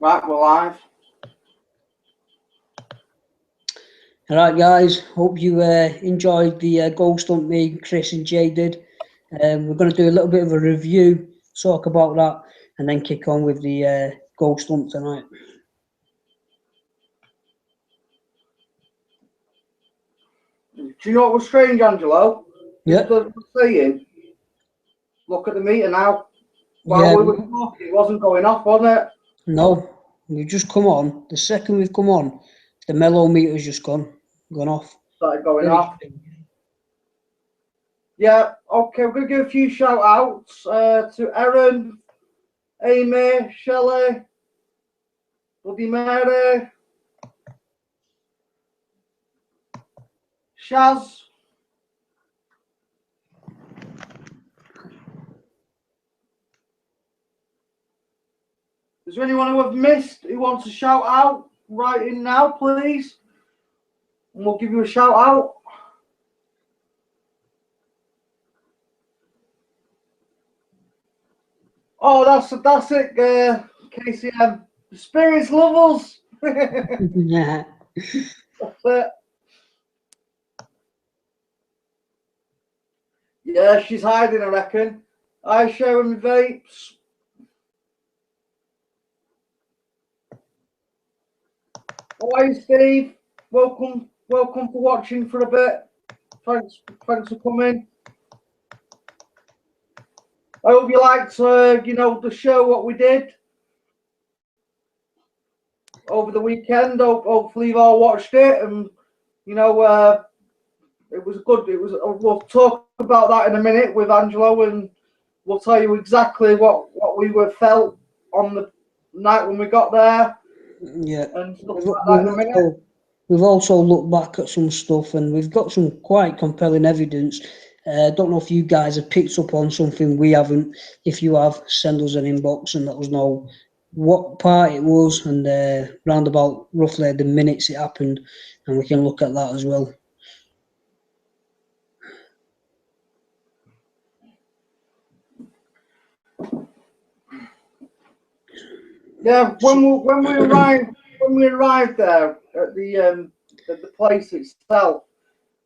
Right, we're live. All right, guys. Hope you enjoyed the ghost hunt me, Chris and Jay did. We're going to do a little bit of a review, talk about that, and then kick on with the ghost hunt tonight. Do you know what was strange, Angelo? Yeah. Saying, look at the meter now. While we were talking, it wasn't going off, wasn't it? No, we've just come on. The second we've come on, the mellow meter's just gone off. Started going off. Yeah, okay, we're going to give a few shout outs to Erin, Amy, Shelley, Bloody Mary, Shaz. Is there anyone who I've missed who wants a shout out? Write in now, please. And we'll give you a shout out. Oh, that's it, KCM. The spirits love us. Yeah. That's it. Yeah, she's hiding, I reckon. I sharing vapes. Hi, Steve. Welcome for watching for a bit. Thanks for coming. I hope you liked, the show, what we did over the weekend. Hopefully you've all watched it, and it was good. We'll talk about that in a minute with Angelo, and we'll tell you exactly what we felt on the night when we got there. Yeah. And stuff like that in a minute. We've also looked back at some stuff, and we've got some quite compelling evidence. I don't know if you guys have picked up on something we haven't. If you have, send us an inbox and let us know what part it was and round about roughly the minutes it happened, and we can look at that as well. Yeah, when we arrived there at the place itself,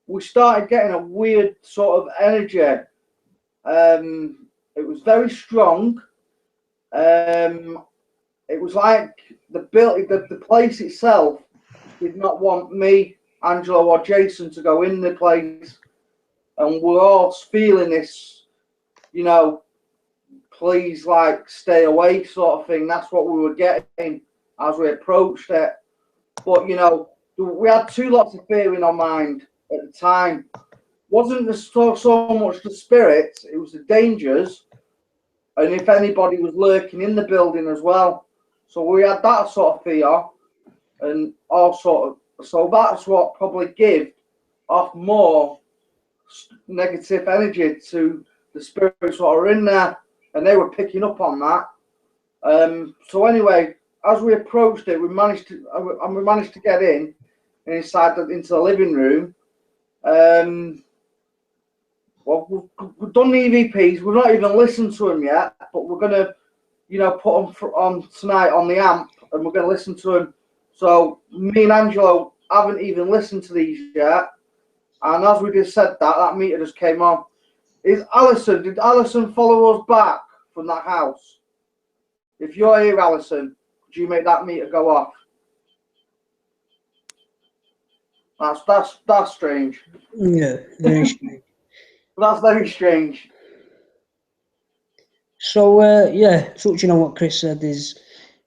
we started getting a weird sort of energy. It was very strong. It was like the place itself did not want me, Angelo, or Jason to go in the place, and we're all feeling this, please, like, stay away sort of thing. That's what we were getting as we approached it. But we had two lots of fear in our mind at the time. Wasn't so much the spirits, it was the dangers, and if anybody was lurking in the building as well. So we had that sort of fear, and so that's what probably gave off more negative energy to the spirits that are in there, and they were picking up on that. So anyway, as we approached it, we managed to get inside into the living room. Well, we've done the EVPs. We've not even listened to them yet, but we're gonna, put them on tonight on the amp, and we're gonna listen to them. So me and Angelo haven't even listened to these yet. And as we just said that meter just came on. Did Alison follow us back from that house? If you're here, Alison, could you make that meter go off? That's strange. Yeah, very strange. That's very strange. So touching on what Chris said is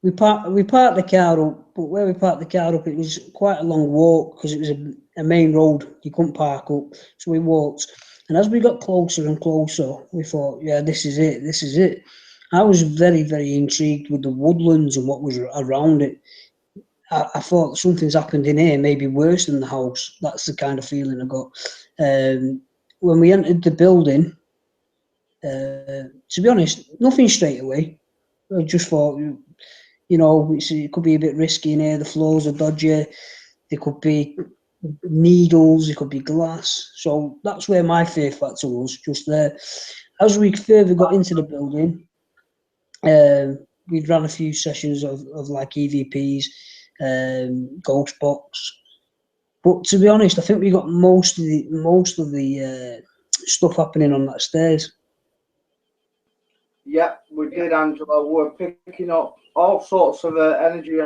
we parked the car up, but where we parked the car up, it was quite a long walk because it was a main road. You couldn't park up, so we walked. And as we got closer and closer, we thought, yeah, this is it. I was very, very intrigued with the woodlands and what was around it. I thought something's happened in here, maybe worse than the house. That's the kind of feeling I got. When we entered the building, to be honest, nothing straight away. I just thought, it could be a bit risky in here. The floors are dodgy. There could be needles. There could be glass. So that's where my fear factor was, just there. As we further got into the building, we'd run a few sessions of like EVPs, ghost box. But to be honest, I think we got most of the stuff happening on that stairs. Yeah, we did, Angela. We were picking up all sorts of energy,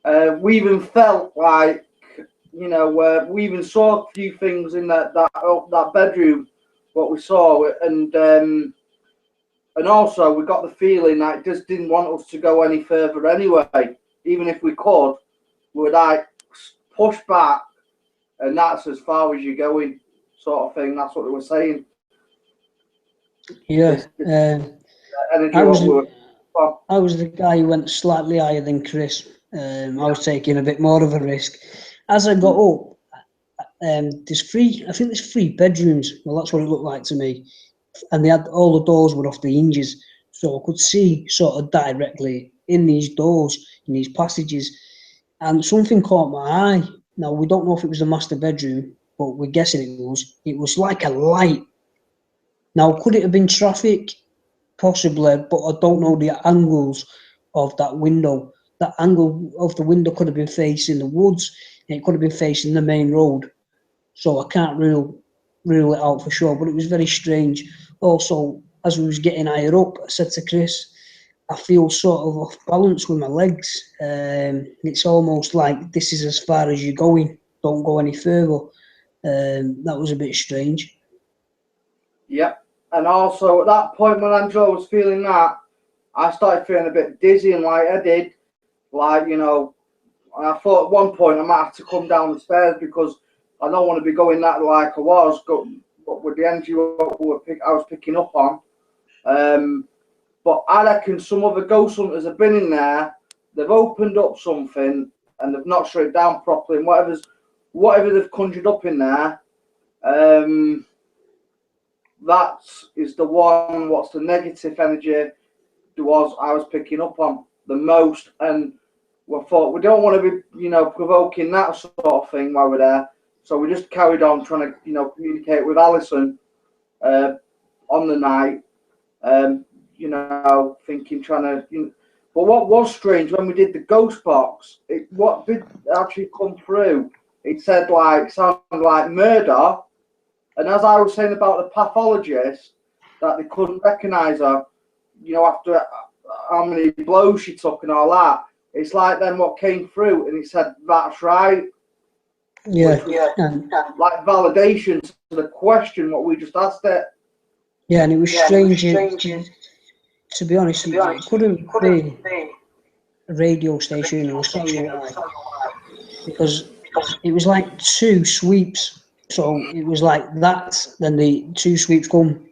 and we even felt like, you know, we even saw a few things in that bedroom, what we saw, and also we got the feeling that it just didn't want us to go any further anyway. Even if we could, we would like push back, and that's as far as you're going, sort of thing. That's what they were saying. Yeah, energy. I was the guy who went slightly higher than Chris. I was taking a bit more of a risk. As I got up, there's three bedrooms. Well, that's what it looked like to me. And they had all the doors were off the hinges, so I could see sort of directly in these doors, in these passages. And something caught my eye. Now, we don't know if it was the master bedroom, but we're guessing it was. It was like a light. Now, could it have been traffic? Possibly, but I don't know the angles of that window. That angle of the window could have been facing the woods, and it could have been facing the main road. So I can't rule it out for sure, but it was very strange. Also, as we was getting higher up, I said to Chris, I feel sort of off balance with my legs. It's almost like this is as far as you're going. Don't go any further. That was a bit strange. Yep. And also at that point when Angela was feeling that, I started feeling a bit dizzy and lightheaded. Like, you know, and I thought at one point I might have to come down the stairs because I don't want to be going that like I was, but with the energy I was picking up on. But I reckon some other ghost hunters have been in there, they've opened up something and they've not shut it down properly, and whatever they've conjured up in there, that is the one. What's the negative energy? I was picking up on the most, and we thought we don't want to be, you know, provoking that sort of thing while we're there. So we just carried on trying to, you know, communicate with Alison on the night. You know, trying to. You know, but what was strange when we did the ghost box, what did actually come through? It said sounded like murder. And as I was saying about the pathologist, that they couldn't recognise her, you know, after how many blows she took and all that, it's like then what came through and it said, that's right. Yeah. Like validation to the question, what we just asked it. Yeah, and it was strange. To be honest, it couldn't be a radio station, and I'll tell you why. Because it was like two sweeps. So it was like that, then the two sweeps come,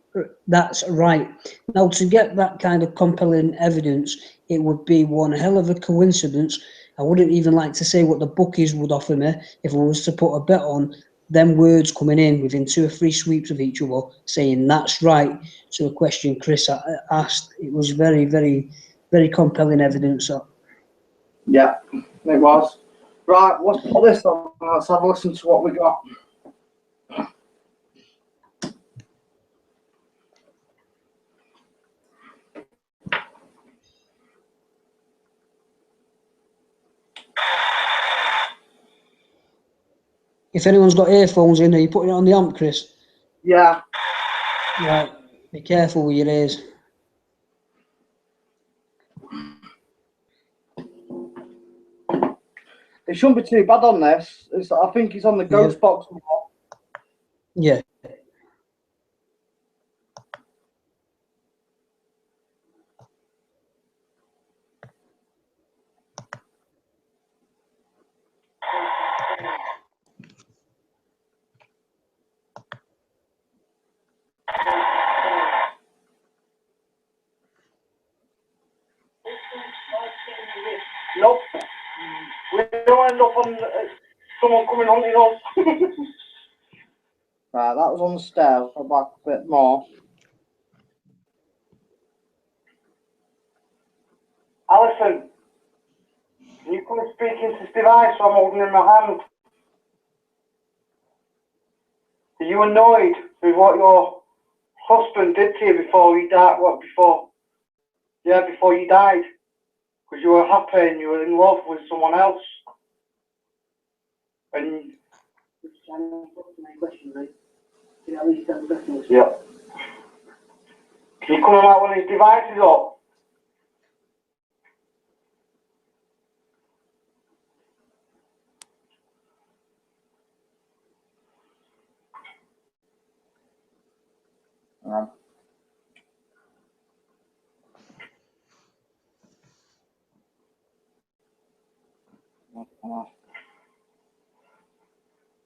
that's right. Now, to get that kind of compelling evidence, it would be one hell of a coincidence. I wouldn't even like to say what the bookies would offer me if I was to put a bet on them words coming in within 2 or 3 sweeps of each other, saying that's right. So a question Chris asked, it was very, very, very compelling evidence. Yeah, it was. Right, let's put this on. Let's have a listen to what we got. If anyone's got earphones in, are you putting it on the amp, Chris? Yeah. Right, be careful with your ears. It shouldn't be too bad on this. I think it's on the ghost box. Yeah. Nope. We don't end up on someone coming hunting us. Right, that was on the stairs. Go back a bit more. Alison, you come and speak into this device I'm holding in my hand. Are you annoyed with what your husband did to you before he died? Before you died? because you were happy and you were in love with someone else. And yeah. Can you come out when his device is up?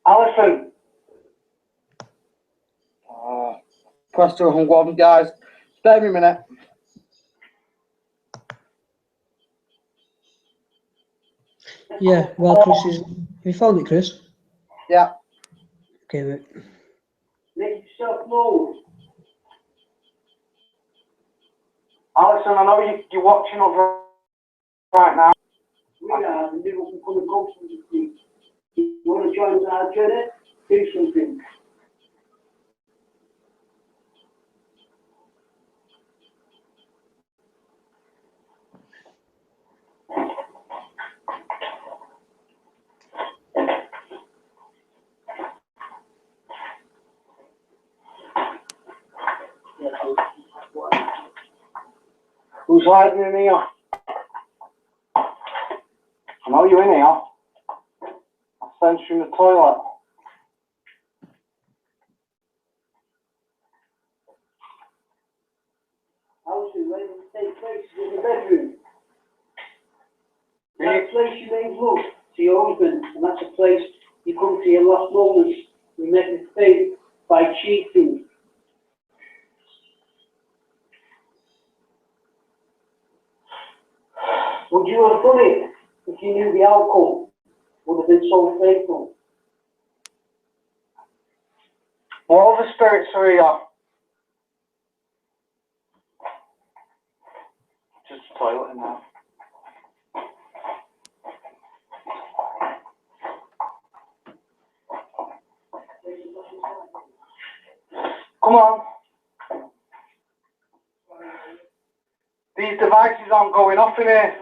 Alison. Press 201, guys. Stay me a minute. Yeah, well, Chris is. Have you found it, Chris? Yeah. Okay, mate. Make yourself move. Alison, I know you're watching us right now. We are the people who come and go from the street. You want to join our journey? Do something. Who's hiding in here? I know you're in here. I sent you in the toilet. Alison, where does it take place? In the bedroom. That place you made love to your husband, and that's a place you come to your last moments. You make mistake by cheating. Would you have done it if you knew the outcome would have been so fatal? What other spirits are here? Just the toilet now. Come on. These devices aren't going off in here.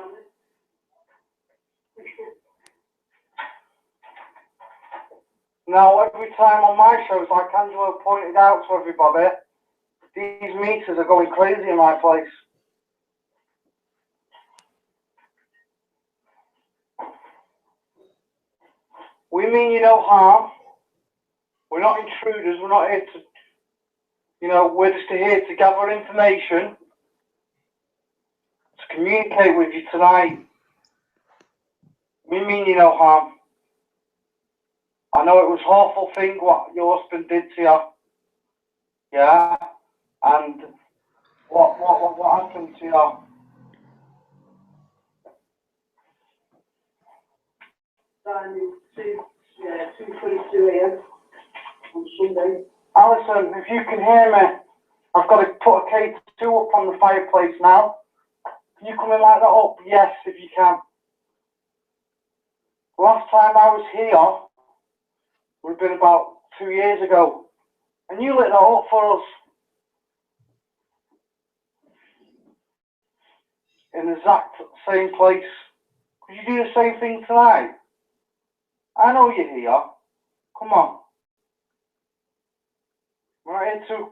Now, every time on my shows, like Angelo pointed out to everybody, these meters are going crazy in my place. We mean you no harm. We're not intruders. We're not here to, we're just here to gather information, to communicate with you tonight. We mean you no harm. I know it was an awful thing what your husband did to you. Yeah? And what happened to you? Time is 2:22 a.m. on Sunday. Alison, if you can hear me, I've got to put a K2 up on the fireplace now. Can you come and light that up? Yes, if you can. Last time I was here would have been about 2 years ago. And you lit that up for us. In the exact same place. Could you do the same thing tonight? I know you're here. Come on. I'm not here to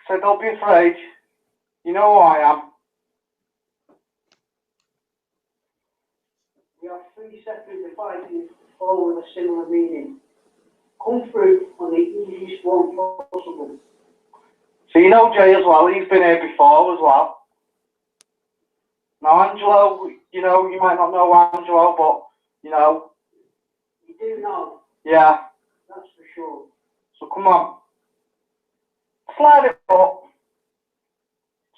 say don't be afraid. You know who I am. We have 3 separate devices all with a similar meaning. Come through on the easiest one possible. So you know Jay as well. He's been here before as well. Now Angelo, you might not know Angelo, but You do know. yeah. That's for sure. So come on. Slide it up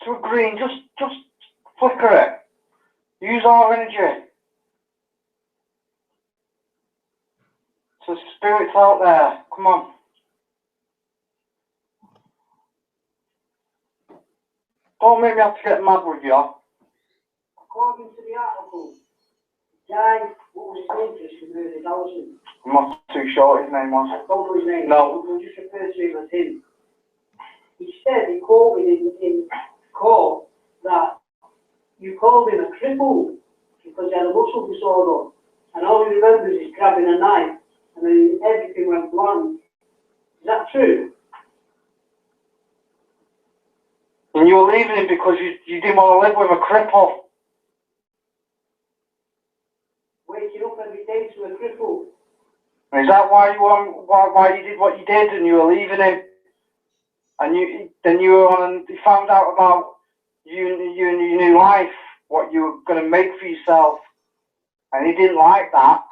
to a green, just flicker it. Use our energy. So spirits out there, come on. Don't make me have to get mad with you. According to the article, guy, what was his name, just murdered Dowsing. I'm not too sure what his name was. I don't know his name. No. We'll just refer to him as him. He said, he quoted in court that you called him a cripple because he had a muscle disorder. And all he remembers is grabbing a knife, and then everything went blank. Is that true? And you were leaving him because you didn't want to live with a cripple. Waking up every day to a cripple. Is that why you did what you did and you were leaving him? And you found out about you and your new life, what you were going to make for yourself, and he didn't like that.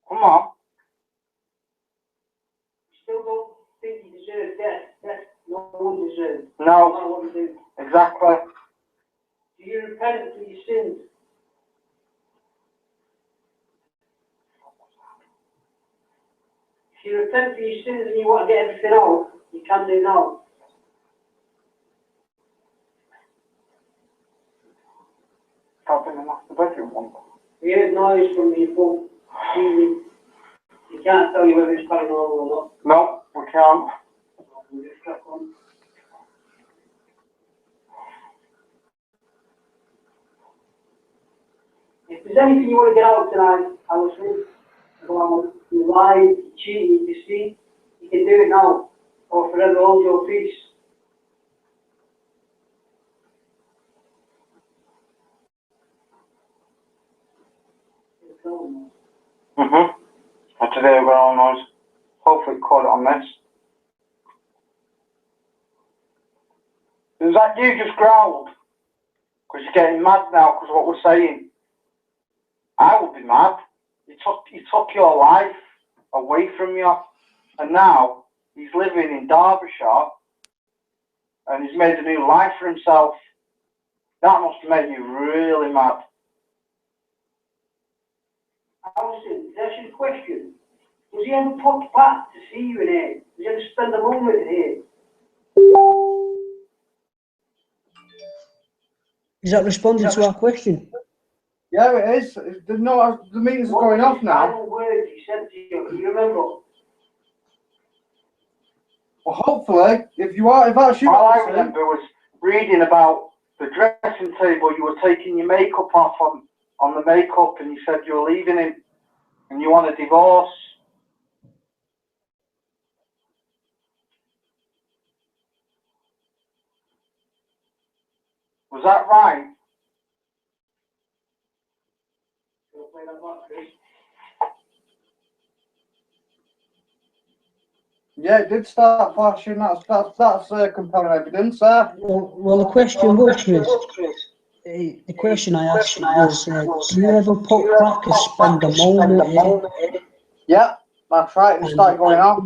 Come on. You still don't think you deserve death? Death no one deserves. No. No matter what you do. Exactly. Do you repent for your sins? If you repent for your sins and you want to get everything out, you can do now. I've been in the bedroom one. We heard noise from the above. You can't tell you whether it's paranormal or not. No, we can't. We'll just crack on. If there's anything you want to get out tonight, Alison, about you lied, you cheated, you deceit, you can do it now, or forever hold your peace. And today we're going on noise. Hopefully caught it on this. Is that you just growled? Because you're getting mad now because of what we're saying. I would be mad. He took your life away from you, and now he's living in Derbyshire and he's made a new life for himself. That must have made you really mad. Alison, that's your question. Was he ever popped back to see you in here? Was he ever spend a moment in here? Is that responding to our question? Yeah, it is. The meters are going off now. What were the final words he said to you? Can you remember? Well, hopefully, if that's you, All I remember was reading about the dressing table. You were taking your makeup off on the makeup, and you said you were leaving him and you want a divorce. Was that right? Yeah, it did start flashing. That's compelling evidence there. Well, the question was, Chris, the question I asked was, do you ever pop back and spend a moment here? Yeah, that's right. It started going off.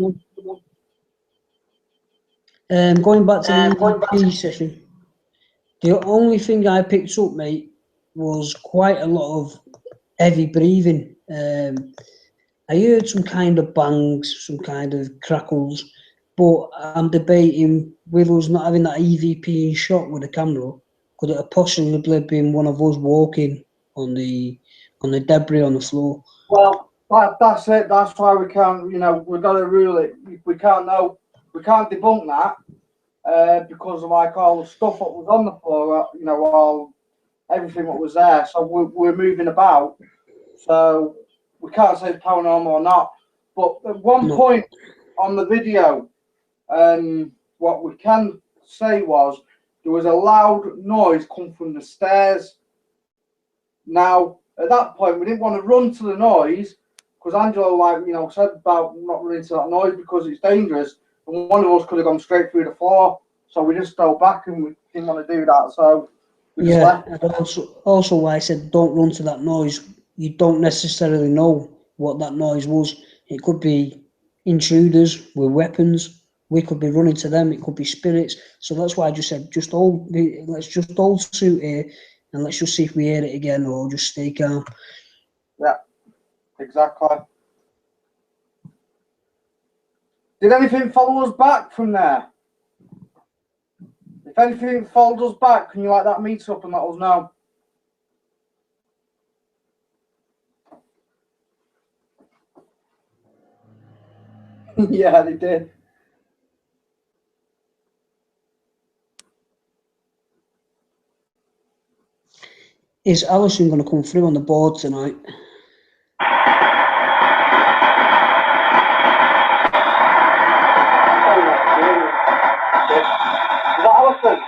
Going back to the EVP session, the only thing I picked up, mate, was quite a lot of heavy breathing. I heard some kind of bangs, some kind of crackles, but I'm debating with us not having that EVP in shot with the camera, could it have possibly been one of us walking on the debris on the floor? Well, that's it. That's why we can't. We've got to rule it. We can't know. We can't debunk that because of like all the stuff that was on the floor. All everything that was there. So we're moving about. So we can't say it's paranormal or not. But at one point on the video, what we can say was there was a loud noise come from the stairs. Now, at that point, we didn't want to run to the noise because Angela, said about not running to that noise because it's dangerous, and one of us could have gone straight through the floor. So we just fell back and we didn't want to do that. So we just left. And also why I said don't run to that noise. You don't necessarily know what that noise was. It could be intruders with weapons. We could be running to them. It could be spirits. So that's why I just said let's just hold suit here and let's just see if we hear it again or just stay calm. Yeah, exactly. Did anything follow us back from there? If anything followed us back, can you light that meter up and let us know? Yeah, they did. Is Alison going to come through on the board tonight? Is that Alison?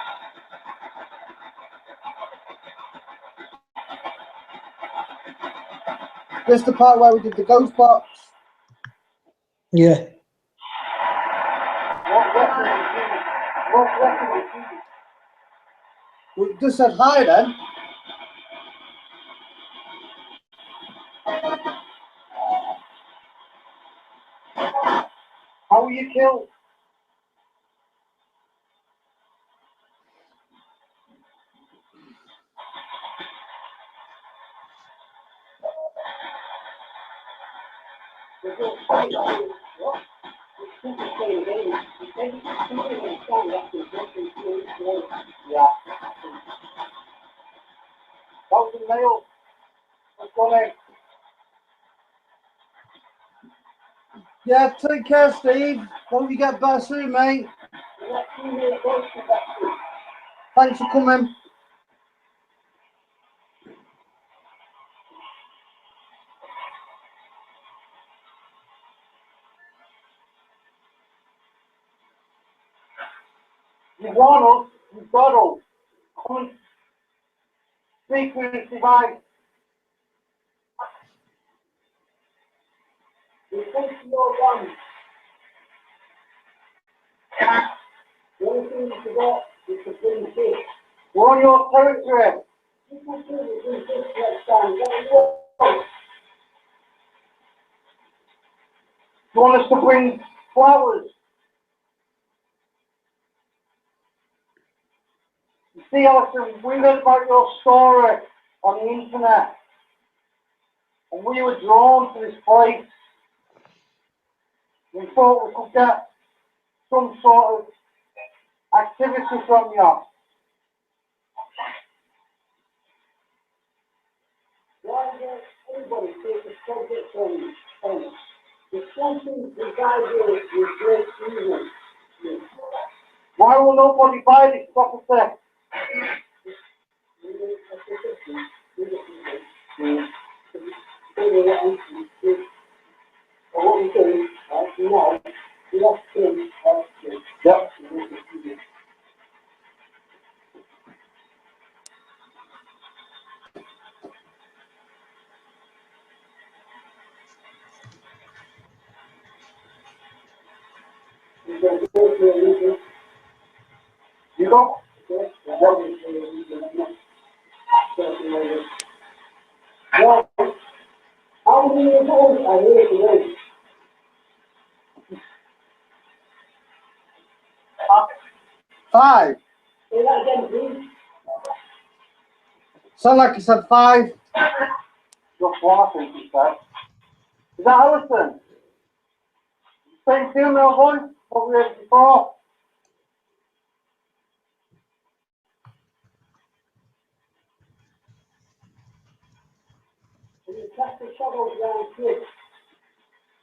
This is the part where we did the ghost box. Yeah. What weapon is he? We just said hi then. How were you killed? Yeah. Dowsing nails. What's going on? Yeah, take care, Steve. Hope you get better soon, mate. Thanks for coming. You want us, you've got us. Come and speak with us divine. We think you're one. The only thing you forgot is to bring fish. We're on your territory. You can do it, bring fish next time. What do you want? You want us to bring flowers? You see, Alison, we read about your story on the internet, and we were drawn to this place. We thought we could get some sort of activity from you. Why does anybody take the subject from us? There's something to guide you with great reason. Why will nobody buy this property? Yep. You go? Well, how many years old are you today? 5. Say that again, please. Sound like you said 5. Just one, I think you said. Is that Alison? Same female voice, what we had before? Can you cast the shadows behind you?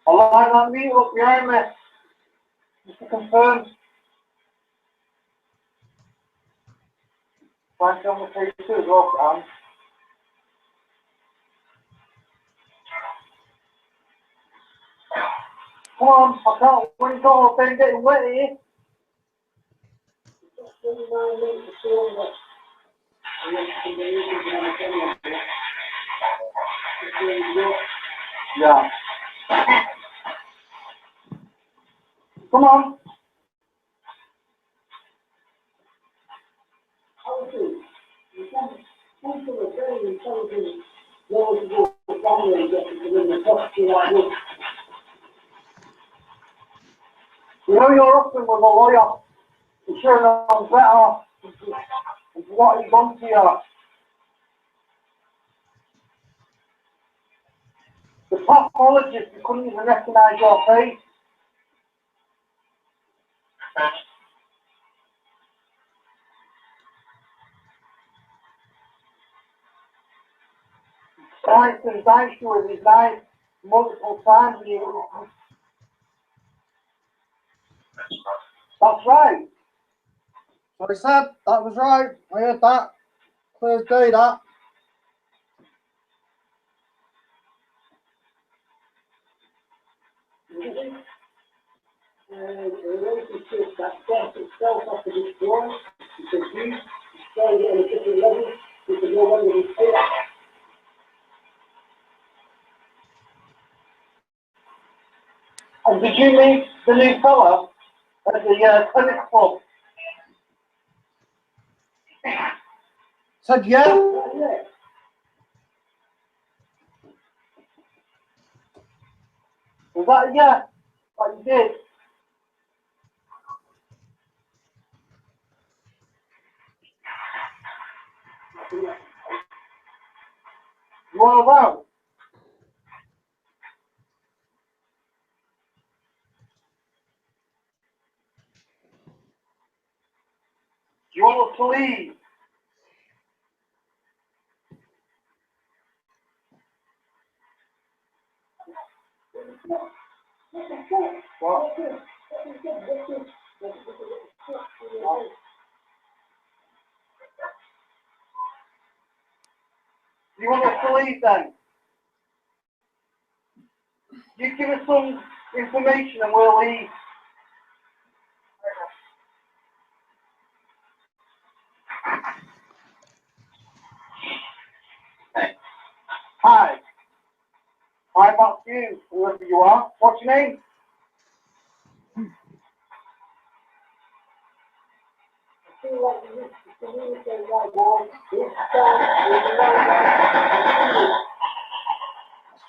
I like that meat up behind me. Just to confirm. Try and film the face too as well, Sam. Come on, I can't wait all day getting wet here. Yeah. Come on. You know your husband was a lawyer. You sure knows better what he's done to you. The pathologist, you couldn't even recognise your face. Sliced and diced you with his knife multiple times. That's right. What he said, that was right. I heard that. Clear as day, that. relationship that death itself has to destroy, because you destroy it on a different level, you can no longer be fit. And did you meet the new fella at the tennis club? Said yeah. Was that a yeah? Like you did? You want to vote? Do you want us to leave? What? You want us to leave then? You give us some information and we'll leave. Hi. Hi, back to you, whoever you are. What's your name?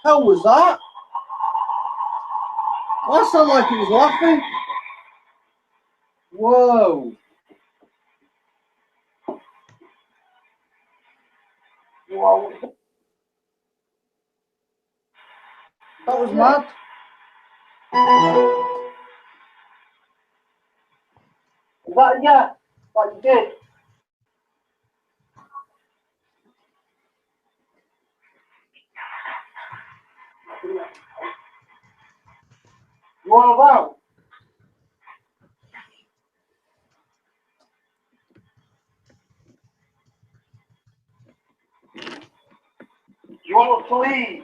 Hell was that? That sounded like he was laughing. Whoa. Whoa. That was mad. Is that a yeah? Like you did? You want to vote? Do you want us to leave?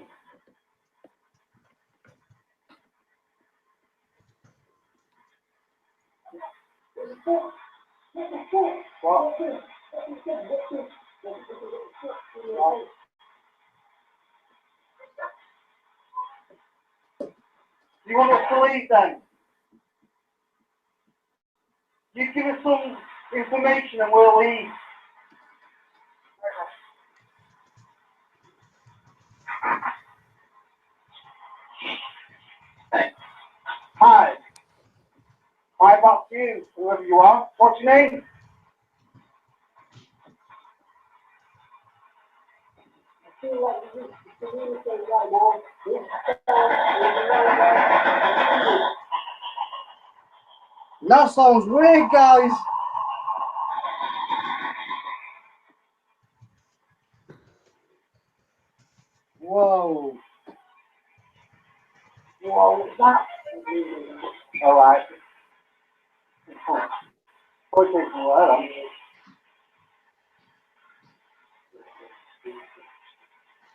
What? Do you want us to leave then? You give us some information and we'll leave. Hi. Hi, back to you, whoever you are. What's your name? That sounds weird, guys. Whoa. Whoa, what's that? Alright.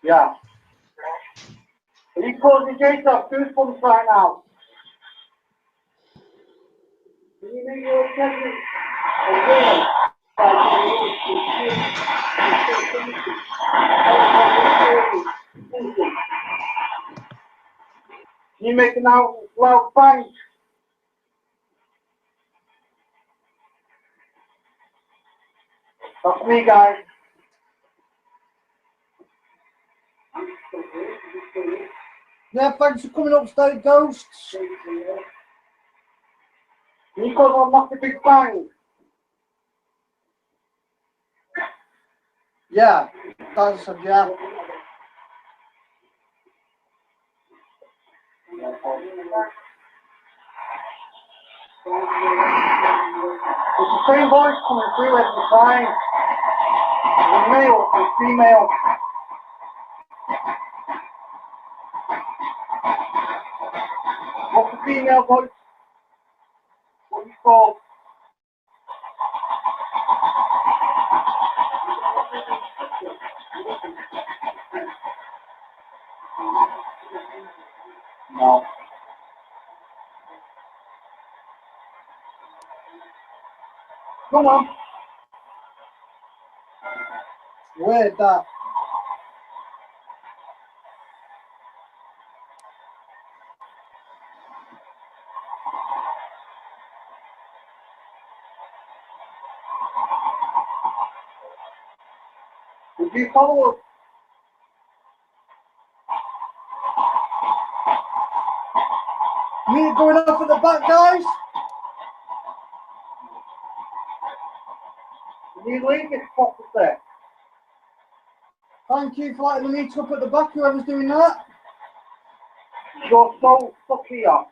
Yeah. Are you causing Jason goosebumps right now? Can you make your judgment? You make an out loud bang. That's me, guys. Yeah, thanks for coming upstate, ghosts. You cause a massive big bang. Yeah, that's a yeah. It's the same voice coming through every time. The male and female. What's the female voice? What do you call? No. Come on. Weird that. Would you follow us? Meter going off at the back, guys. You leave it properly. Thank you for letting the meter up at the back, whoever's doing that. You're so stuck here.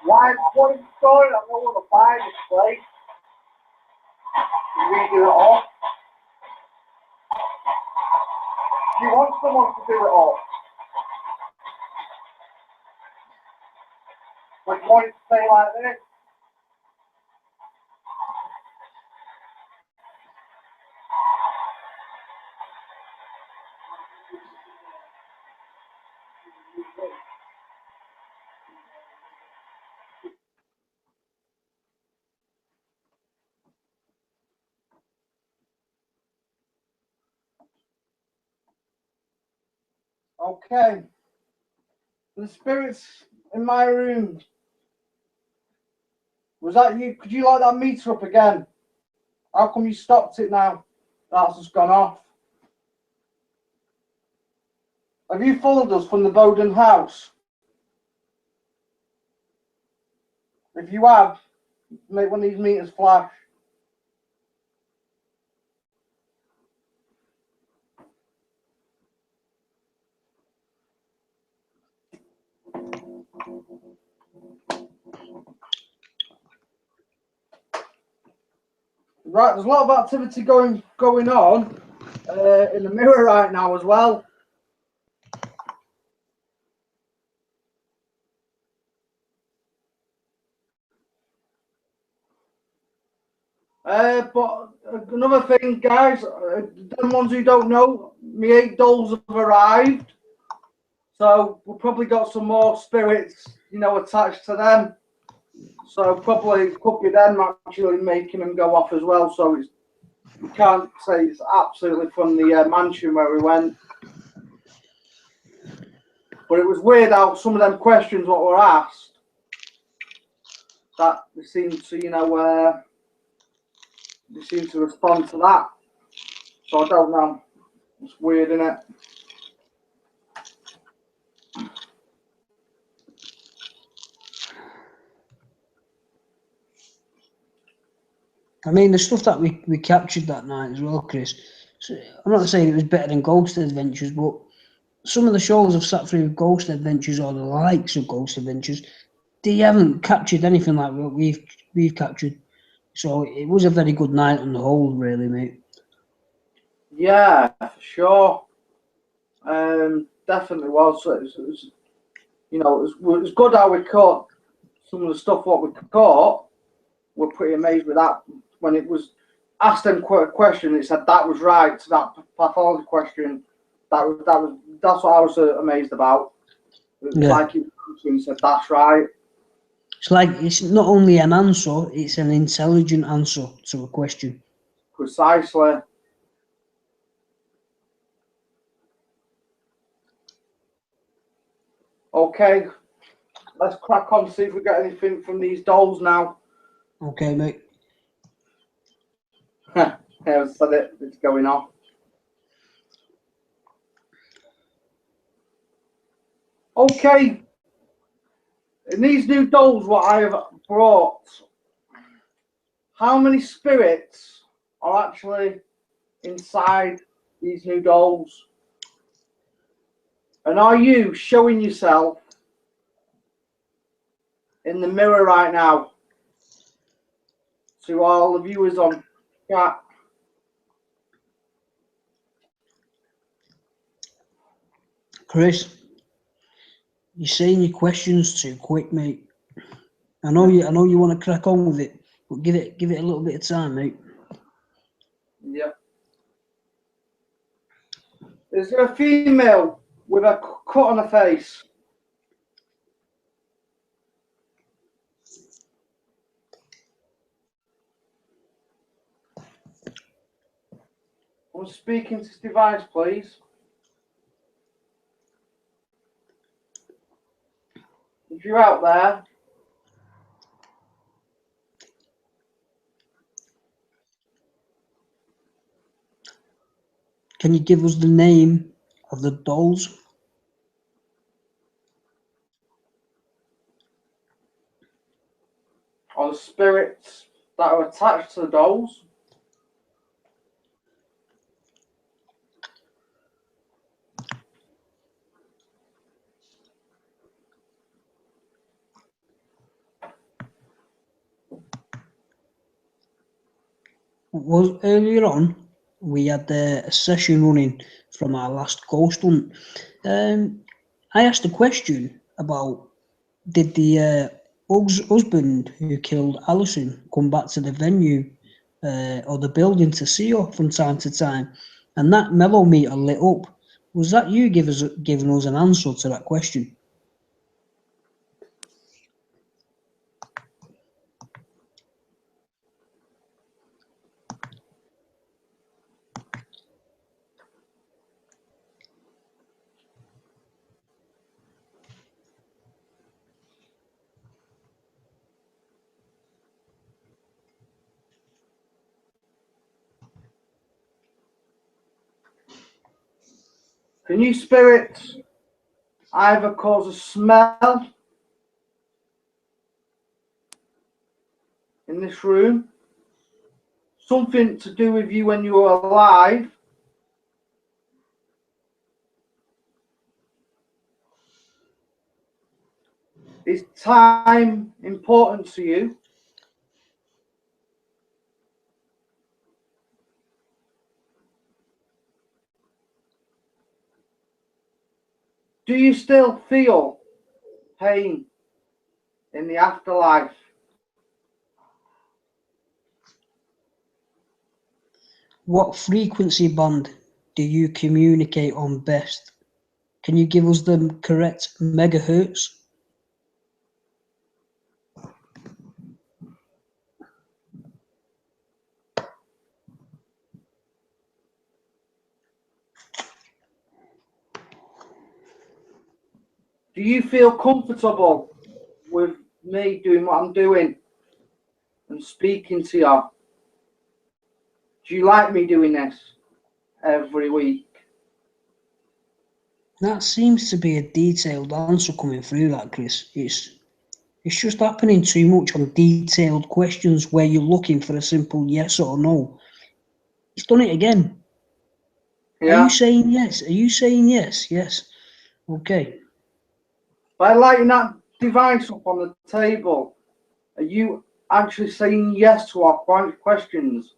Why? What is the story? I don't want to buy this place. Redo it all. You want someone to do it all. But you want it to stay like this. Okay. The spirits in my room. Was that you? Could you light that meter up again? How come you stopped it now? That's just gone off. Have you followed us from the Bowden house? If you have, make one of these meters flash. Right, there's a lot of activity going on in the mirror right now as well. But another thing, guys, them ones who don't know, me 8 dolls have arrived. So we've probably got some more spirits, you know, attached to them. So probably could be them actually making them go off as well. So it's, we can't say it's absolutely from the mansion where we went. But it was weird how some of them questions what were asked, that they seemed to, you know, they seem to respond to that. So I don't know. It's weird, isn't it? I mean, the stuff that we captured that night as well, Chris. So I'm not saying it was better than Ghost Adventures, but some of the shows I've sat through with Ghost Adventures or the likes of Ghost Adventures, they haven't captured anything like what we've captured. So it was a very good night on the whole, really, mate. Yeah, for sure. Definitely was. It was, you know, it was good how we caught some of the stuff what we caught. We're pretty amazed with that. When it was asked them a question, it said that was right. So that pathology question, that's what I was amazed about. It was like he said that's right. It's like it's not only an answer; it's an intelligent answer to a question. Precisely. Okay, let's crack on, see if we get anything from these dolls now. Okay, mate. Yeah, said it. It's going off. Okay. In these new dolls, what I have brought, how many spirits are actually inside these new dolls? And are you showing yourself in the mirror right now to all the viewers on chat? Chris, you're saying your questions too quick, mate. I know you want to crack on with it, but give it a little bit of time, mate. Yeah. Is there a female with a cut on her face? I'm speaking to this device, please. If you're out there, Can you give us the name of the dolls? or the spirits that are attached to the dolls? Was earlier on we had a session running from our last ghost hunt. I asked a question about did the husband who killed Alison come back to the venue or the building to see her from time to time, and that mellow meter lit up. Was that you giving us an answer to that question? Can you spirits either cause a smell in this room? Something to do with you when you were alive? Is time important to you? Do you still feel pain in the afterlife? What frequency band do you communicate on best? Can you give us the correct megahertz? Do you feel comfortable with me doing what I'm doing and speaking to you? Do you like me doing this every week? That seems to be a detailed answer coming through that, Chris. It's just happening too much on detailed questions where you're looking for a simple yes or no. He's done it again. Yeah. Are you saying yes? Are you saying yes? Yes. Okay. By lighting that device up on the table, are you actually saying yes to our questions?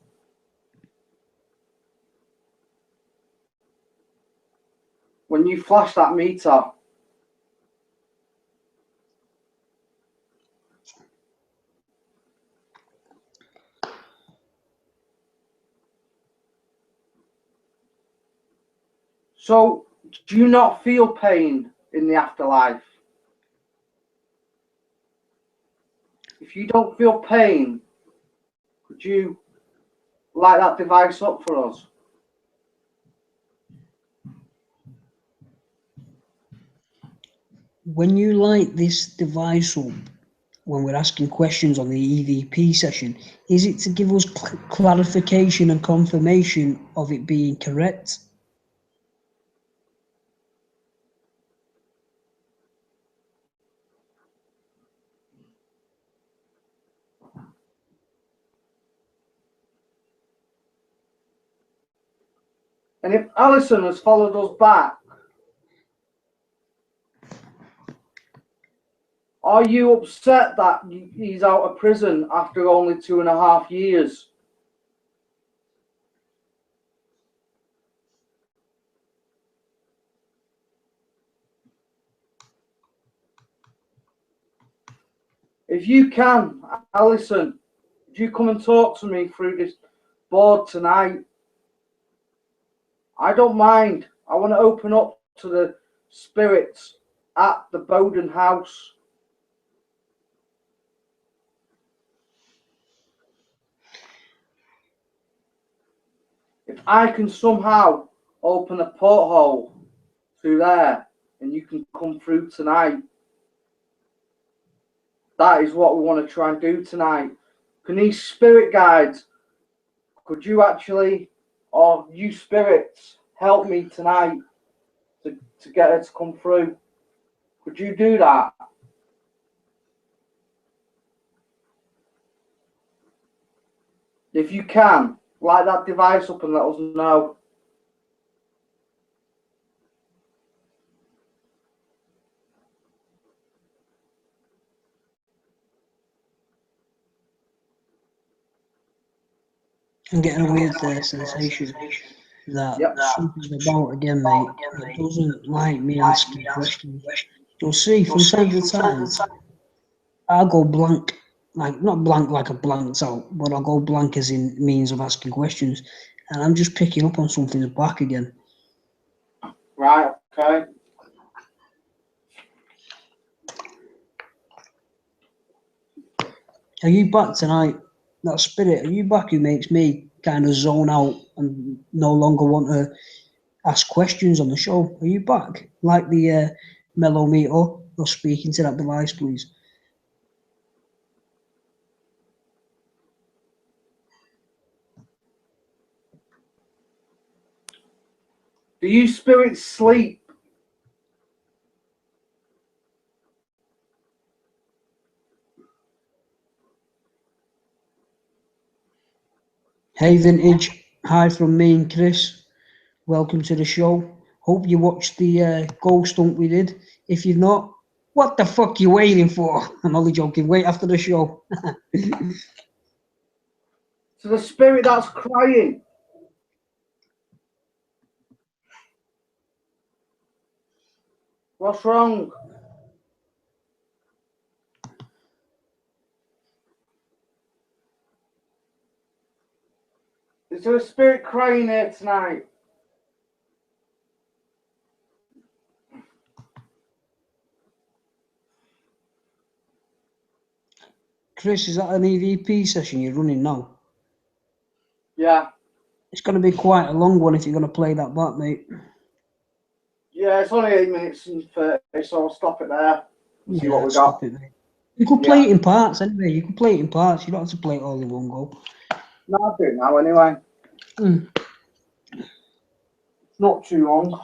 When you flash that meter, so do you not feel pain in the afterlife? If you don't feel pain, could you light that device up for us? When you light this device up, when we're asking questions on the EVP session, is it to give us clarification and confirmation of it being correct? And if Alison has followed us back, are you upset that he's out of prison after only 2.5 years? if you can, Alison, would you come and talk to me through this board tonight? I don't mind. I want to open up to the spirits at the Bowden house. If I can somehow open a porthole through there and you can come through tonight, that is what we want to try and do tonight. Can these spirit guides, could you actually, or you spirits, help me tonight to get her to come through? Could you do that? If you can, light that device up and let us know. I'm getting a weird sensation that something's about again, mate. It doesn't like me asking questions. You'll see from time to time, I'll go blank. Like, not blank like a blanked out, but I'll go blank as in means of asking questions. And I'm just picking up on something's back again. Right, okay. Are you back tonight? That spirit, are you back who makes me kind of zone out and no longer want to ask questions on the show? Are you back? Like the mellow meter or speaking to that device, please. Do you spirits sleep? Hey Vintage, hi from me and Chris. Welcome to the show. Hope you watched the ghost hunt we did. If you've not, what the fuck you waiting for? I'm only joking. Wait after the show. So the spirit that's crying. What's wrong? Is there a spirit crying here tonight? Chris, is that an EVP session you're running now? Yeah. It's going to be quite a long one if you're going to play that back, mate. Yeah, it's only 8 minutes and 30, so I'll stop it there. See what we got. It, mate. You could play it in parts anyway. You could play it in parts. You don't have to play it all in one go. No, I'll do it now anyway. It's not too long.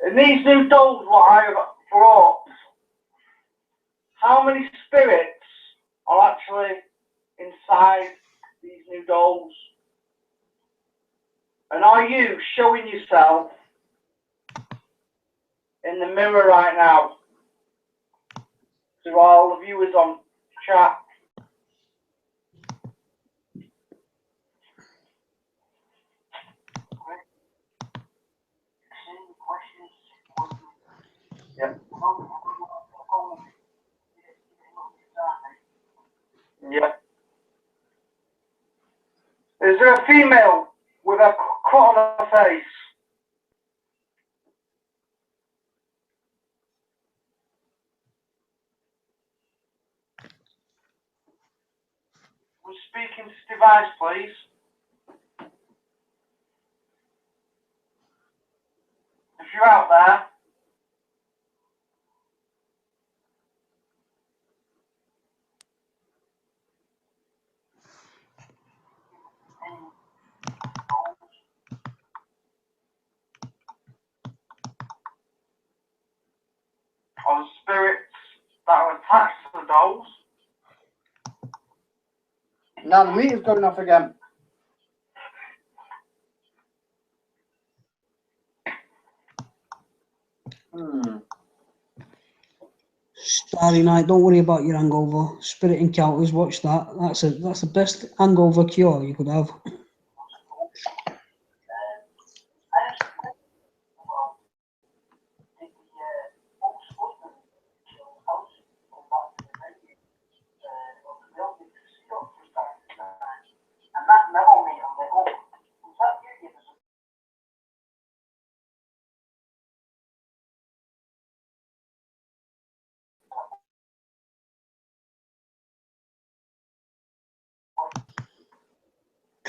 In these new dolls what I've brought, how many spirits are actually inside these new dolls? And are you showing yourself in the mirror right now to all the viewers on chat? Yeah. Yeah. Is there a female with a cut on her face? We're speaking to this device, please. If you're out there, or spirits that are attached to the dolls. Now the meter's going off again. Starry Night, don't worry about your hangover. Spirit Encounters, watch that. That's the best hangover cure you could have.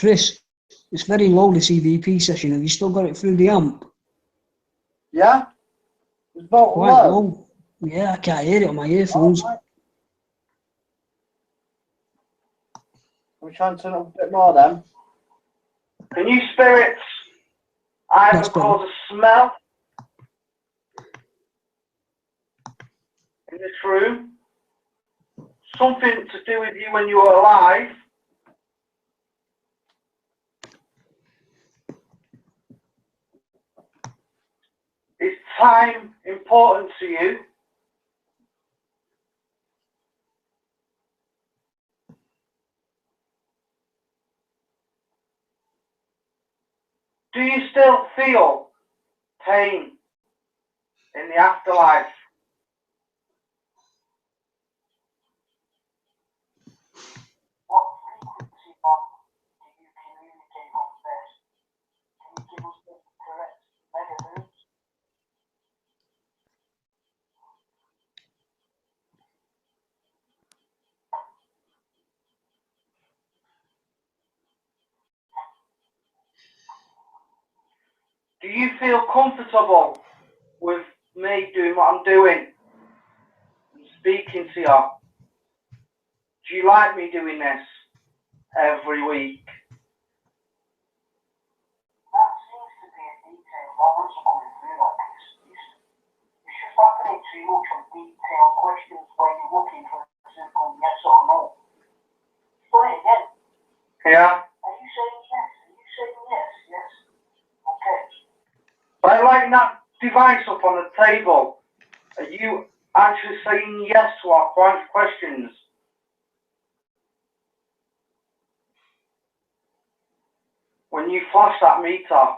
Chris, it's very low, this EVP session. Have you still got it through the amp? Yeah? It's about Quite low. Yeah, I can't hear it on my earphones. Right. I'm trying to turn it up a bit more then. Can you spirits either That's better. cause a smell in this room, something to do with you when you were alive, is time important to you? Do you still feel pain in the afterlife? What frequency do you communicate on this? Can you give us the correct megahertz? Do you feel comfortable with me doing what I'm doing and speaking to you? Do you like me doing this every week? That seems to be a detailed answer coming through that piece. It's just happening too much on detailed questions where you're looking for a simple yes or no. Say it again. Yeah. Are you saying yes? Are you saying yes? Yes. Okay. By lighting that device up on the table, are you actually saying yes to our questions? When you flash that meter,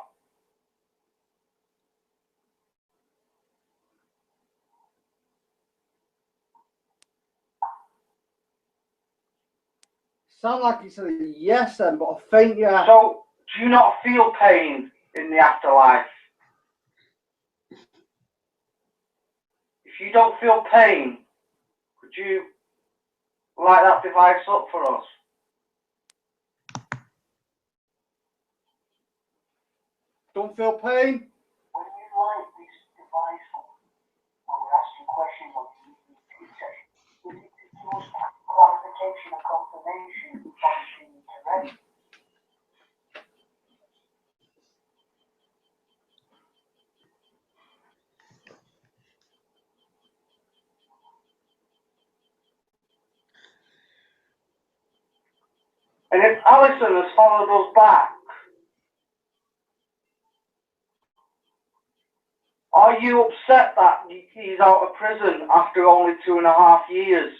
Sound like it's a yes then, but a faint yeah. so do you not feel pain in the afterlife? If you don't feel pain, could you light that device up for us? Don't feel pain? When you light this device up, and we're asking questions on the EVP session, is it to give us clarification and confirmation of being correct? And if Alison has followed us back, are you upset that he's out of prison after only 2.5 years?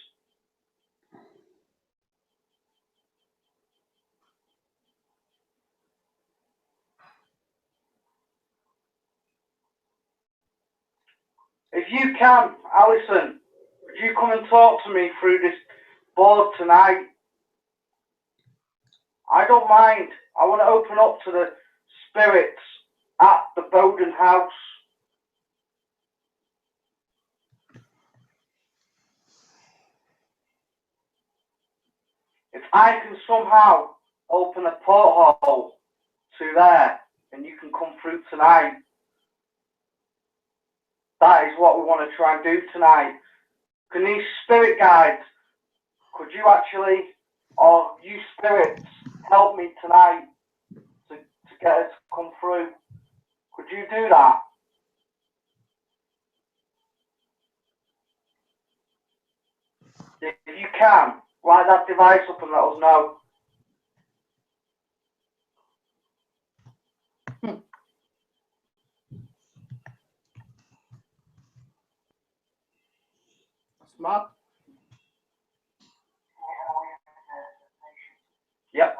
If you can, Alison, would you come and talk to me through this board tonight? I don't mind. I want to open up to the spirits at the Bowden house. If I can somehow open a porthole to there and you can come through tonight, that is what we want to try and do tonight. Can these spirit guides, could you actually, or you spirits, help me tonight to get us to come through? Could you do that? If you can, light that device up and let us know. That's mad. Yep.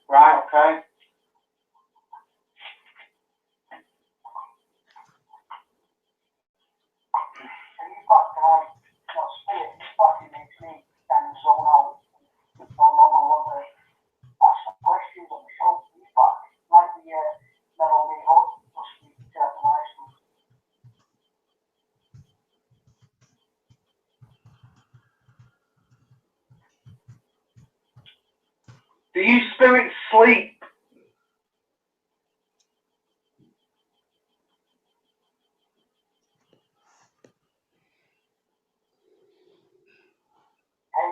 Right, okay. Do you spirits sleep? Hey,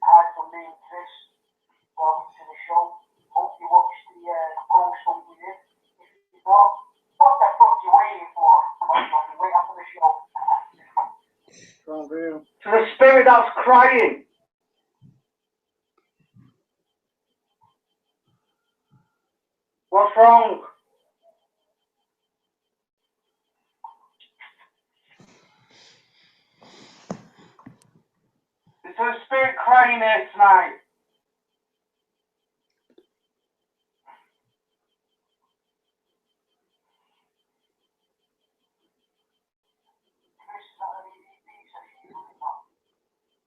hi from me and Chris. Welcome to the show. Hope you watched the post that we did. If you not, what the fuck are you waiting for? Wait after the show. To the spirit that's crying. What's wrong? Is there a spirit crying here tonight?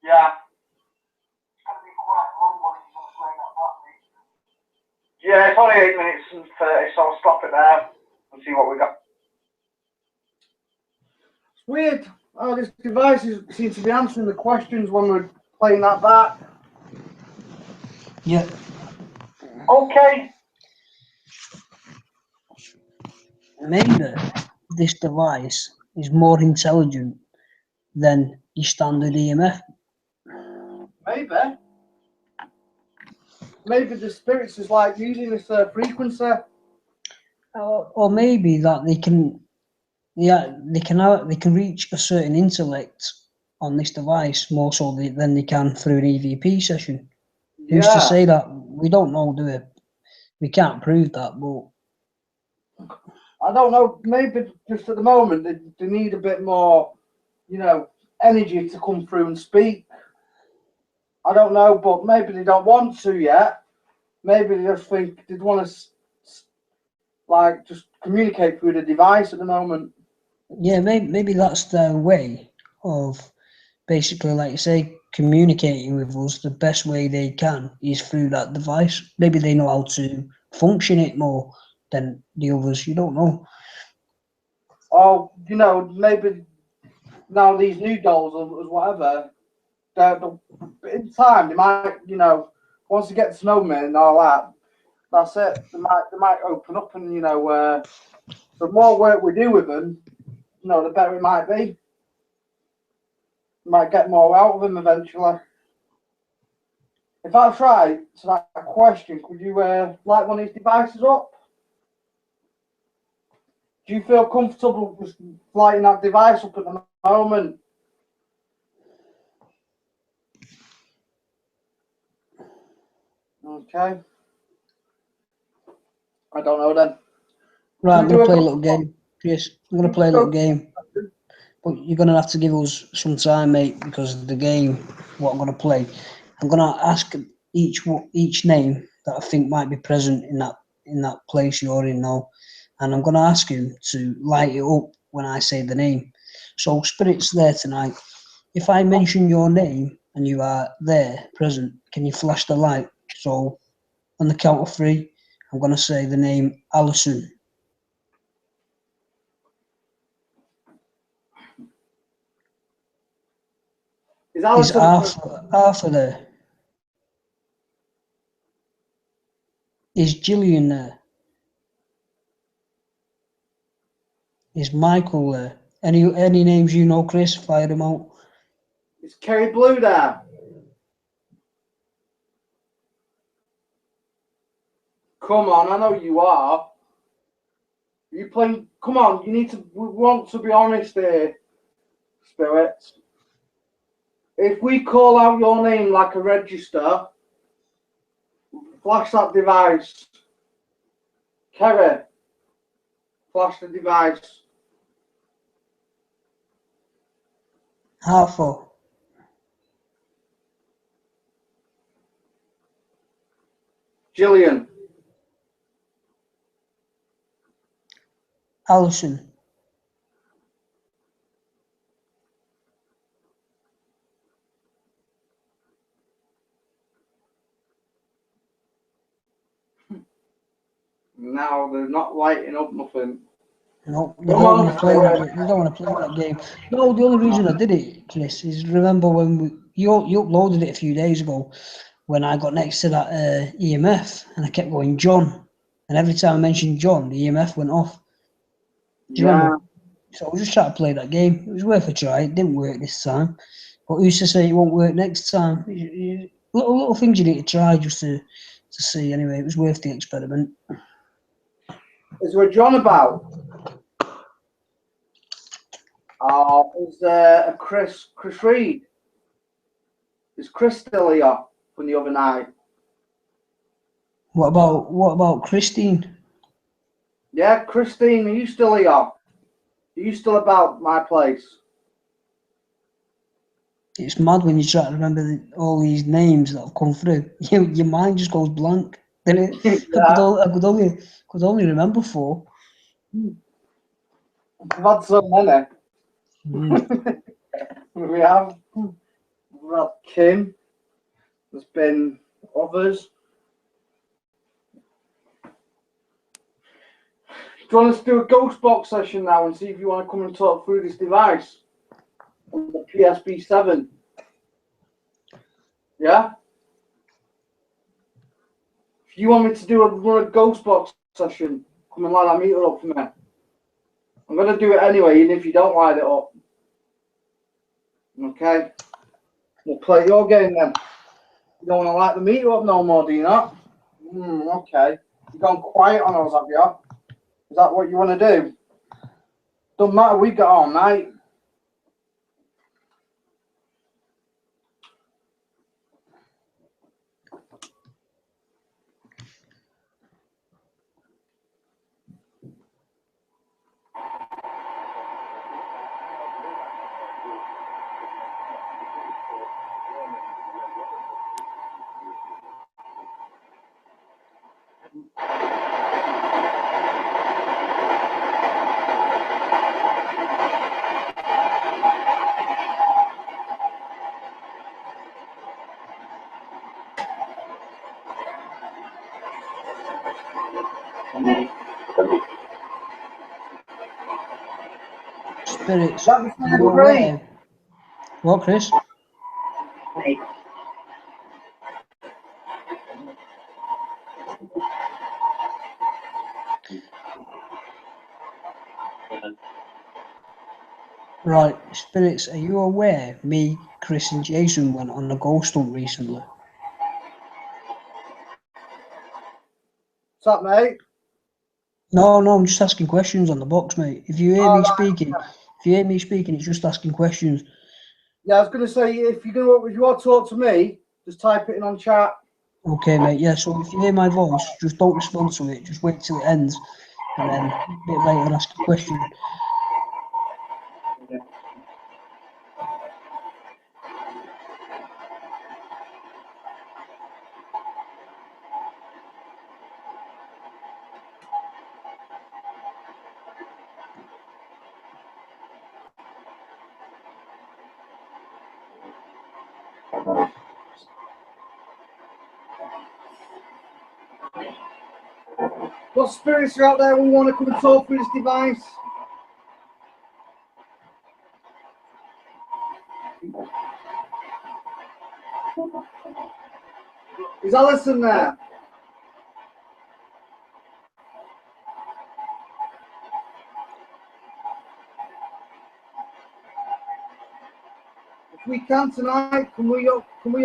Yeah. It's going to be quite a long one if you're going to play that back, mate. Yeah, it's only 8 minutes and 30, so I'll stop it there and see what we got. It's weird. Oh, this device seems to be answering the questions when we're playing that back. Yeah. Okay. Maybe this device is more intelligent than your standard EMF. Maybe. Maybe the spirits is like using this frequency. Or maybe that they can reach a certain intellect on this device more so than they can through an EVP session. Who's to say that? We don't know, do we? We can't prove that, but I don't know. Maybe just at the moment they need a bit more, energy to come through and speak. I don't know, but maybe they don't want to yet. Maybe they just think they want to, just communicate through the device at the moment. yeah, maybe that's their way of basically, like you say, communicating with us. The best way they can is through that device. Maybe they know how to function it more than the others. You don't know. Or maybe now these new dolls or whatever. In time they might, once they get to know me and all that, that's it. They might open up and the more work we do with them, the better it might be. We might get more out of them eventually. If that's right, to that question, could you light one of these devices up? Do you feel comfortable just lighting that device up at the moment? Okay. I don't know then. Right, I'm going to play a little game, Chris. I'm going to play a little game. But you're going to have to give us some time, mate, because the game, what I'm going to play, I'm going to ask each name that I think might be present in that place you're in now, and I'm going to ask you to light it up when I say the name. So, spirits there tonight. If I mention your name and you are there, present, can you flash the light? So, on the count of 3, I'm going to say the name Alison. Is Arthur there? Is Gillian there? Is Michael there? Any names you know, Chris? Fire them out. Is Kerry Blue there? Come on, I know you are. You playing? Come on, we want to be honest here, spirits. If we call out your name like a register, flash that device. Kerry, flash the device. Arthur. Gillian. Alison. Now they're not lighting up nothing. No, they don't want to play that. They don't want to play that game. No, the only reason I did it, Chris, is remember when you uploaded it a few days ago, when I got next to that EMF, and I kept going, John. And every time I mentioned John, the EMF went off. Do you remember? So I was just trying to play that game. It was worth a try. It didn't work this time. But who's to say it won't work next time? Little things you need to try just to see. Anyway, it was worth the experiment. Is there a John about? Is there a Chris Reed? Is Chris still here from the other night? What about Christine? Yeah, Christine, are you still here? Are you still about my place? It's mad when you try to remember all these names that have come through. Your mind just goes blank. Then it, Yeah. I could only remember 4. We've had so many. Mm. We have. We've had Kim. There's been others. Do you want us to do a ghost box session now and see if you want to come and talk through this device on the PSP7? Yeah? If you want me to run a ghost box session, come and light that meter up for me. I'm going to do it anyway, even if you don't light it up. Okay? We'll play your game then. You don't want to light the meter up no more, do you not? Okay. You've gone quiet on us, have you? Is that what you want to do? Doesn't matter, we've got all night. Spirits, That was are you aware? What, Chris? Right, Spirits, are you aware me, Chris and Jason went on a ghost hunt recently? What's up, mate? No, I'm just asking questions on the box, mate. If you hear me speaking, it's just asking questions. Yeah, I was going to say, if you want to talk to me, just type it in on chat. Okay, mate, yeah, so if you hear my voice, just don't respond to it, just wait till it ends, and then a bit later ask a question. What spirits are out there who want to come and talk through this device? Is Alison there? If we can tonight, can we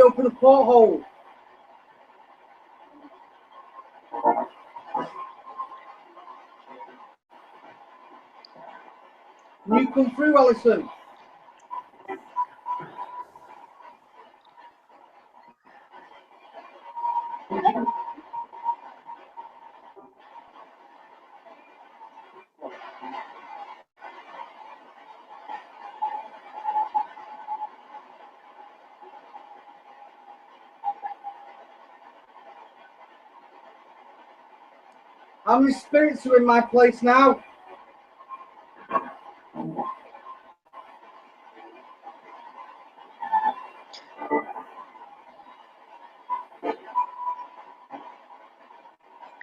open a porthole? Can you come through, Alison? How many spirits are in my place now?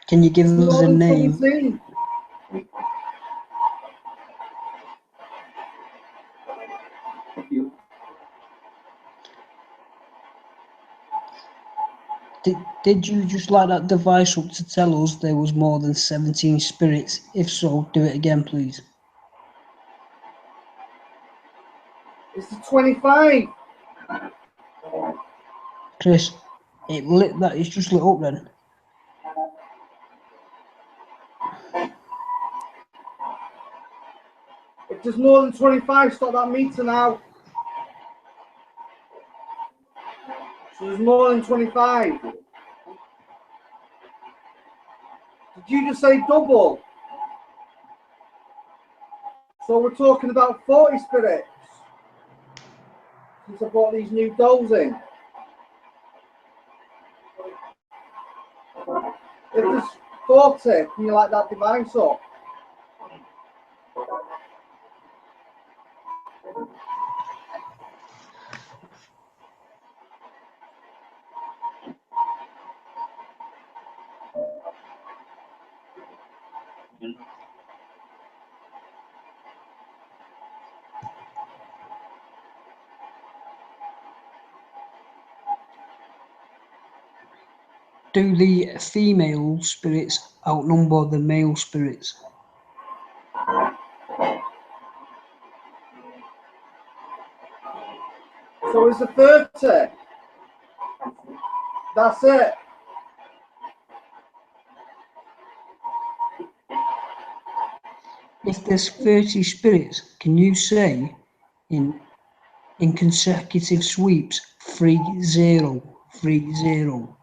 Can you give It's us more a than name? 17. Did you just light that device up to tell us there was more than 17 spirits? If so, do it again, please. It's the 25. Chris, it lit that. It's just lit up then. If there's more than 25, stop that meter now. So there's more than 25. Did you just say double? So we're talking about 40 spirits. Since I bought these new Dowsing. If there's 40, can you light that device up? Do the female spirits outnumber the male spirits? So it's a 30. That's it. If there's 30 spirits, can you say in consecutive sweeps 3-0, 3-0?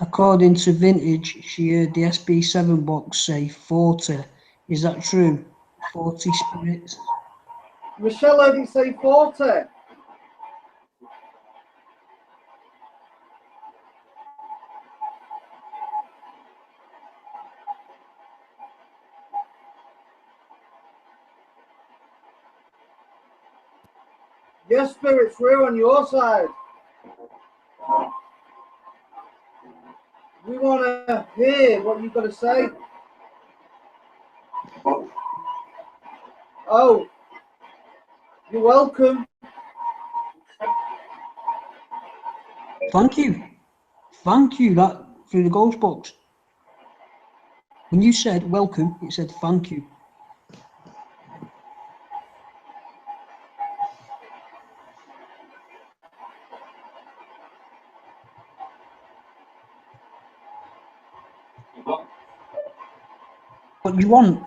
According to Vintage, she heard the SB7 box say 40. Is that true? 40 spirits? Michelle heard it say 40. Yes, spirits, we're on your side. We want to hear what you've got to say. Oh, you're welcome. Thank you. Thank you, that through the ghost box. When you said welcome, it said thank you. What you want?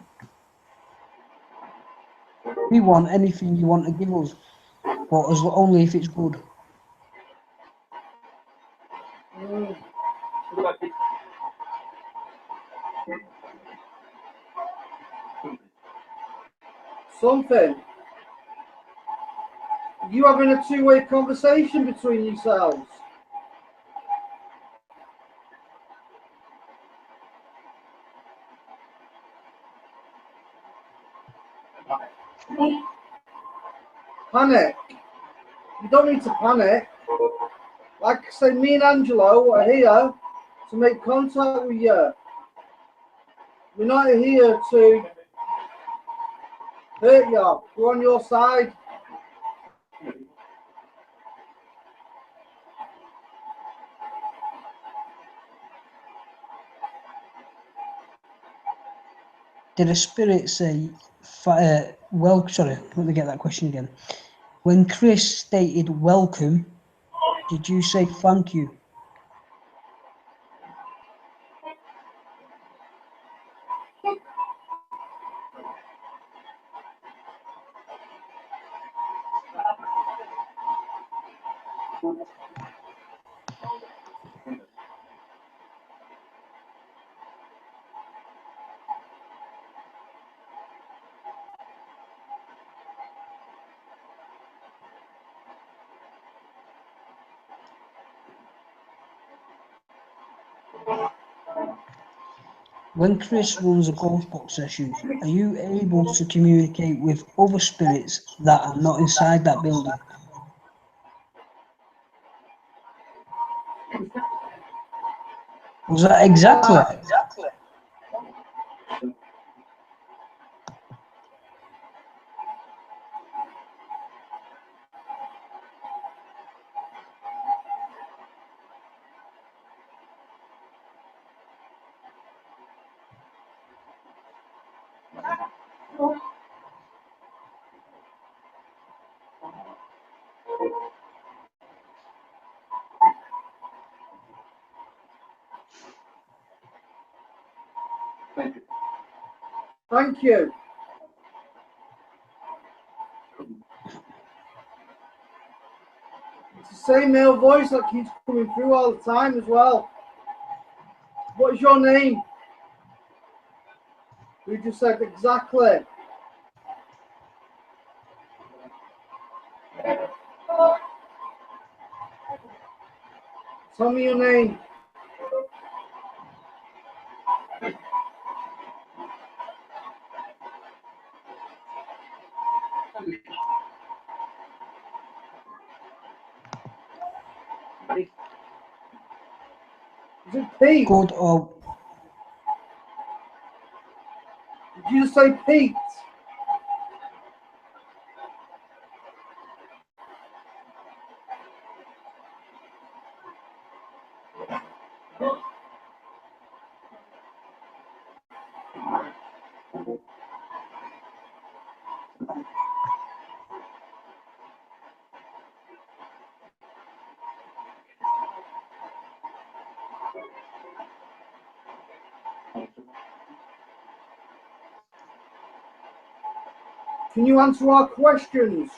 We want anything you want to give us, but as only if it's good. Something. You having a two-way conversation between yourselves? Panic. You don't need to panic. Like I say, me and Angelo are here to make contact with you. We're not here to hurt you. We're on your side. Did a spirit say, well, sorry, let me get that question again. When Chris stated welcome, did you say thank you? When Chris runs a ghost box session, are you able to communicate with other spirits that are not inside that building? Was that exactly? Exactly. Thank you. It's the same male voice that keeps coming through all the time as well. What is your name? We just said exactly. Tell me your name. Is it Pete? Good or Did you just say Pete? Can you answer our questions?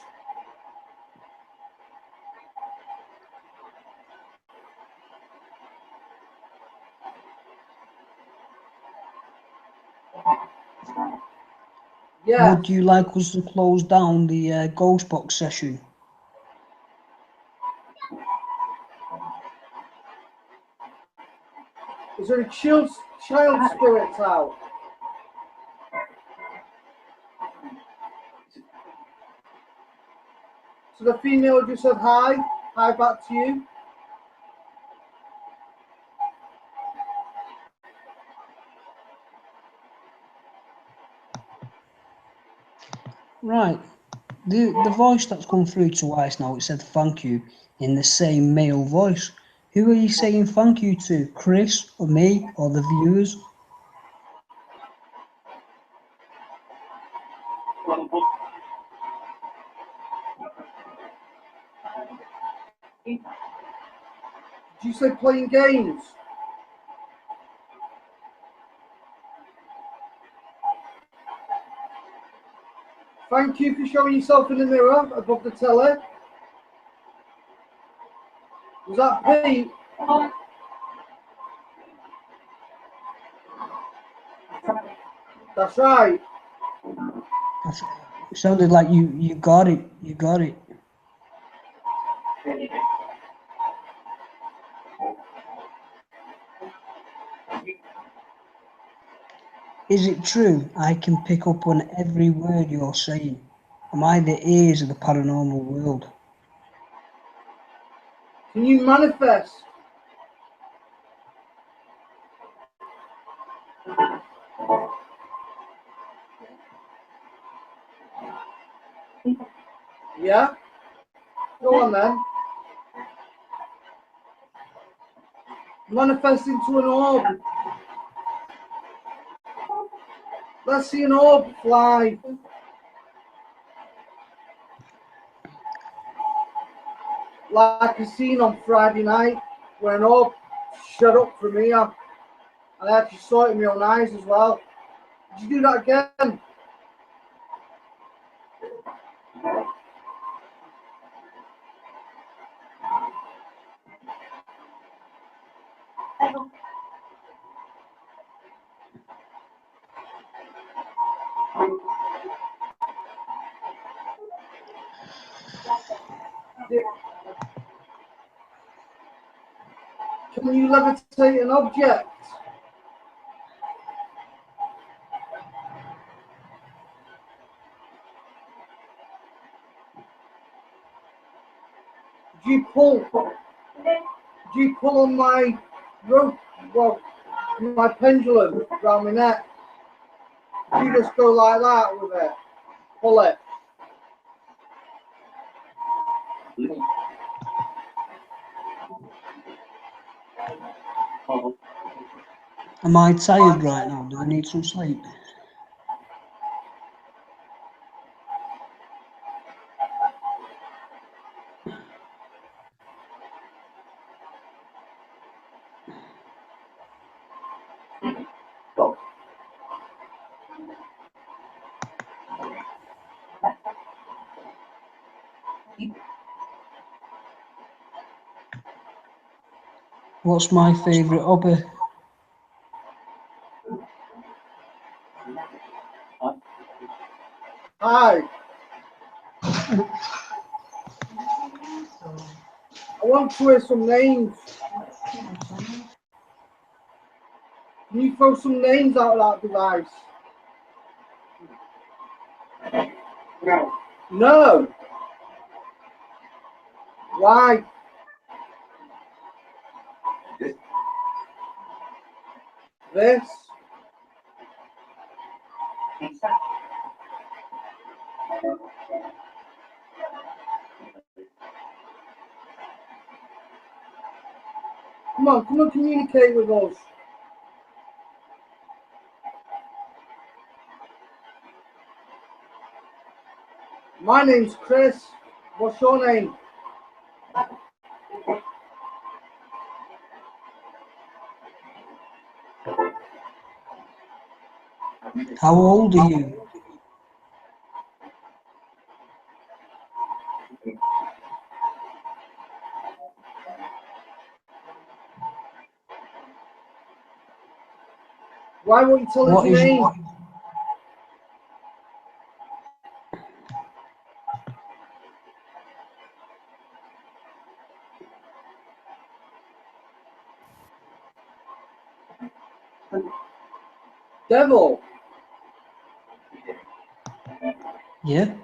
Yes. would you like us to close down the ghost box session? Is there a child spirit out? So the female just said hi. Hi back to you. Right. The voice that's come through twice now, it said thank you in the same male voice. Who are you saying thank you to? Chris or me or the viewers? Did you say playing games? Thank you for showing yourself in the mirror above the telly. Was that Pete? That's right. It sounded like you got it. You got it. Is it true I can pick up on every word you're saying? Am I the ears of the paranormal world? Can you manifest? Yeah? Go on then. Manifest into an orb. Let's see an orb fly. Like I seen on Friday night, where an orb shut up from here. And I actually saw it in my own eyes as well. Did you do that again? Can you levitate an object? Do you pull on my rope well, my pendulum around my neck. You just go like that with it. Pull it. Am I tired right now? Do I need some sleep? What's my favourite hobby? Hi. I want to hear some names. Can you throw some names out of that device? No. No. Why? This. Come on, communicate with us. My name's Chris. What's your name? How old are you? Why won't you tell us What your is name? your... Devil. Yeah?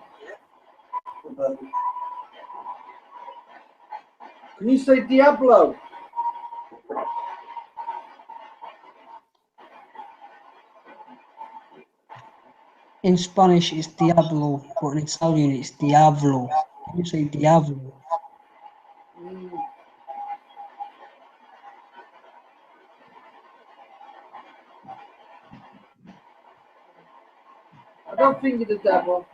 Can you say Diablo? In Spanish it's Diablo, but in Italian it's Diavolo. Can you say Diavolo? I don't think you're the devil.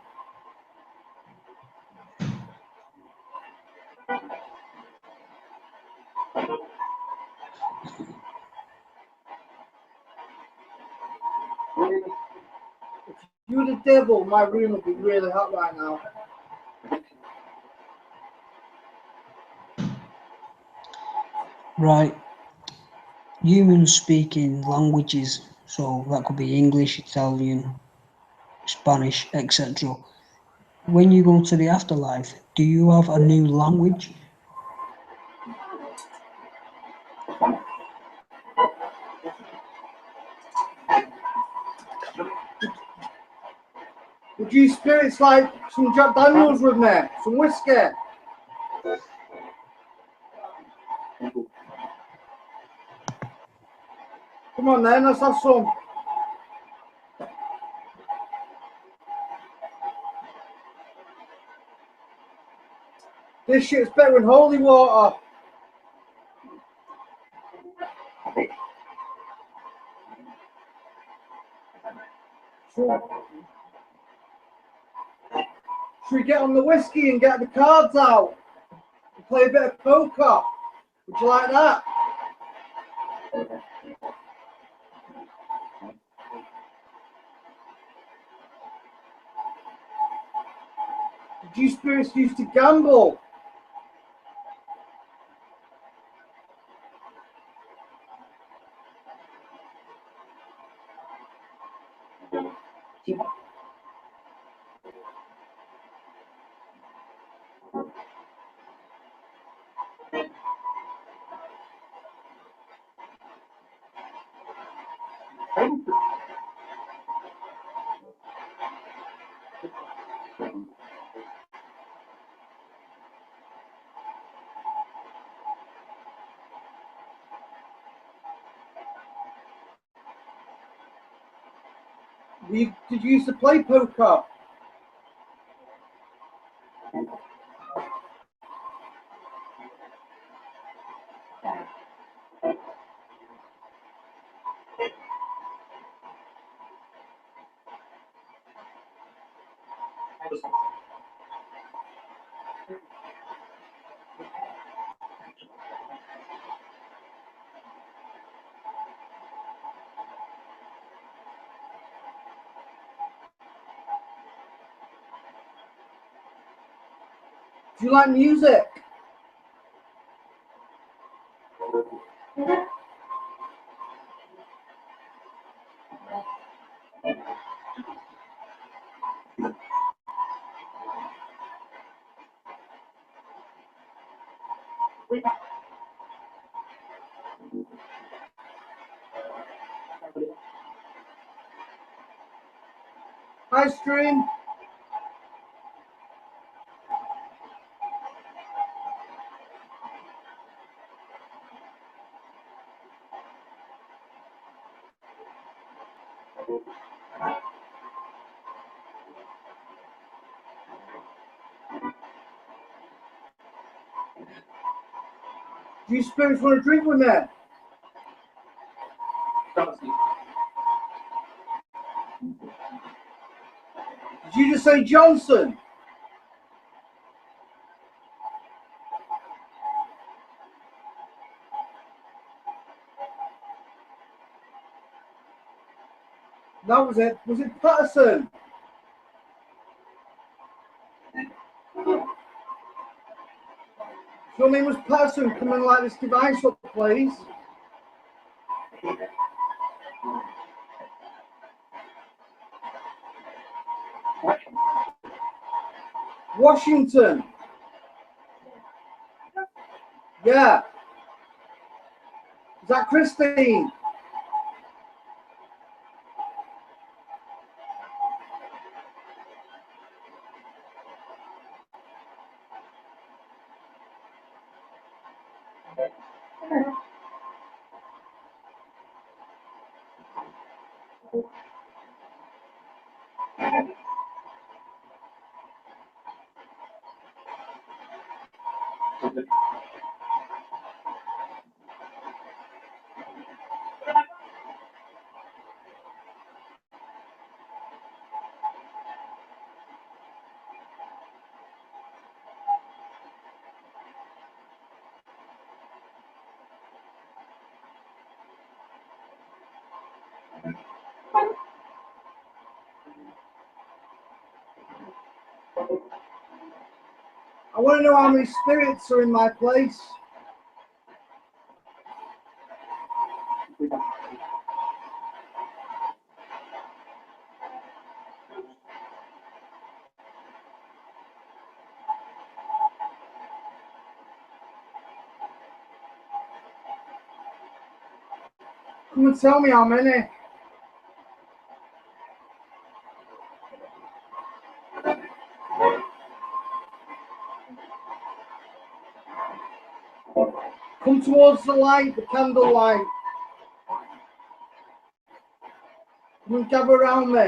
If you were the devil, my room would be really hot right now. Right. Humans speaking languages, so that could be English, Italian, Spanish, etc. When you go to the afterlife, do you have a new language? Would you spirits like some Jack Daniels with me? Some whiskey? Come on then, let's have some. This shit's better than holy water. Should we get on the whiskey and get the cards out? And play a bit of poker? Would you like that? Did you spirits used to gamble? Did you used to play poker? Do you like music? Hi, stream. Do you spirits want to drink with me? Did you just say Johnson? That was it. Was it Patterson? Your name was Patterson. Come and light this device up, please. Washington. Yeah. Is that Christine? I want to know how many spirits are in my place. Come and tell me how many. Come towards the light, the candle light. Come and gather around me.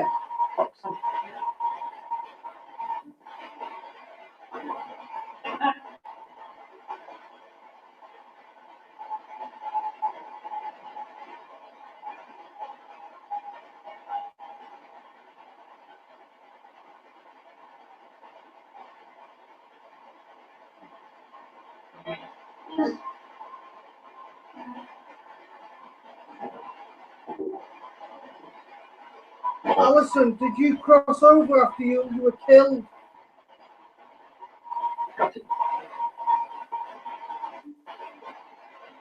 Alison, did you cross over after you were killed?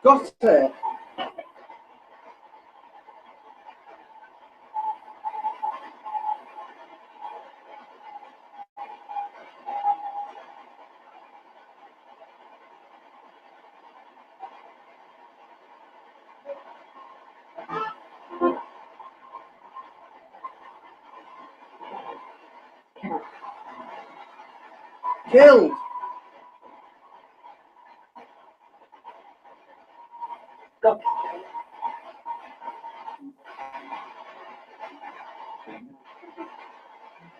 Got it. Killed.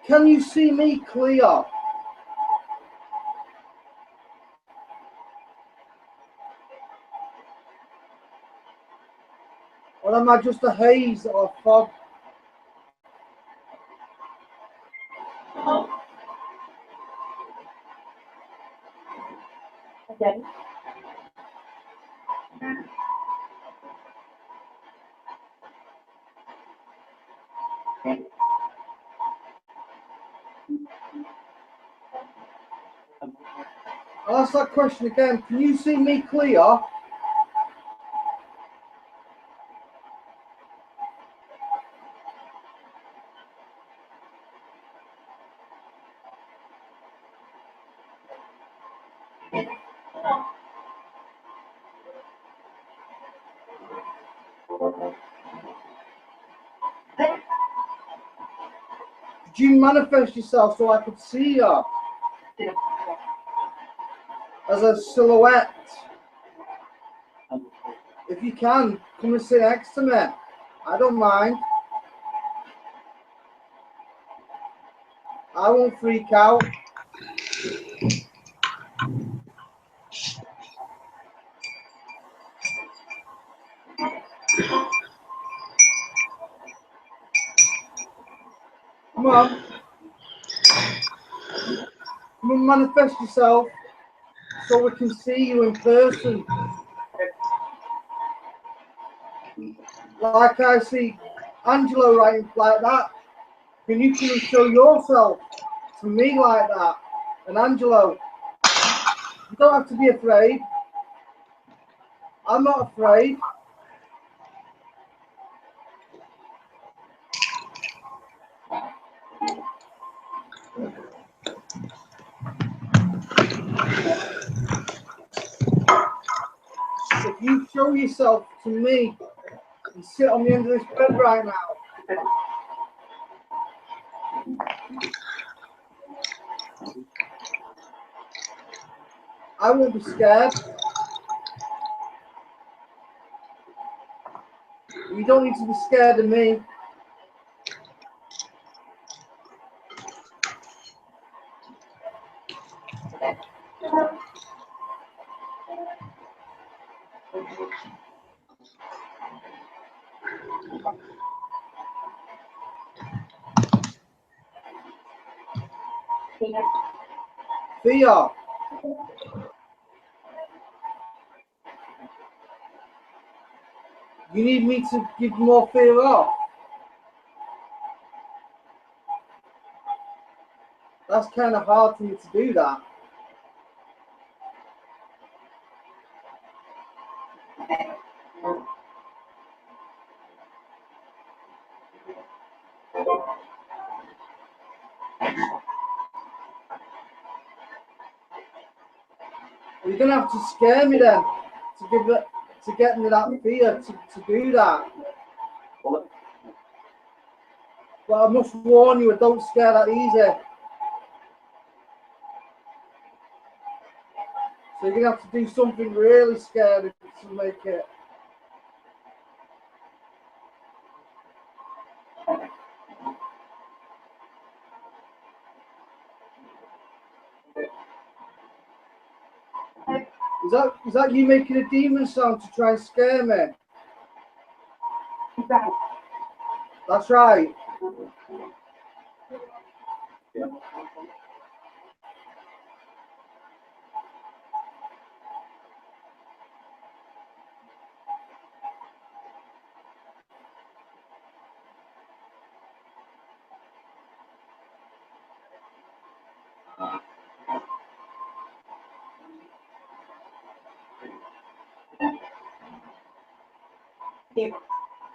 Can you see me clear? Or am I just a haze or a fog? Okay. I'll ask that question again. Can you see me clear? Did you manifest yourself so I could see you? As a silhouette? If you can, come and sit next to me. I don't mind. I won't freak out. Come on. Come and manifest yourself so we can see you in person. Like I see Angelo writing like that. Can you come and show yourself to me like that? And Angelo, you don't have to be afraid. I'm not afraid. If you show yourself to me and sit on the end of this bed right now, I won't be scared. You don't need to be scared of me. Fear. You need me to give more fear off. That's kind of hard for me to do that. You're gonna have to scare me then to get me that fear to do that. But I must warn you, I don't scare that easy. So you're gonna have to do something really scary to make it. Is that you making a demon sound to try and scare me? That's right.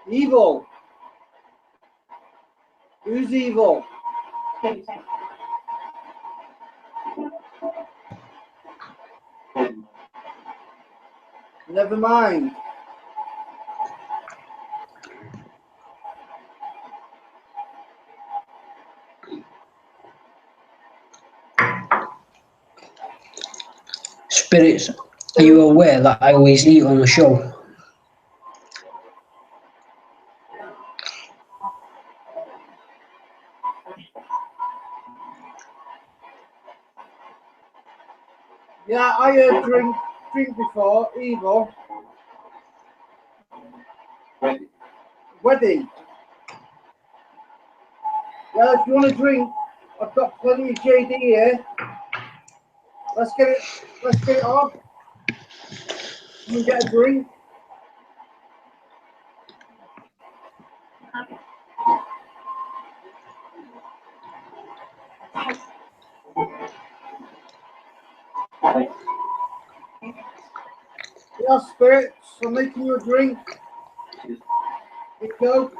Evil. Who's evil? Never mind. Spirits, are you aware that I always eat on the show? Yeah, I heard drink before, Evo. Wedding. Yeah, if you want to drink, I've got plenty of JD here. Let's get it on. You can get a drink. Yeah, spirits, I'm making you a drink. Here you go.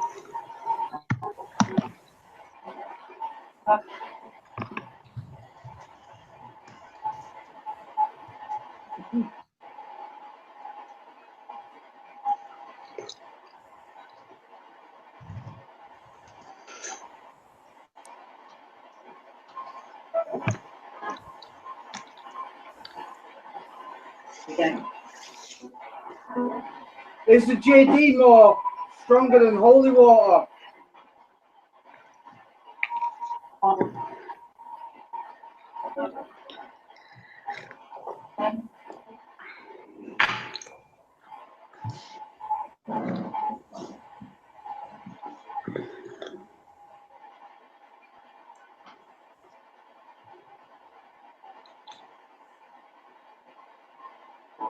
Is the JD more stronger than holy water?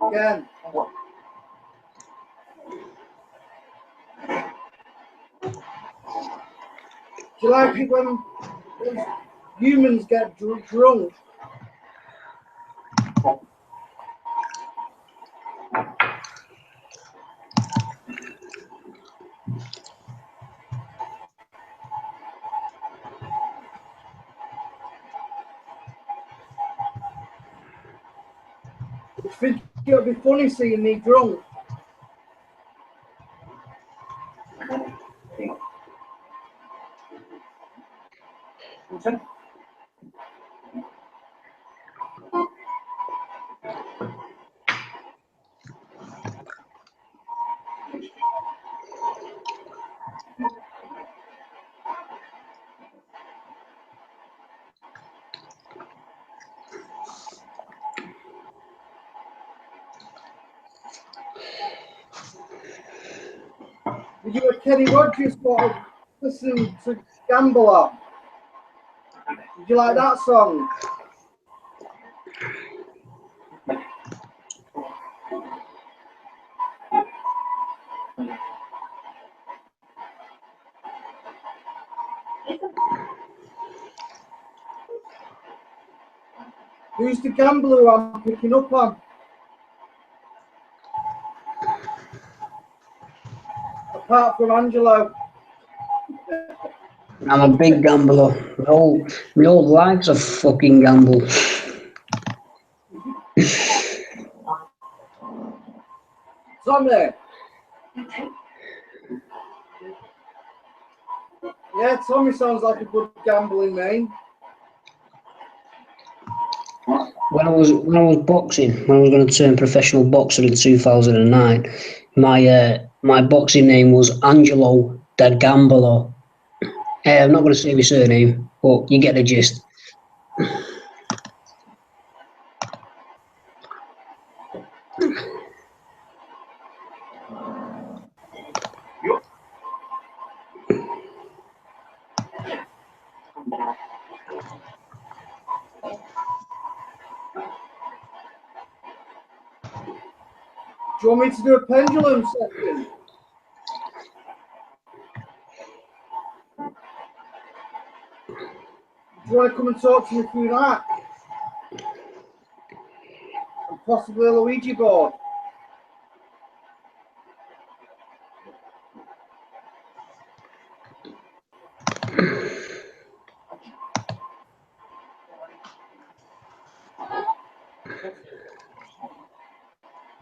Again. Do you like it when humans get drunk? I think it'll be funny seeing me drunk. Did you a Kenny Rogers sort of listening to Gambler? Did you like that song? Who's the gambler I'm picking up on? Apart from Angelo. I'm a big gambler. My old likes a fucking gamble. Tommy. Yeah, Tommy sounds like a good gambling name. When I was boxing, when I was going to turn professional boxer in 2009, my boxing name was Angelo da Gambolo. I'm not going to say my surname, but you get the gist. Do you want me to do a pendulum session? Do you want to come and talk to me through that? And possibly a Ouija board?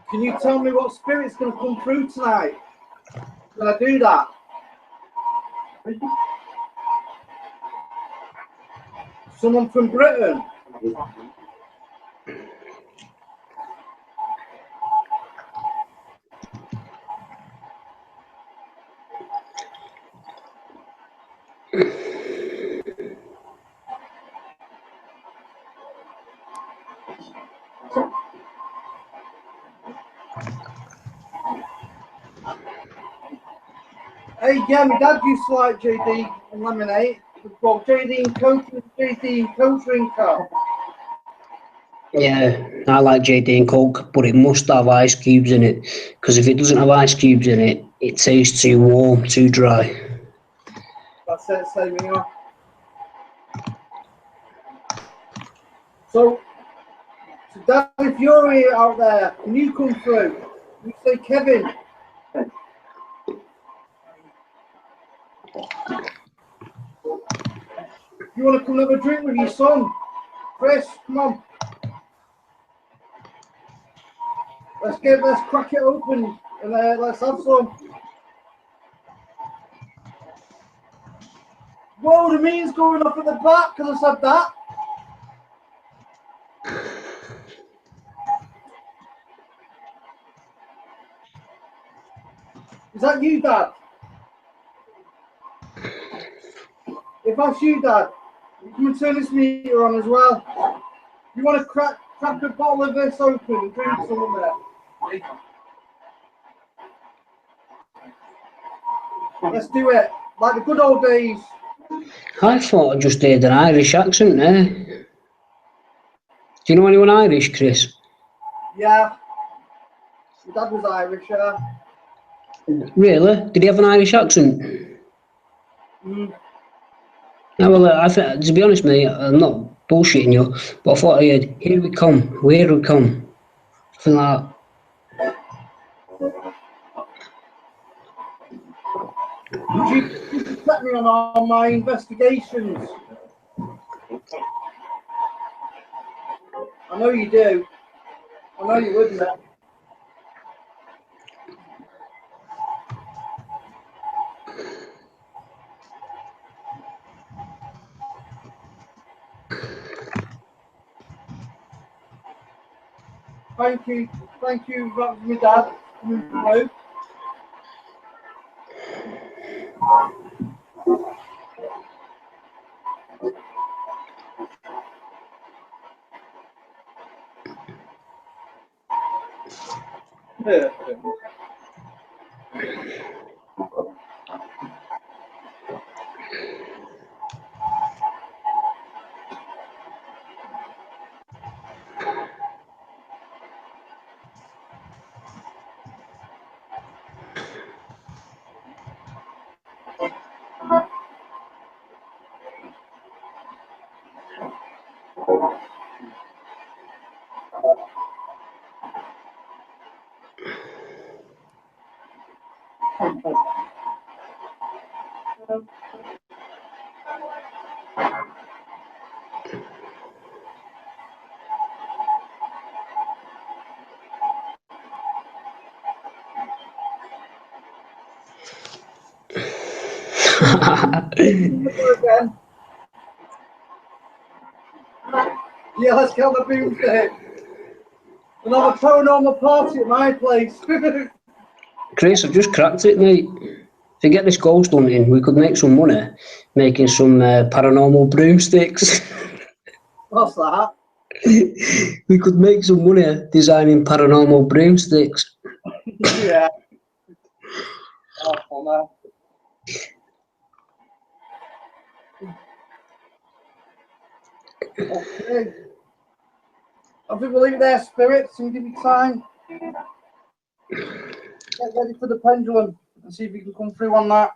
Can you tell me what spirit's going to come through tonight? Can I do that? Someone from Britain? Hey, yeah, my dad used to like JD and lemonade. Well, JD and Coke drinker. Yeah, I like JD and Coke, but it must have ice cubes in it. Because if it doesn't have ice cubes in it, it tastes too warm, too dry. That's it, same here. So, Dad, if you're here out there, can you come through? You say, Kevin. You want to come have a drink with your son? Chris, come on. Let's crack it open and let's have some. Whoa, the meter's going off at the back because I said that. Is that you, Dad? If that's you, Dad, you can turn this meter on as well. You want to crack a bottle of this open and drink some of it? Let's do it. Like the good old days. I thought I just heard an Irish accent there. Do you know anyone Irish, Chris? Yeah. Your dad was Irish, yeah. Really? Did he have an Irish accent? Mm. No, well, I think, to be honest, mate, I'm not bullshitting you, but I thought I heard, here we come, where we come. Something like that. You protect me on my investigations. I know you do. I know you wouldn't. Thank you, that was my dad coming through. Again. Yeah, let's get on the boomstick. And have a paranormal party at my place. Chris, I've just cracked it, mate. To get this ghost hunting, we could make some money making some paranormal broomsticks. What's that? We could make some money designing paranormal broomsticks. Yeah. Oh, man. Okay. I think we'll leave it there, spirits, and give you time. Get ready for the pendulum and see if you can come through on that.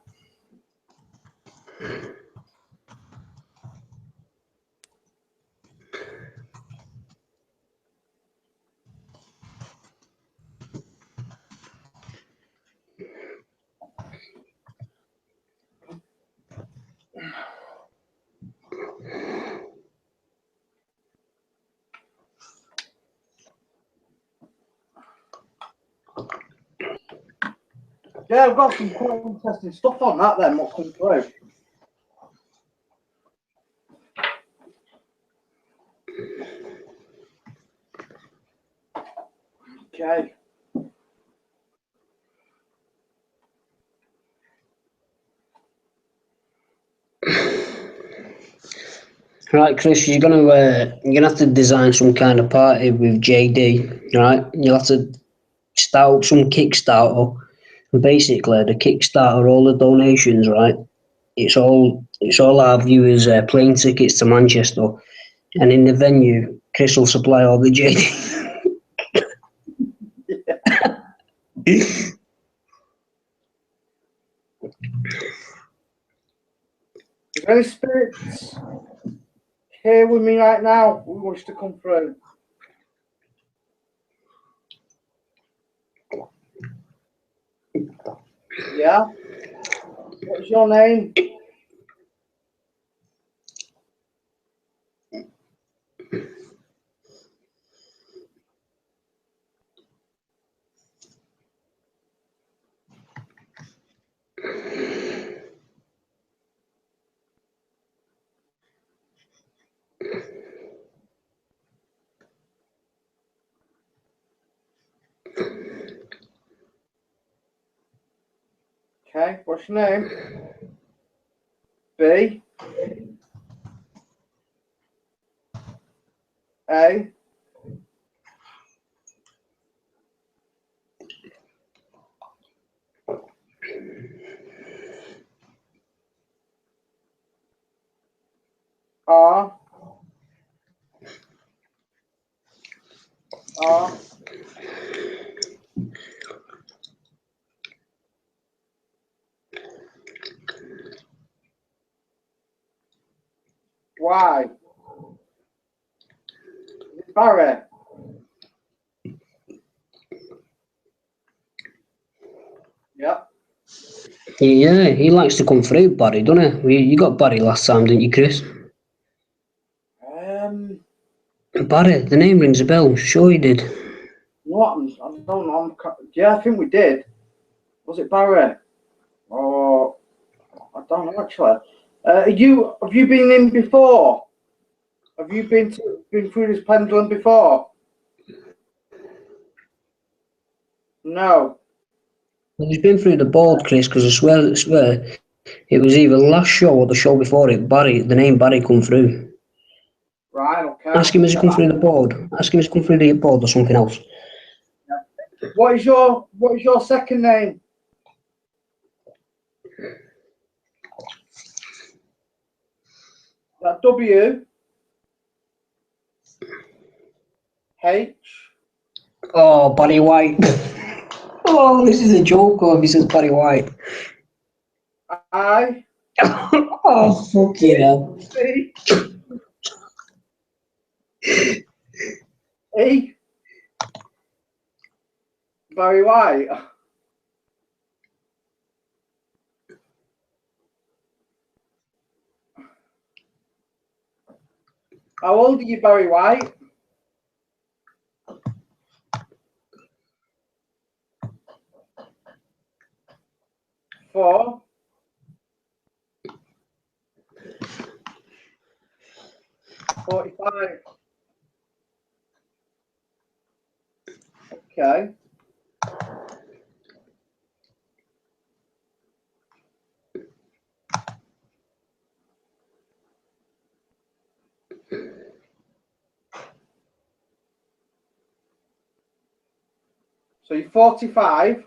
Yeah, I've got some quite interesting stuff on that then, what's come through. Okay. Right, Chris, you're gonna have to design some kind of party with JD, right? You'll have to start up some Kickstarter And basically, the Kickstarter, all the donations, right? It's all our viewers' plane tickets to Manchester, and in the venue, Chris will supply all the JD. Is there any spirits here with me right now who wish to come through? Yeah? What's your name? Okay, what's your name? B. A. R. R. Y. Barry. Yep. Yeah, he likes to come through, Barry, doesn't he? You got Barry last time, didn't you, Chris? Barry, the name rings a bell. Sure you did. What? I don't know. Yeah, I think we did. Was it Barry? Or I don't know actually. Have you been in before? Have you been through this pendulum before? No. He's been through the board, Chris, because I swear it was either the last show or the show before it. The name Barry come through. Right. Okay. Ask him has he come through the board. Ask him has he come through the board or something else. What is your second name? That W. H. Oh, Barry White. Oh, this is a joke. Or this is Barry White. I. Oh, fucking hell. C. E. Barry White. How old are you, Barry White? Four. 45. Okay. So you're 45.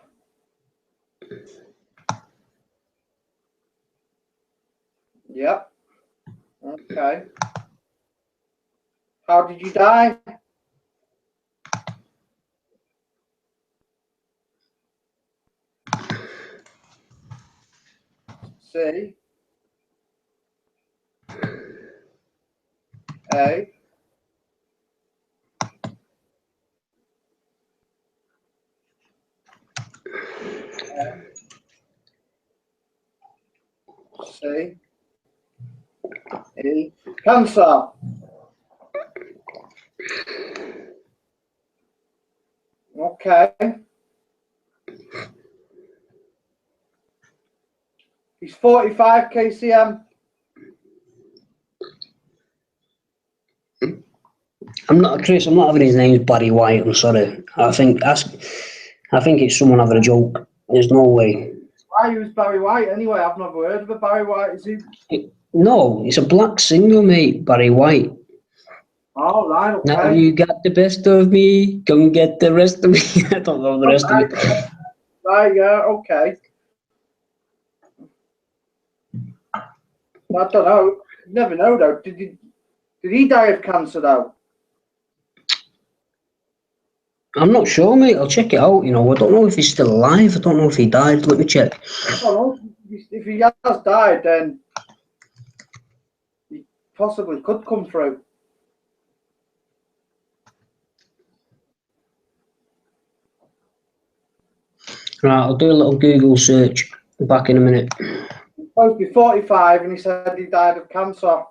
Yep. Okay. How did you die? C. A. C. E. Cancer. Okay. He's 45 kcm. I'm not having his name Barry White. I'm sorry. I think it's someone having a joke. There's no way. Why use Barry White anyway? I've never heard of a Barry White. Is he? No, it's a black singer, mate. Barry White. Oh, right. Okay. Now you got the best of me. Come get the rest of me. I don't know the rest of it. Right, yeah, okay. I don't know. Never know though. Did he die of cancer though? I'm not sure, mate. I'll check it out. You know, I don't know if he's still alive. I don't know if he died. Let me check. I don't know. If he has died, then he possibly could come through. Right, I'll do a little Google search. Back in a minute. He's supposed to be 45, and he said he died of cancer.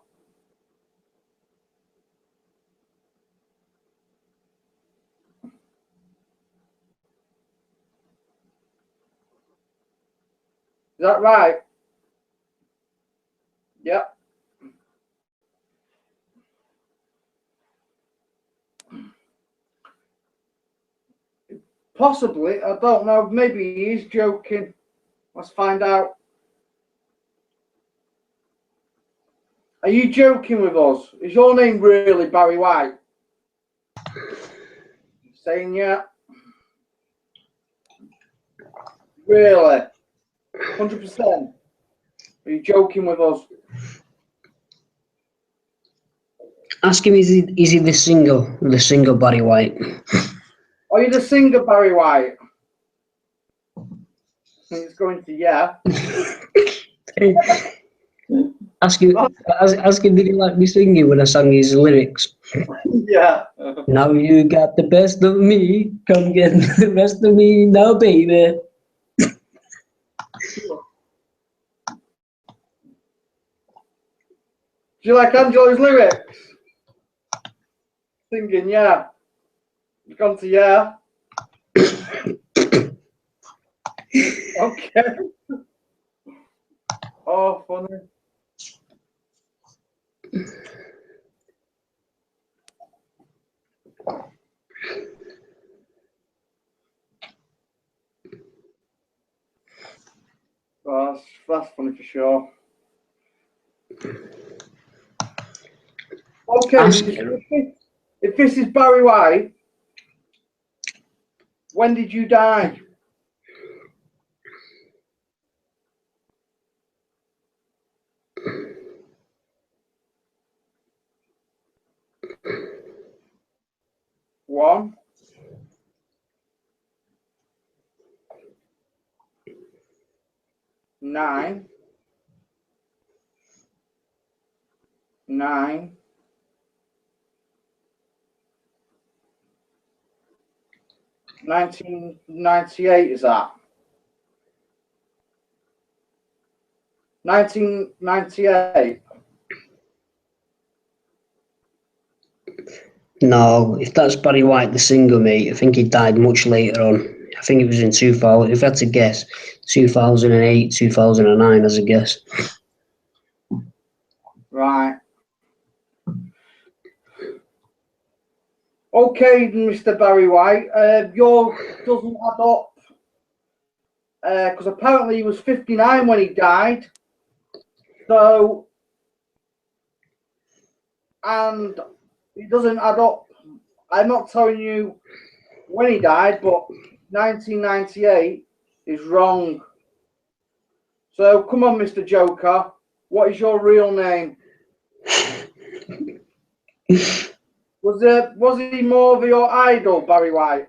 Is that right? Yep. Possibly. I don't know. Maybe he is joking. Let's find out. Are you joking with us? Is your name really Barry White? Saying yeah. Really? 100%? Are you joking with us? Ask him, is he the singer Barry White? Are you the singer Barry White? He's going to yeah. Ask him, did he like me singing when I sang his lyrics? Yeah. Now you got the best of me, come get the rest of me now, baby. Do you like Angela's lyrics? Singing, yeah. You've gone to yeah. Okay. Oh, funny. Oh, that's funny for sure. Okay, if this is Barry White, when did you die? One. Nine. 1998 is that? 1998. No, if that's Barry White, the singer, mate, I think he died much later on. I think it was in 2000. If I had to guess, 2008, 2009 as a guess. Right. Okay, Mr. Barry White, yours doesn't add up because apparently he was 59 when he died. So, and it doesn't add up. I'm not telling you when he died, but 1998 is wrong. So, come on, Mr. Joker, what is your real name? Was he more of your idol, Barry White?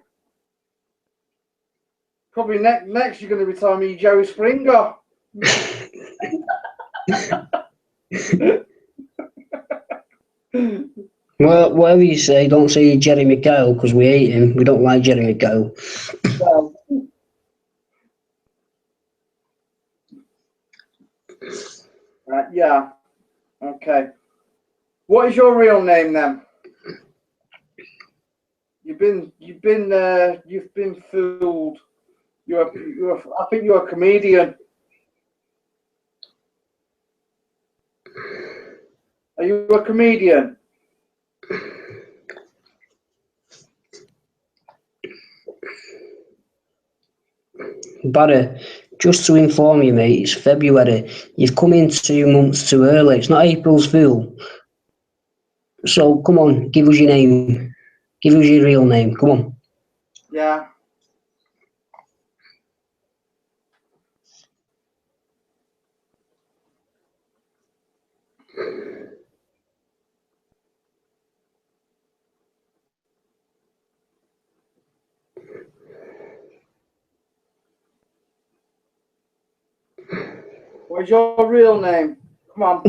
Probably next you're going to be telling me Jerry Springer. Well, whatever you say, don't say Jerry McKyle because we hate him. We don't like Jerry McKyle. So, yeah. Okay. What is your real name then? You've been fooled. I think you're a comedian. Are you a comedian? Barry, just to inform you, mate, it's February. You've come in 2 months too early. It's not April's Fool. So, come on, give us your name. Give us your real name. Come on. Yeah. What's your real name? Come on.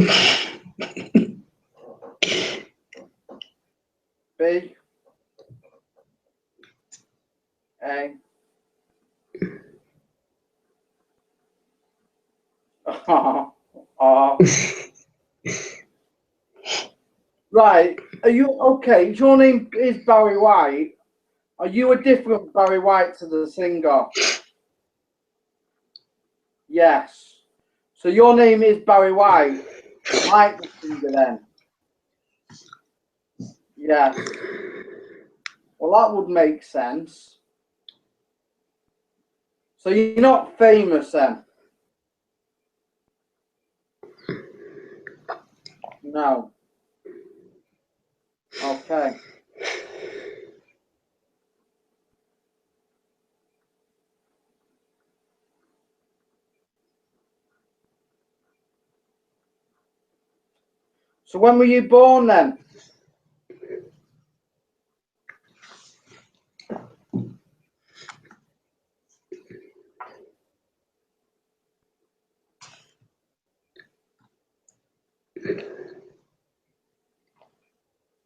B. A. Right. Are you okay? Your name is Barry White. Are you a different Barry White to the singer? Yes. So your name is Barry White, like the singer then? Yes. Well, that would make sense. So you're not famous then? No. Okay. So when were you born then?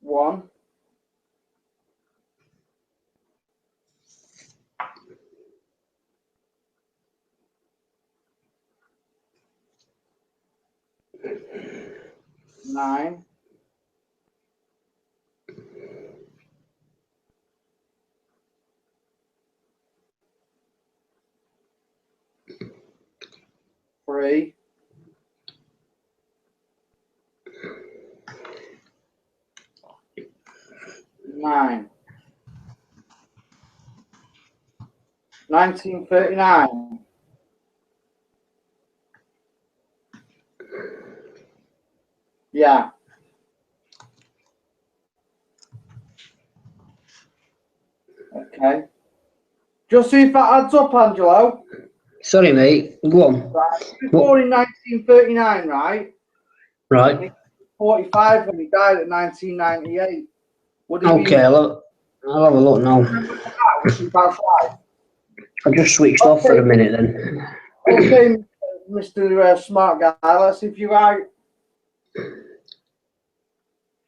One. Nine. Three. Nine. 1939. Yeah. Okay. Just see if that adds up, Angelo. Sorry, mate. Go on. Right. He was born in 1939, right? Right. He was 45 when he died at 1998. Would he Okay, be... I'll have a look now. That's right. I just switched off for a minute then. Okay, Mr. Smart Guy, let's see if you're right.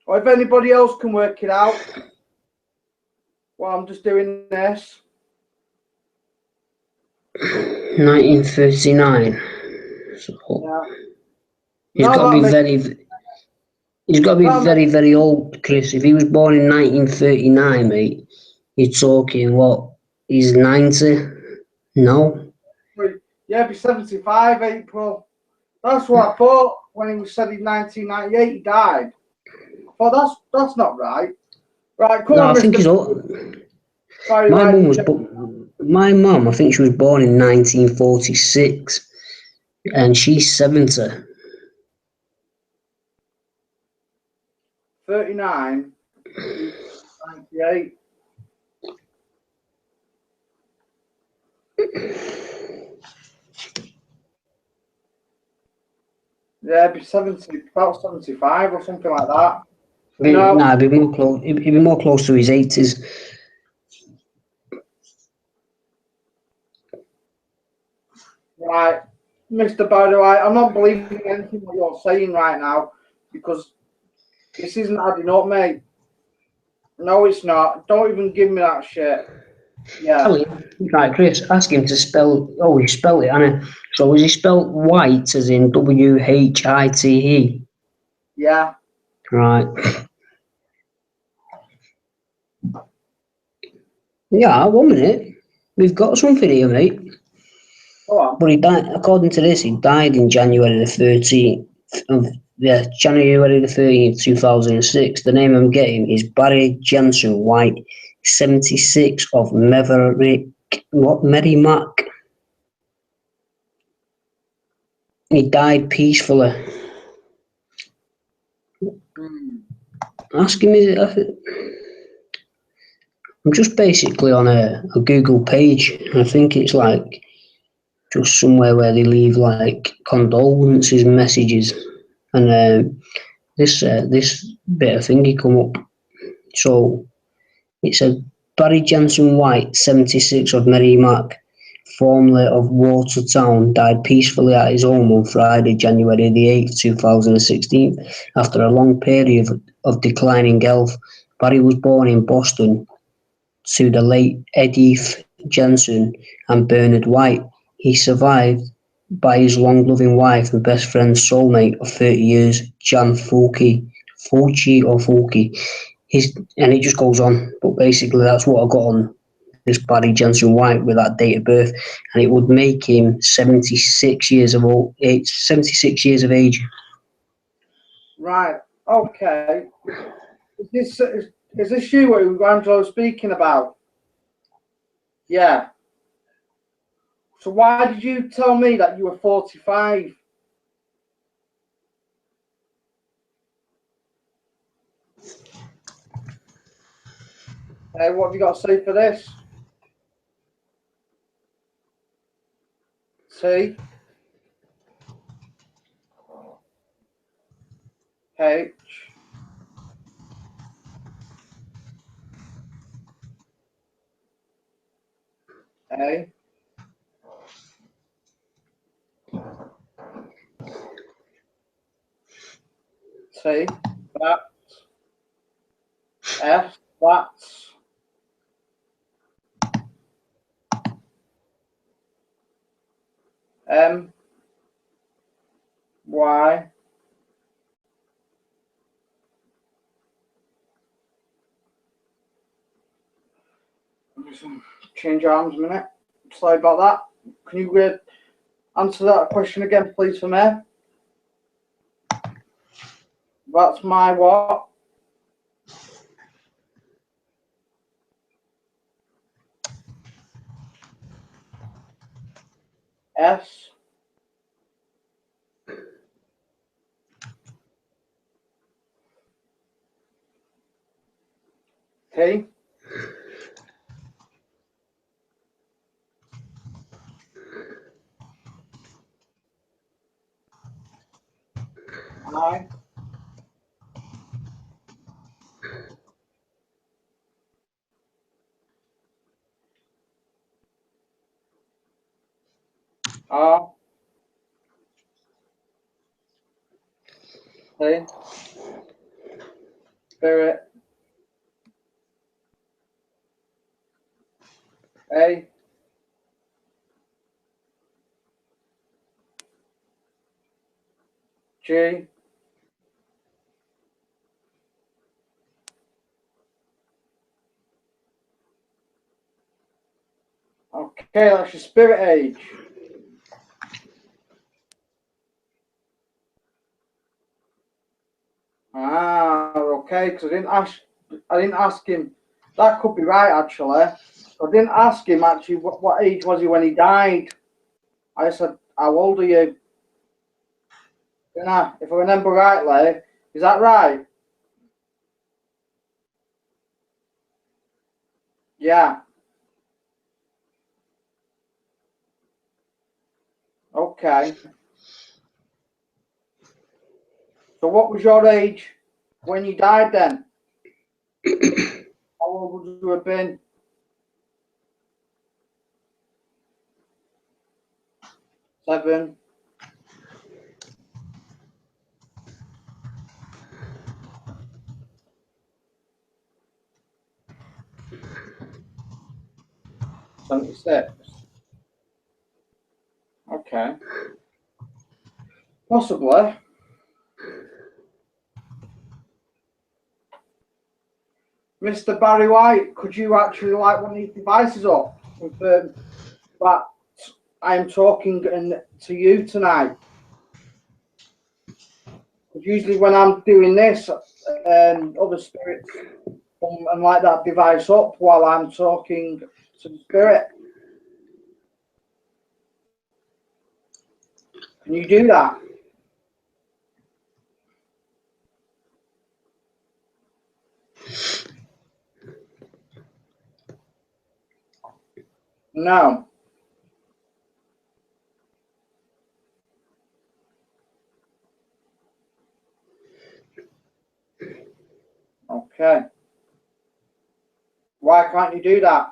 Or if anybody else can work it out. Well, I'm just doing this. 1939. So Yeah. he's No, got to be that makes- He's got to be that very, very old, Chris. If he was born in 1939, mate, you're talking what? He's 90? No. Yeah, it'd be 75 April. That's what I thought when he was said in 1998 he died. I thought that's not right. Right, come No, on, I think Mr. he's old. Barry My White. mum was, my mum, I think she was born in 1946, and she's 70. 39, 98. Yeah, it'd be 70, about 75 or something like that. No. Nah, he'd be more close. He'd be more close to his 80s. Right, Mr. Barry White, I'm not believing anything that you're saying right now because this isn't adding up, mate. No, it's not. Don't even give me that shit. Yeah. Right, Chris, ask him to spell. Oh, he spelled it, hasn't he? So was he spelled white as in WHITE? Yeah. Right. Yeah, 1 minute. We've got something here, mate. Go on. But he died, according to this, he died in January the 13th January the 13th, 2006. The name I'm getting is Barry Jensen White, 76 of Merrimack. He died peacefully. Ask him, I'm just basically on a Google page, and I think it's like just somewhere where they leave like condolences messages. and this bit of thingy come up. So it said Barry Jensen White, 76, of Merrimack, formerly of Watertown, died peacefully at his home on Friday, January the 8th, 2016, after a long period of declining health. Barry was born in Boston to the late Edith Jensen and Bernard White. He survived by his long-loving wife and best friend's soulmate of 30 years, Jan Fulke. And it just goes on, but basically that's what I got on this Barry Jensen White with that date of birth, and it would make him 76 years of age. Right. Okay. Is this you who Angelo was speaking about? Yeah. So why did you tell me that you were 45? Hey, what have you got to say for this? T H A T that F that's M Y change arms a minute. Sorry about that. Can you answer that question again, please, for me? That's my what? S T I R T Spirit A G Okay, that's your spirit age. Okay, because I didn't ask him. That could be right, actually. I didn't ask him actually what age was he when he died. I said, "How old are you?" Didn't I? If I remember rightly, is that right? Yeah. Okay. So, what was your age when you died then? How old would you have been? 7. '76. Okay. Possibly. Mr. Barry White, could you actually light one of these devices up to confirm that I am talking to you tonight? Because usually when I'm doing this, other spirits come and light that device up while I'm talking to the spirit. Can you do that? No. Okay. Why can't you do that?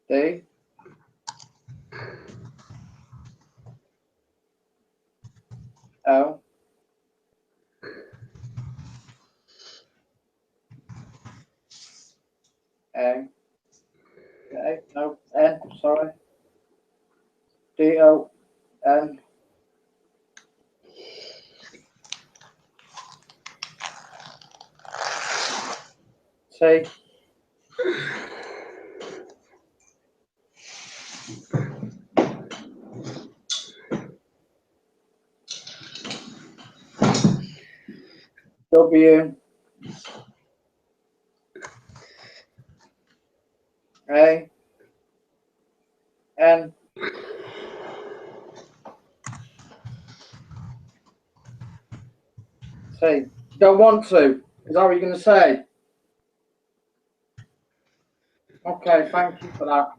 D. O. A. A. No. N. Sorry. D. O. N. T. W. A. N. T. Don't want to. Is that what you're going to say? Okay, thank you for that.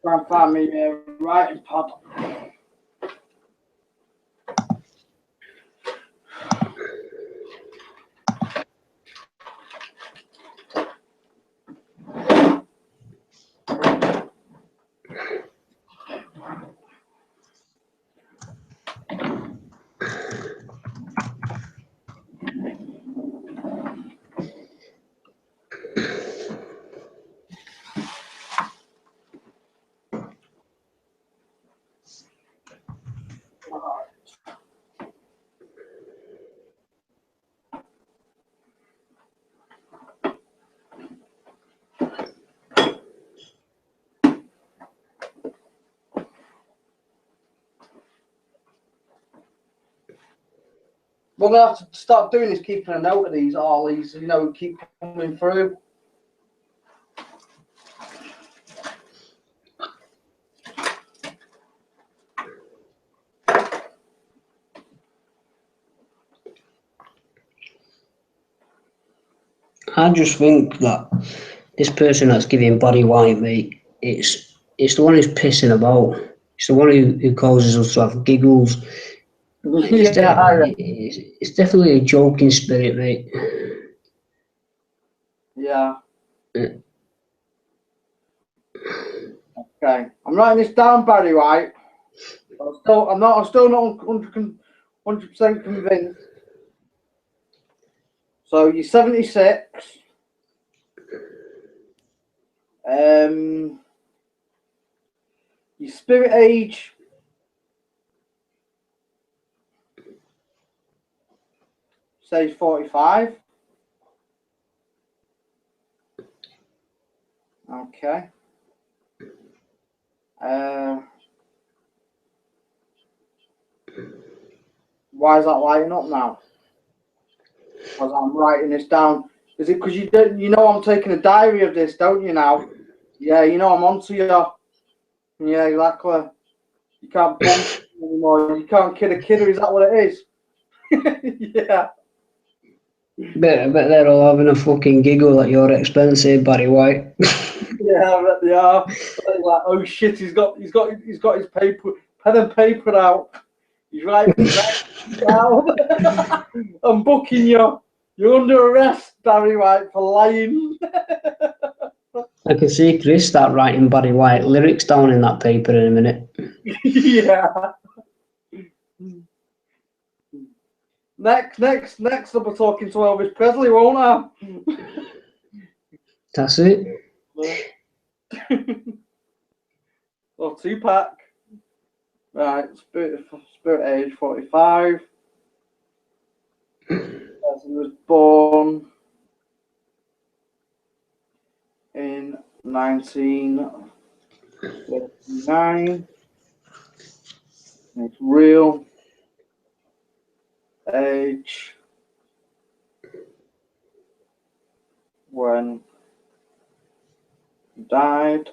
Try and find me a writing pad. What we're going to have to start doing is keeping a note of these, all these, you know, keep coming through. I just think that this person that's giving Barry White, mate, it's the one who's pissing about. It's the one who causes us to have giggles. It's definitely a joking spirit, mate. Yeah. Okay, I'm writing this down, Barry White. I'm still not 100% convinced. So you're 76. Your spirit age. Say 45. Okay. Why is that lighting up now? Because I'm writing this down. Is it because you know I'm taking a diary of this, don't you now? Yeah, you know I'm onto you. Yeah, exactly. You can't bump anymore. You can't kid a kidder. Is that what it is? Yeah. Bet they're all having a fucking giggle at your expense, eh, Barry White? Yeah, I bet they are. Like, oh shit, he's got his paper, pen and paper out. He's writing now. I'm booking you. You're under arrest, Barry White, for lying. I can see Chris start writing Barry White lyrics down in that paper in a minute. Yeah. Next, I'll be talking to Elvis Presley, won't I? That's it. Or Tupac. Right, spirit age 45. As he was born in 1939. It's real. Age. When he died.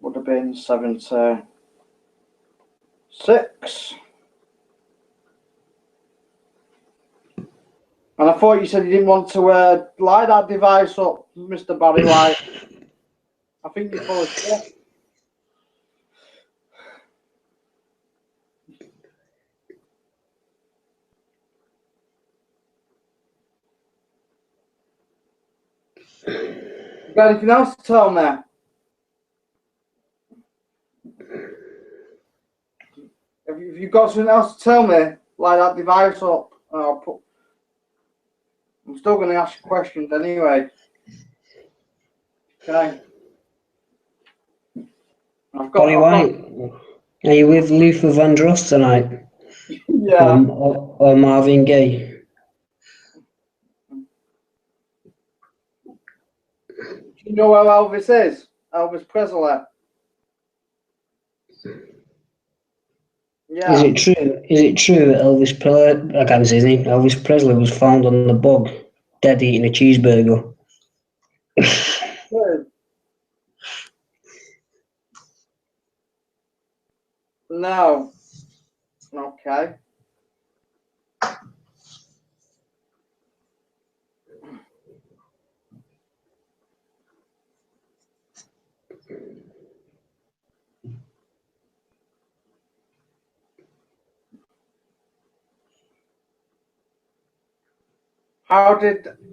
Would have been 76. And I thought you said you didn't want to light that device up, Mr. Barry White. I think you're full of shit. You got anything else to tell me? Have you got something else to tell me? Light that device up. I'm still going to ask you questions anyway. Okay. Barry White, are you with Luther Vandross tonight? Yeah. Or Marvin Gaye? Do you know who Elvis is? Elvis Presley. Yeah. Is it true that Elvis Presley, I can't say his name, Elvis Presley was found on the bog, dead eating a cheeseburger? Good. No. Okay.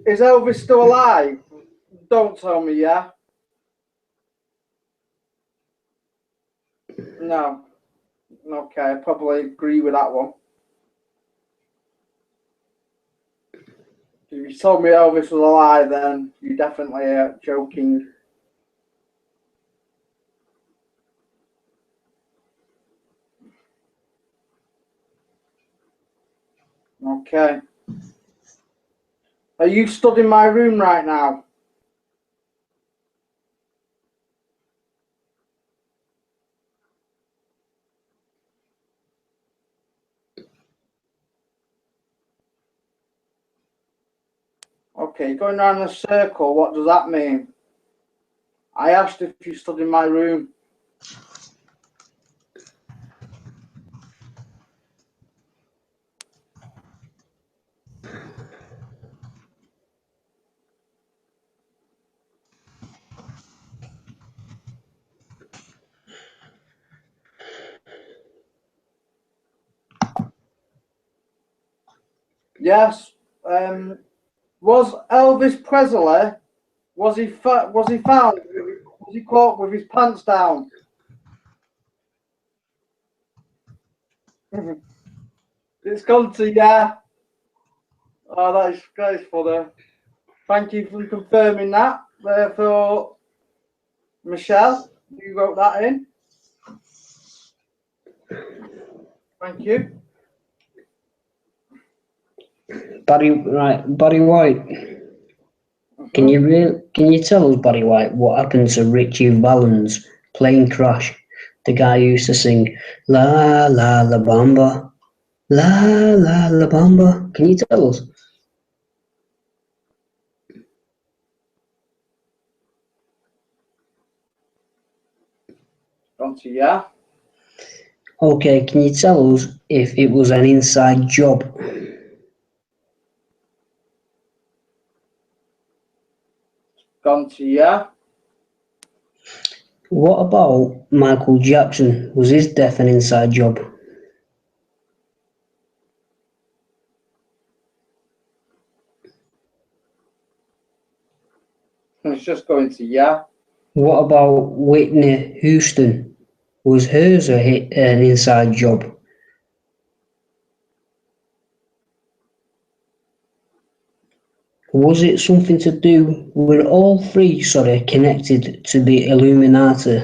Is Elvis still alive? Don't tell me, yeah? No. Okay, I probably agree with that one. If you told me Elvis was alive, then you're definitely joking. Okay. Are you stood in my room right now? Okay, going around in a circle, what does that mean? I asked if you stood in my room. Yes. Was Elvis Presley? Was he found? Was he caught with his pants down? It's gone to yeah. Oh, that is funny. Thank you for confirming that. For Michelle, you wrote that in. Thank you. Barry White. Can you tell us, Barry White, what happened to Richie Valens' plane crash? The guy who used to sing La La La Bamba, La La La Bamba. Can you tell us? Yeah. Okay, can you tell us if it was an inside job? Gone to yeah. What about Michael Jackson? Was his death an inside job? It's just going to yeah. What about Whitney Houston? Was hers an inside job? Was it something to do with all three, connected to the Illuminati?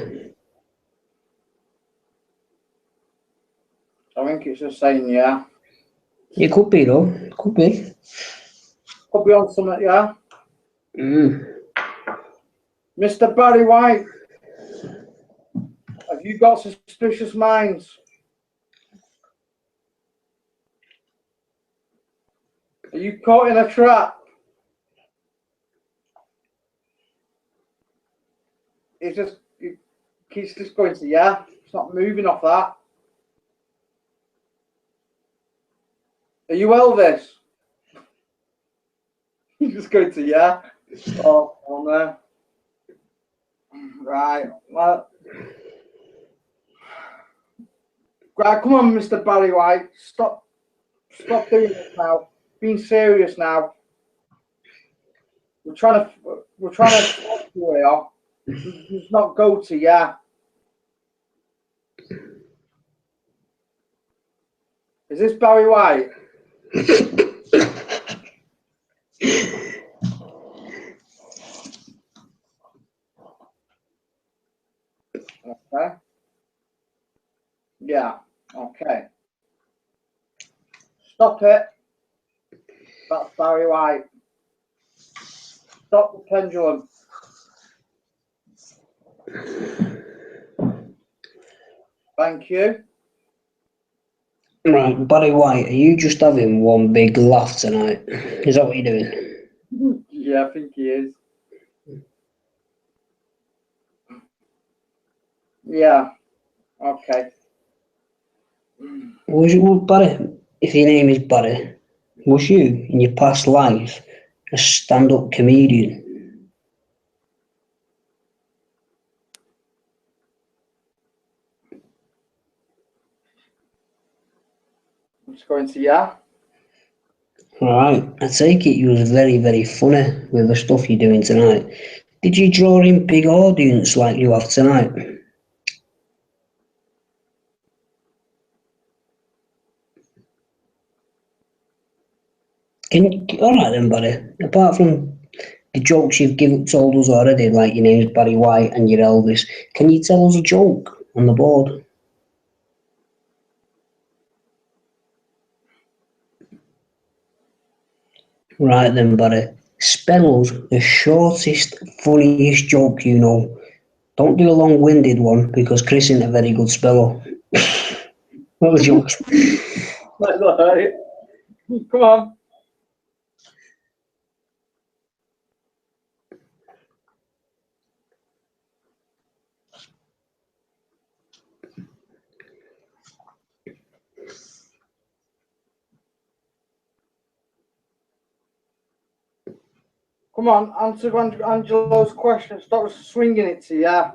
I think it's just saying yeah. It could be though. Could be. Could be on something, yeah. Mr. Barry White, have Have you got suspicious minds? Are you caught in a trap? It's just, it keeps just going to yeah. It's not moving off that. Are you Elvis? He's just going to yeah. Oh, on there. Right. Well. Right, come on, Mr. Barry White. Stop doing this now. Being serious now. We're trying to talk to here. Just not go to yeah. Is this Barry White? Okay. Yeah. Okay. Stop it. That's Barry White. Stop the pendulum. Thank you. Right, Barry White, are you just having one big laugh tonight? Is that what you're doing? Yeah, I think he is. Yeah. Okay. Barry, if your name is Barry, was you in your past life a stand-up comedian? I'm just going to yeah. Right, I take it you was very, very funny with the stuff you're doing tonight. Did you draw in big audience like you have tonight? Alright then, Barry. Apart from the jokes you've told us already, like your name's Barry White and you're Elvis, can you tell us a joke on the board? Right then, Barry. Spell us the shortest, funniest joke you know. Don't do a long-winded one because Chris isn't a very good speller. What was jokes? Come on. Come on, answer Angelo's question. Stop swinging it to yeah.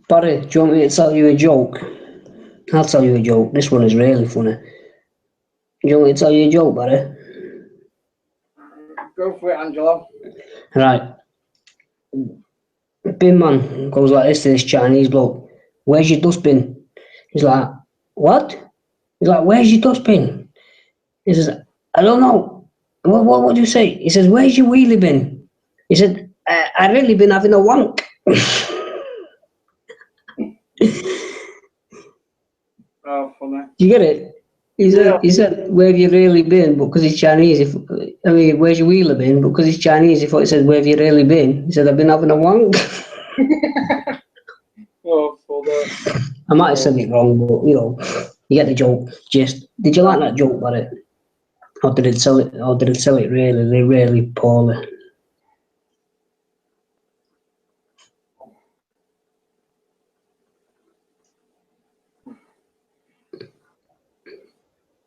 Barry, do you want me to tell you a joke? I'll tell you a joke. This one is really funny. Do you want me to tell you a joke, Barry? Go for it, Angelo. Right. Bin man goes like this to this Chinese bloke. Where's your dustbin? He's like, what? He's like, where's your dustbin? He says, I don't know. What do you say? He says, where's your wheelie bin? He said, I really been having a wank. Oh, funny. Do you get it? He said, where have you really been? But because he's Chinese, where's your wheelie bin? But because he's Chinese, he thought he said, where have you really been? He said, I've been having a wank. Oh, funny. I might have said it wrong, but you know, you get the joke. Just did you like that joke about it? Or did it sell it? Or did it sell it really, really poorly?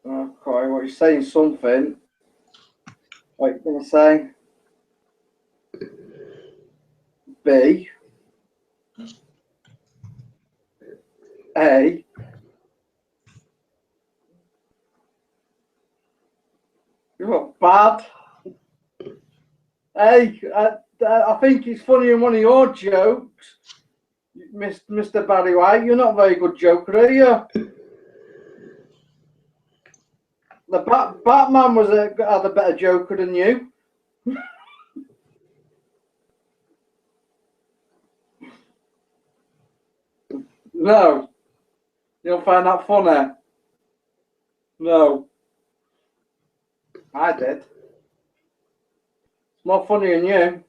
Okay, what you're saying something. What you gonna say? B. A. You're bad. Hey, I think it's funny in one of your jokes, Mr. Barry White. You're not a very good joker, are you? The Batman had a better joker than you. No. You don't find that funny? No. I did. It's more funny than you.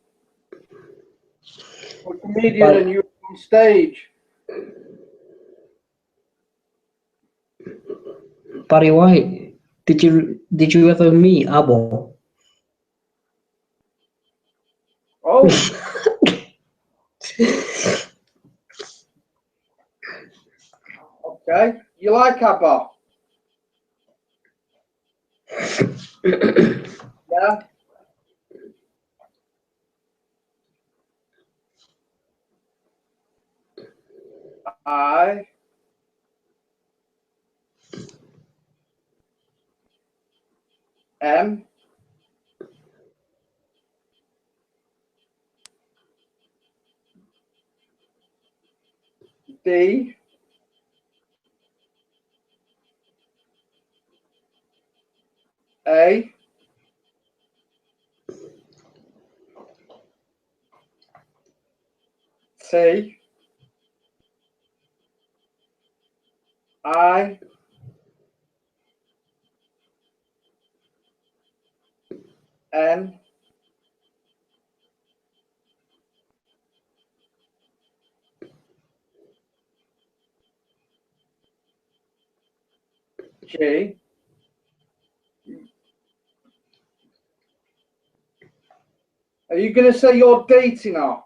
I'm a comedian and you on stage. Barry White, did you ever meet Abbo? Oh. Okay. You like ABBA? Yeah. I M D A T I N G. Are you going to say you're dating her?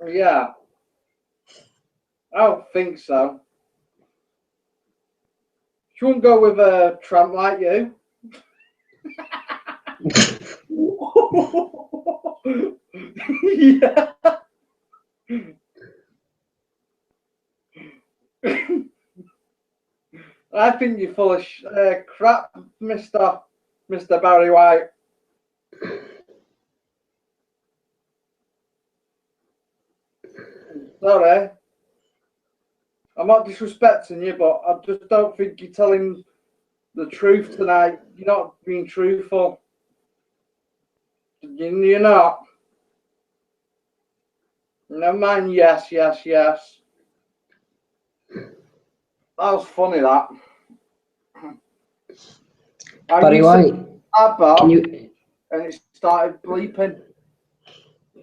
Yeah. I don't think so. She wouldn't go with a tramp like you. Yeah. I think you're full of crap, Mr. Barry White. Sorry. I'm not disrespecting you, but I just don't think you're telling the truth tonight. You're not being truthful. You're not. Never mind. Yes. That was funny, that. Barry White, can you? And it started bleeping.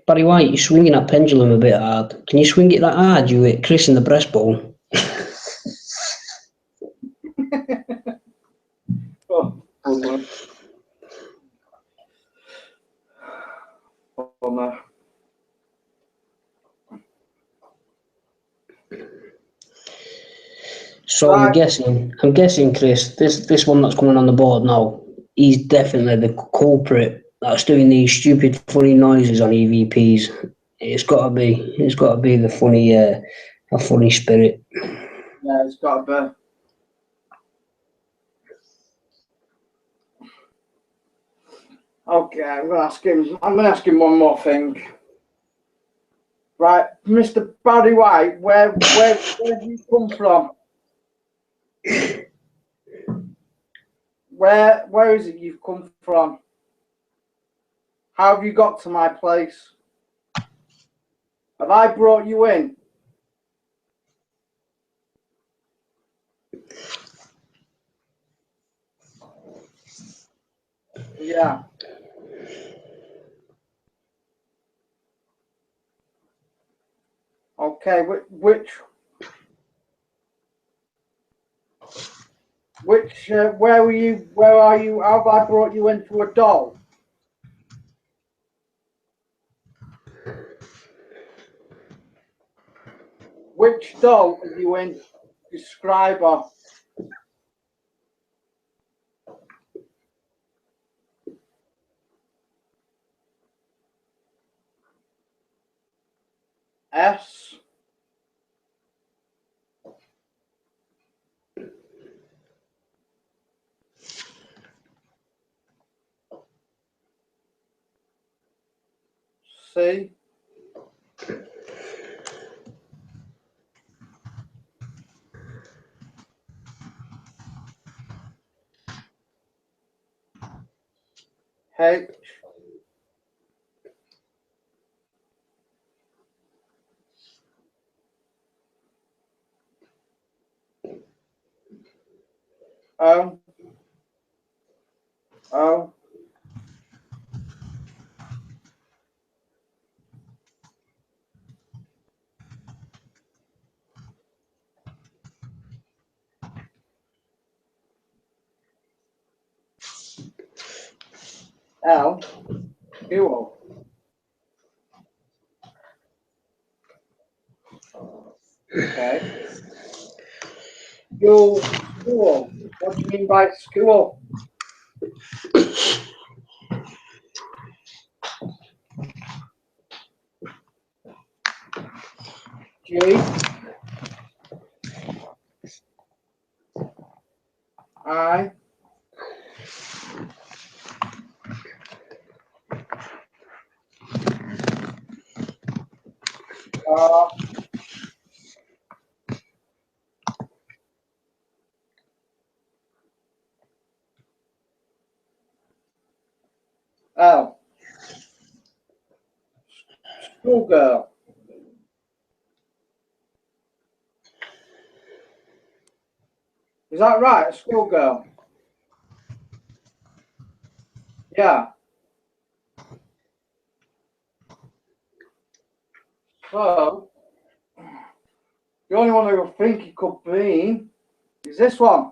Barry White, you're swinging that pendulum a bit hard. Can you swing it that hard? You hit Chris in the breastbone. Oh, no. So Right. I'm guessing, Chris, this one that's coming on the board now, he's definitely the culprit that's doing these stupid funny noises on EVPs. It's got to be the funny, a funny spirit. Yeah, it's got to be. Okay, I'm gonna ask him one more thing. Right, Mr. Barry White, where do you come from? Where is it you've come from? How have you got to my place? Have I brought you in? Yeah. Okay, where were you? Where are you? How have I brought you into a doll? Which doll are you in? Describe her. S. C. H. Oh. L. Q. Okay. School. What do you mean by school? G. I. R. L. Schoolgirl. Is that right? A schoolgirl? Yeah. So, the only one I think it could be is this one.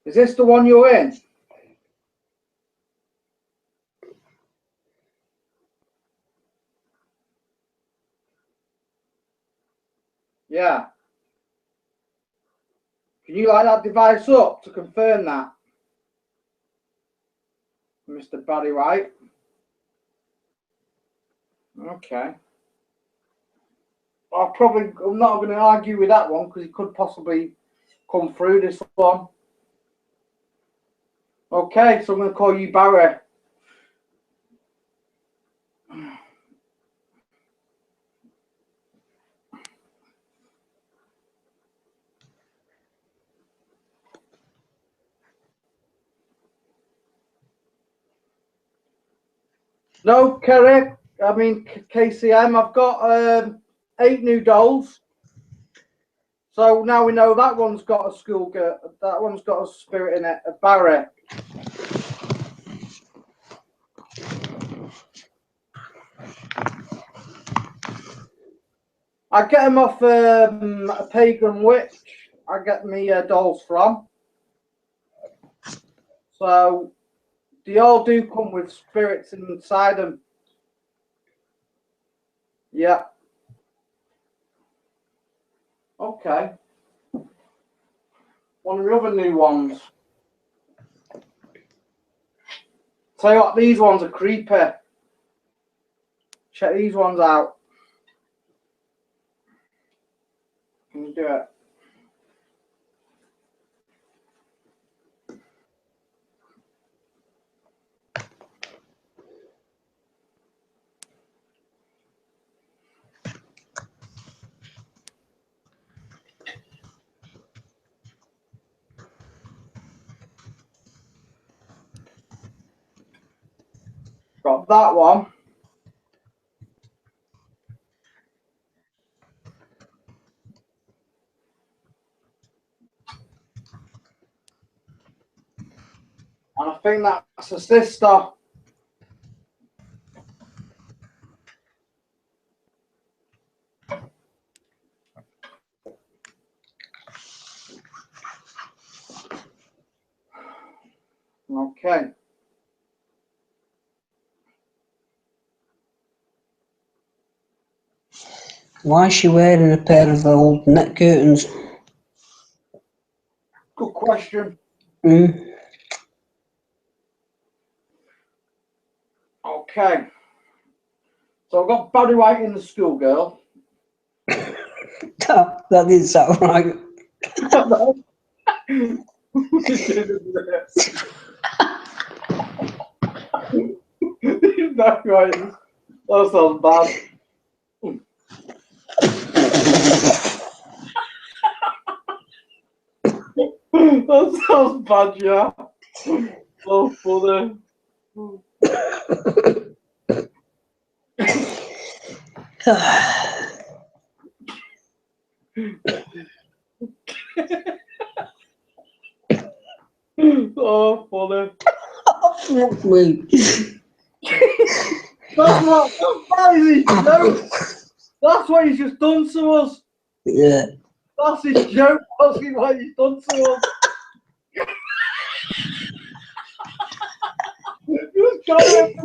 Is this the one you're in? Yeah. Can you light that device up to confirm that, Mr. Barry White? Okay. I'm not going to argue with that one because it could possibly come through this one. Okay, so I'm going to call you Barry. No, Kerry. I mean KCM. I've got 8 new dolls. So now we know that one's got a schoolgirl. That one's got a spirit in it. A Barry. I get them off a pagan witch. I get me dolls from. So they all do come with spirits inside them. Yeah. Okay. One of the other new ones. Tell you what, these ones are creepy. Check these ones out. Can you do it? Got that one. And I think that's a sister. Okay. Why is she wearing a pair of old neck curtains? Good question. Okay. So I've got Barry White in the schoolgirl. That didn't sound right. That's right. That sounds bad. That sounds bad, yeah. So funny. Oh, funny. Fuck me. That is his joke. That's what he's just done to us. Yeah. That's his joke. That's what he's done to us. Just got it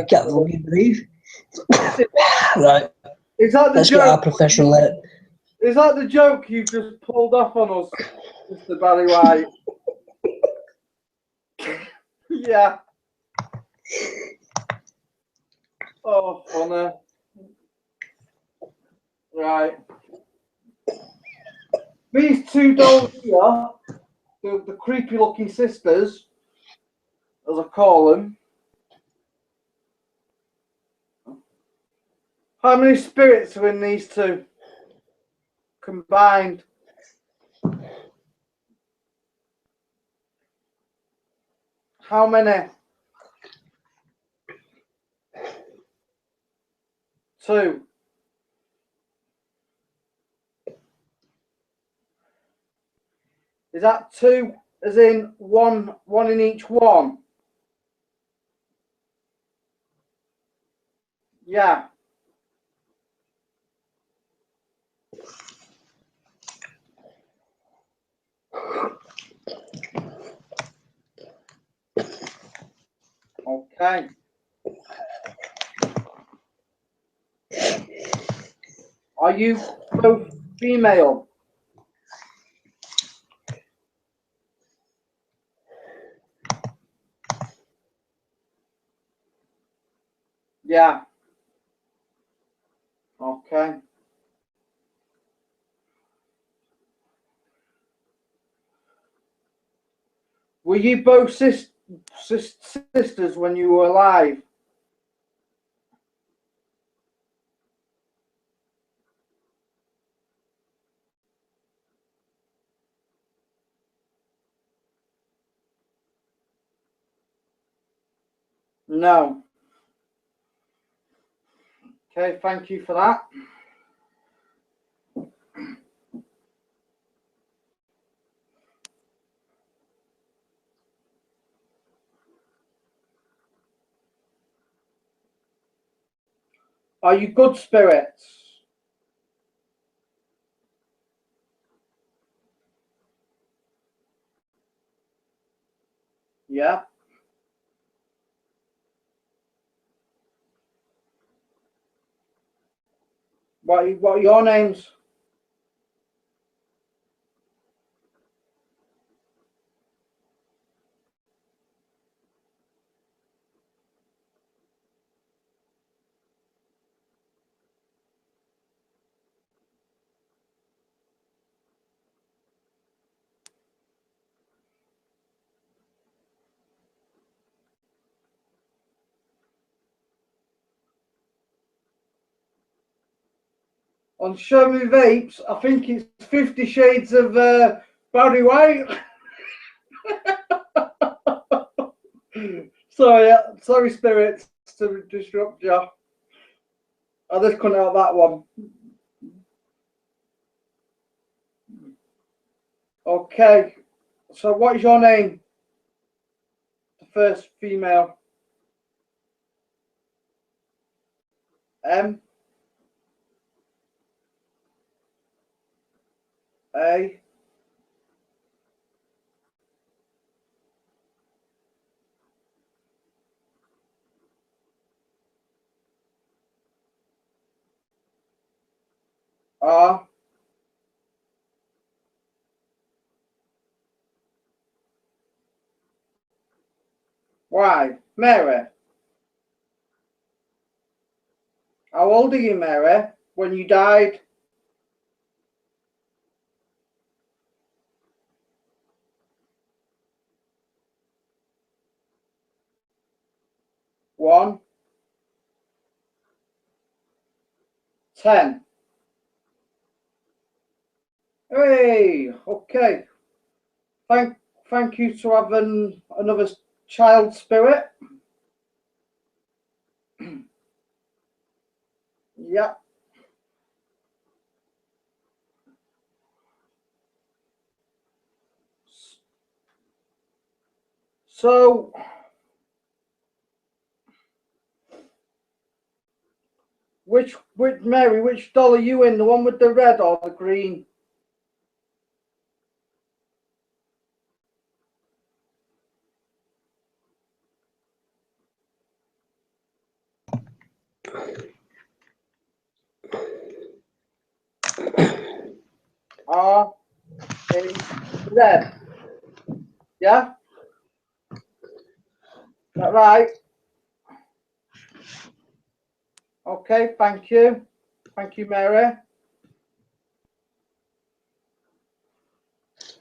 Can't fucking breathe. Right. Is that the Let's joke? get our professional out. Is that the joke you just pulled off on us, Mr. Barry White? Yeah. Oh, funny. Right. These two dolls here, the creepy looking sisters, as I call them. How many spirits are in these two combined? How many? 2. Is that 2 as in one in each one? Yeah. Okay. Are you both female? Yeah. Okay. Were you both sisters when you were alive? No. Okay, thank you for that. Are you good spirits? Yeah. What are your names? On Show Me Vapes, I think it's 50 Shades of Barry White. Sorry, spirits, to disrupt you. I just couldn't help that one. Okay, so what is your name? The first female. M. A. R. Y. Mary. How old are you, Mary, when you died? 10. Hey, okay. Thank you to having another child spirit. Yeah. So, which Mary, which doll are you in? The one with the red or the green? Red. Yeah? Is that right? Okay, thank you. Thank you, Mary.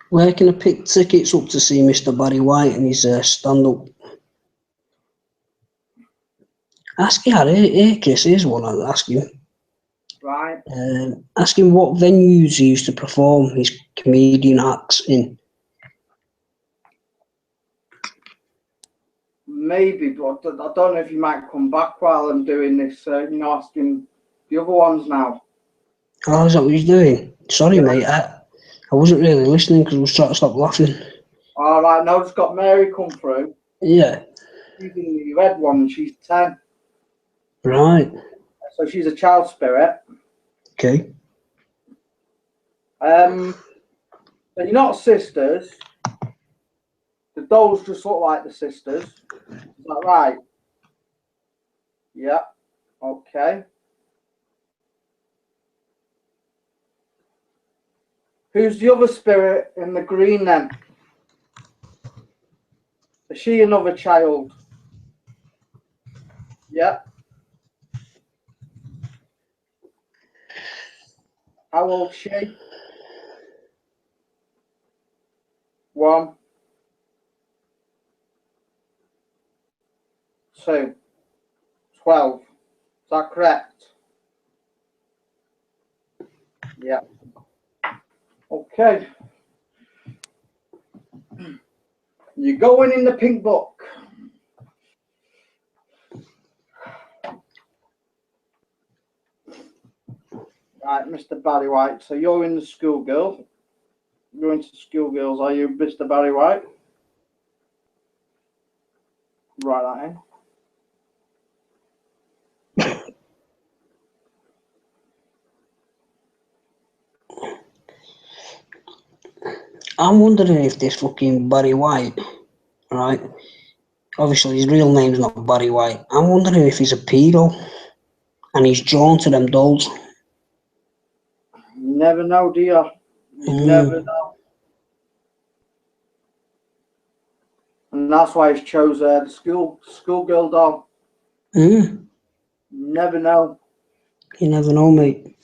Where can I pick tickets up to see Mr. Barry White and his stand-up? Ask him, Chris, here's one I'll ask him. Right. Ask him what venues he used to perform his comedian acts in. Maybe, but I don't know if you might come back while I'm doing this, asking the other ones now. Oh, is that what he's doing? Sorry, Yeah. mate, I wasn't really listening because I was trying to stop laughing. All right, now it's got Mary come through. Yeah. She's in the red one and she's 10. Right. So she's a child spirit. Okay. So you're not sisters. The dolls just look like the sisters. Is that right? Yeah. Okay. Who's the other spirit in the green then? Is she another child? Yeah. How old's she? 1, 2, 12. Is that correct? Yeah. Okay. You're going in the pink book. Right, Mr. Barry White. So you're in the schoolgirl. You're into schoolgirls, are you, Mr. Barry White? Write that in. I'm wondering if this fucking Barry White, right? Obviously, his real name's not Barry White. I'm wondering if he's a pedo and he's drawn to them dolls. You never know, do you? You never know. And that's why he's chose the schoolgirl doll. Mm. Never know. You never know, mate.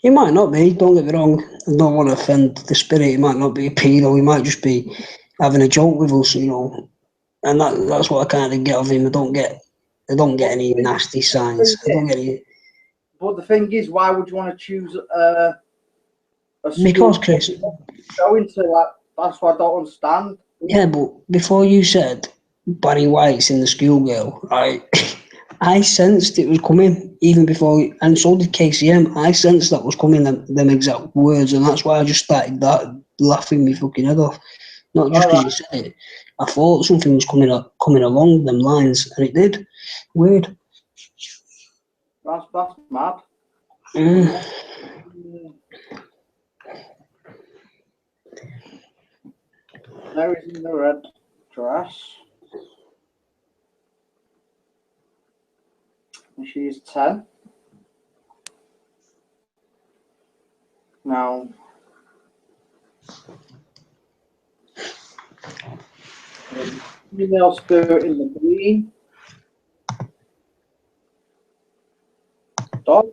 He might not be, don't get me wrong. I don't want to offend the spirit. He might not be a pedo. He might just be having a joke with us, And that's what I kind of get of him. I don't get any nasty signs. I don't get any. But the thing is, why would you want to choose a school Because, Chris, going to that? That's what I don't understand. yeah, but before you said Barry White's in the schoolgirl, right? I sensed it was coming even before, and so did KCM. I sensed that was coming, them exact words, and that's why I just started laughing me fucking head off. Not just because you said it. I thought something was coming along them lines, and it did. Weird. That's mad. Mm. Mary's in the red dress. And she's 10. Now, female spirit in the green. Dog.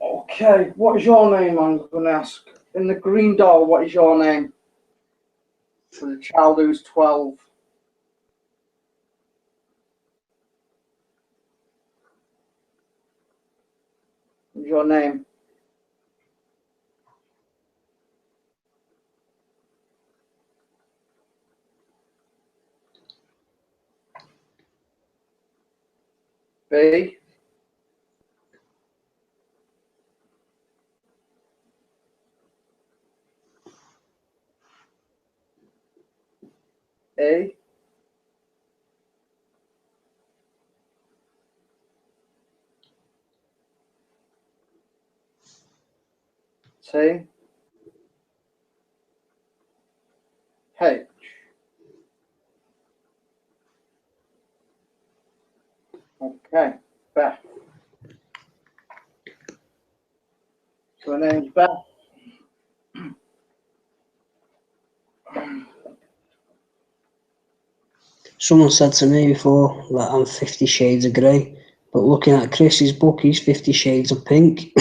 Okay, what is your name? I'm going to ask. in the green doll, what is your name? For the child who's 12. What's your name? B. A. T. H. Okay, Beth. So her name's Beth. Someone said to me before that I'm 50 Shades of Grey, but looking at Chris's book, he's 50 Shades of Pink.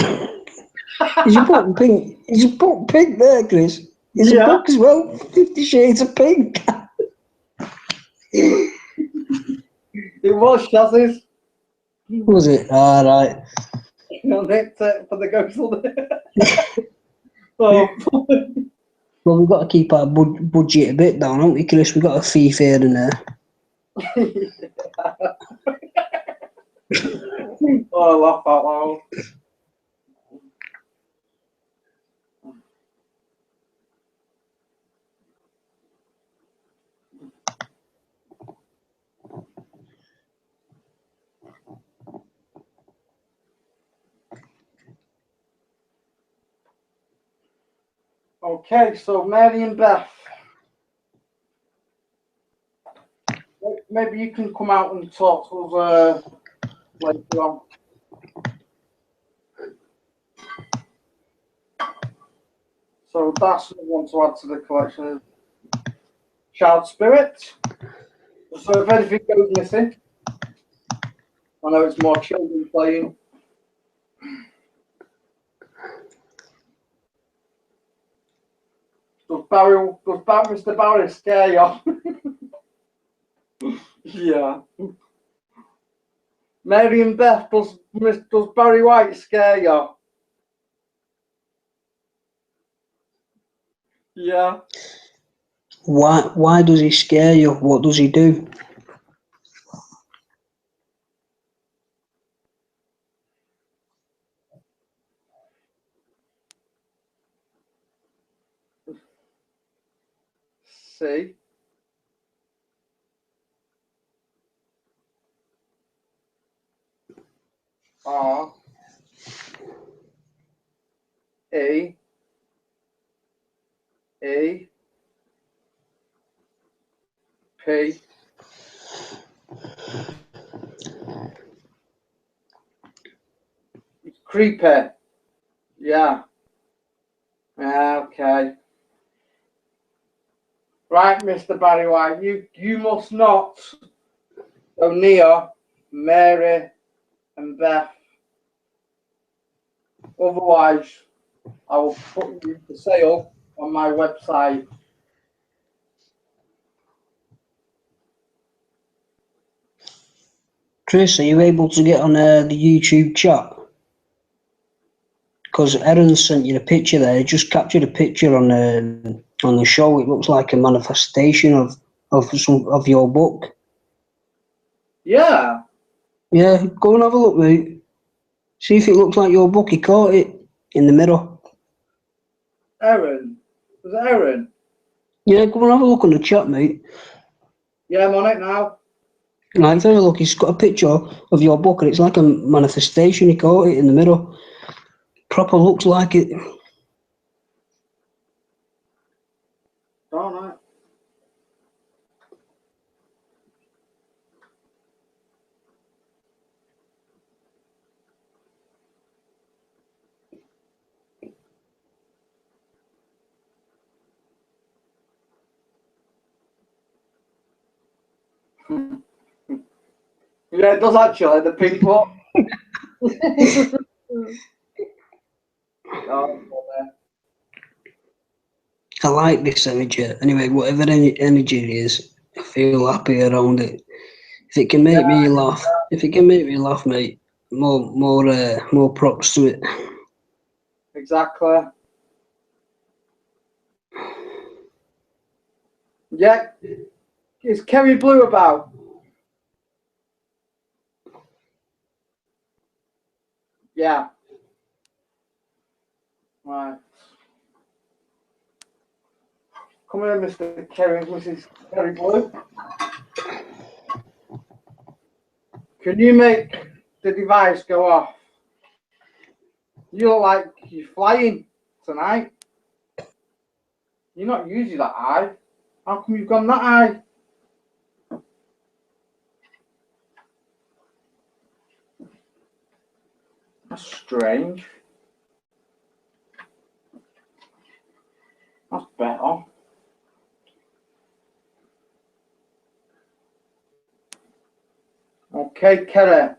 Is your book pink? Is your book pink there, Chris? Is a book as well 50 Shades of Pink? It was Shazzy's. Was it? Ah, right. On it for the ghost on it. So, Well, we've got to keep our budget a bit down, haven't we, Chris? We've got a fee here and there. oh, I laugh out loud. Okay, so Mary and Beth. Maybe you can come out and talk to us later on. So that's what I want to add to the collection. Child Spirit. So if anything goes missing, I know it's more children playing. Does Mr. Barry scare you? Yeah. Mary and Beth, does Barry White scare you? Yeah. Why does he scare you? What does he do? C. R. E. E. P. It's creepy. Yeah. Okay. Right, Mr. Barry White, you must not go near Mary and Beth. Otherwise, I will put you for sale on my website. Chris, are you able to get on the YouTube chat? Because Erin sent you a picture there. He just captured a picture on the show. It looks like a manifestation of your book. Yeah. Yeah, go and have a look, mate. See if it looks like your book. He caught it in the mirror. Erin. Was it Erin? Yeah, go and have a look on the chat, mate. Yeah, I'm on it now. Like, have a look. He's got a picture of your book, and it's like a manifestation. He caught it in the mirror. Proper looks like it. All right. Yeah, it does actually, the pink one. Oh, I like this energy. Anyway, whatever energy it is, I feel happy around it. If it can make me laugh, mate, more props to it. Exactly. Yeah. Is Kerry Blue about? Yeah. Right. Come here, Mr. Kerry, Mrs. Kerry Blue. Can you make the device go off? You look like you're flying tonight. You're not using that eye. How come you've gone that eye? That's strange. That's better. Okay, Kerry.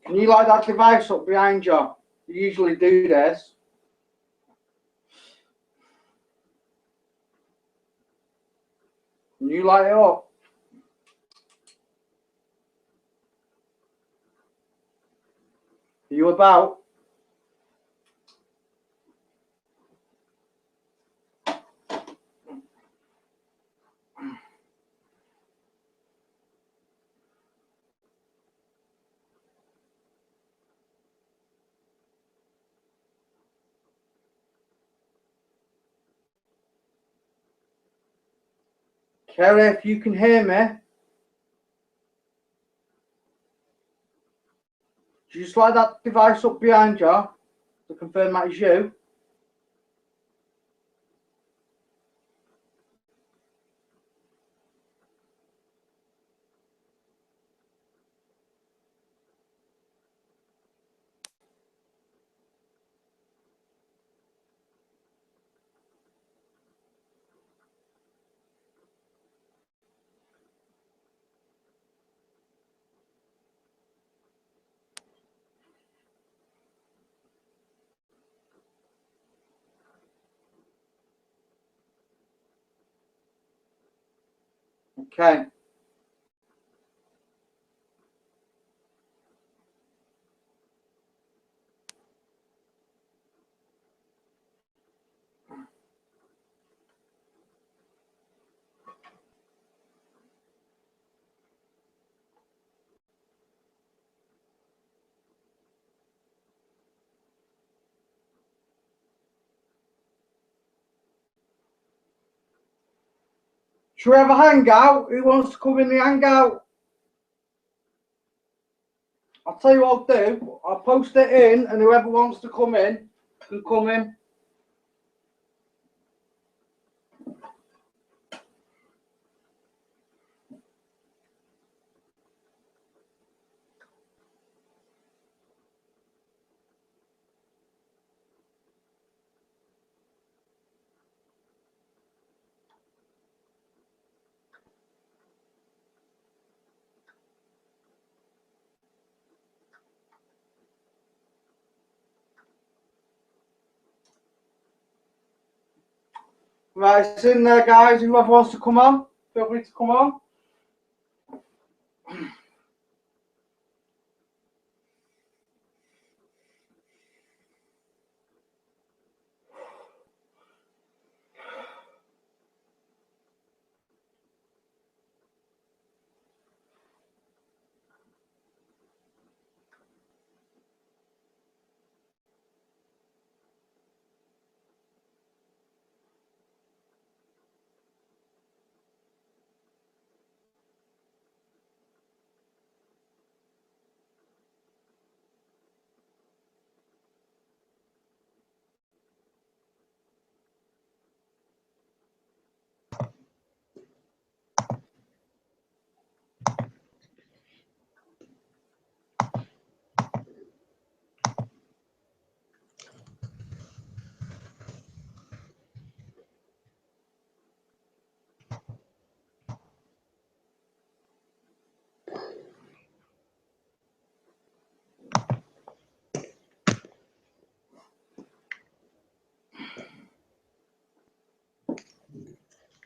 Can you light that device up behind you? You usually do this. Can you light it up? Are you about? Kerry, if you can hear me, just light that device up behind you to confirm that is you. Okay. Should we have a hangout? Who wants to come in the hangout? I'll tell you what I'll do. I'll post it in, and whoever wants to come in can come in. Right, it's in there, guys. Whoever wants to come on, feel free to come on.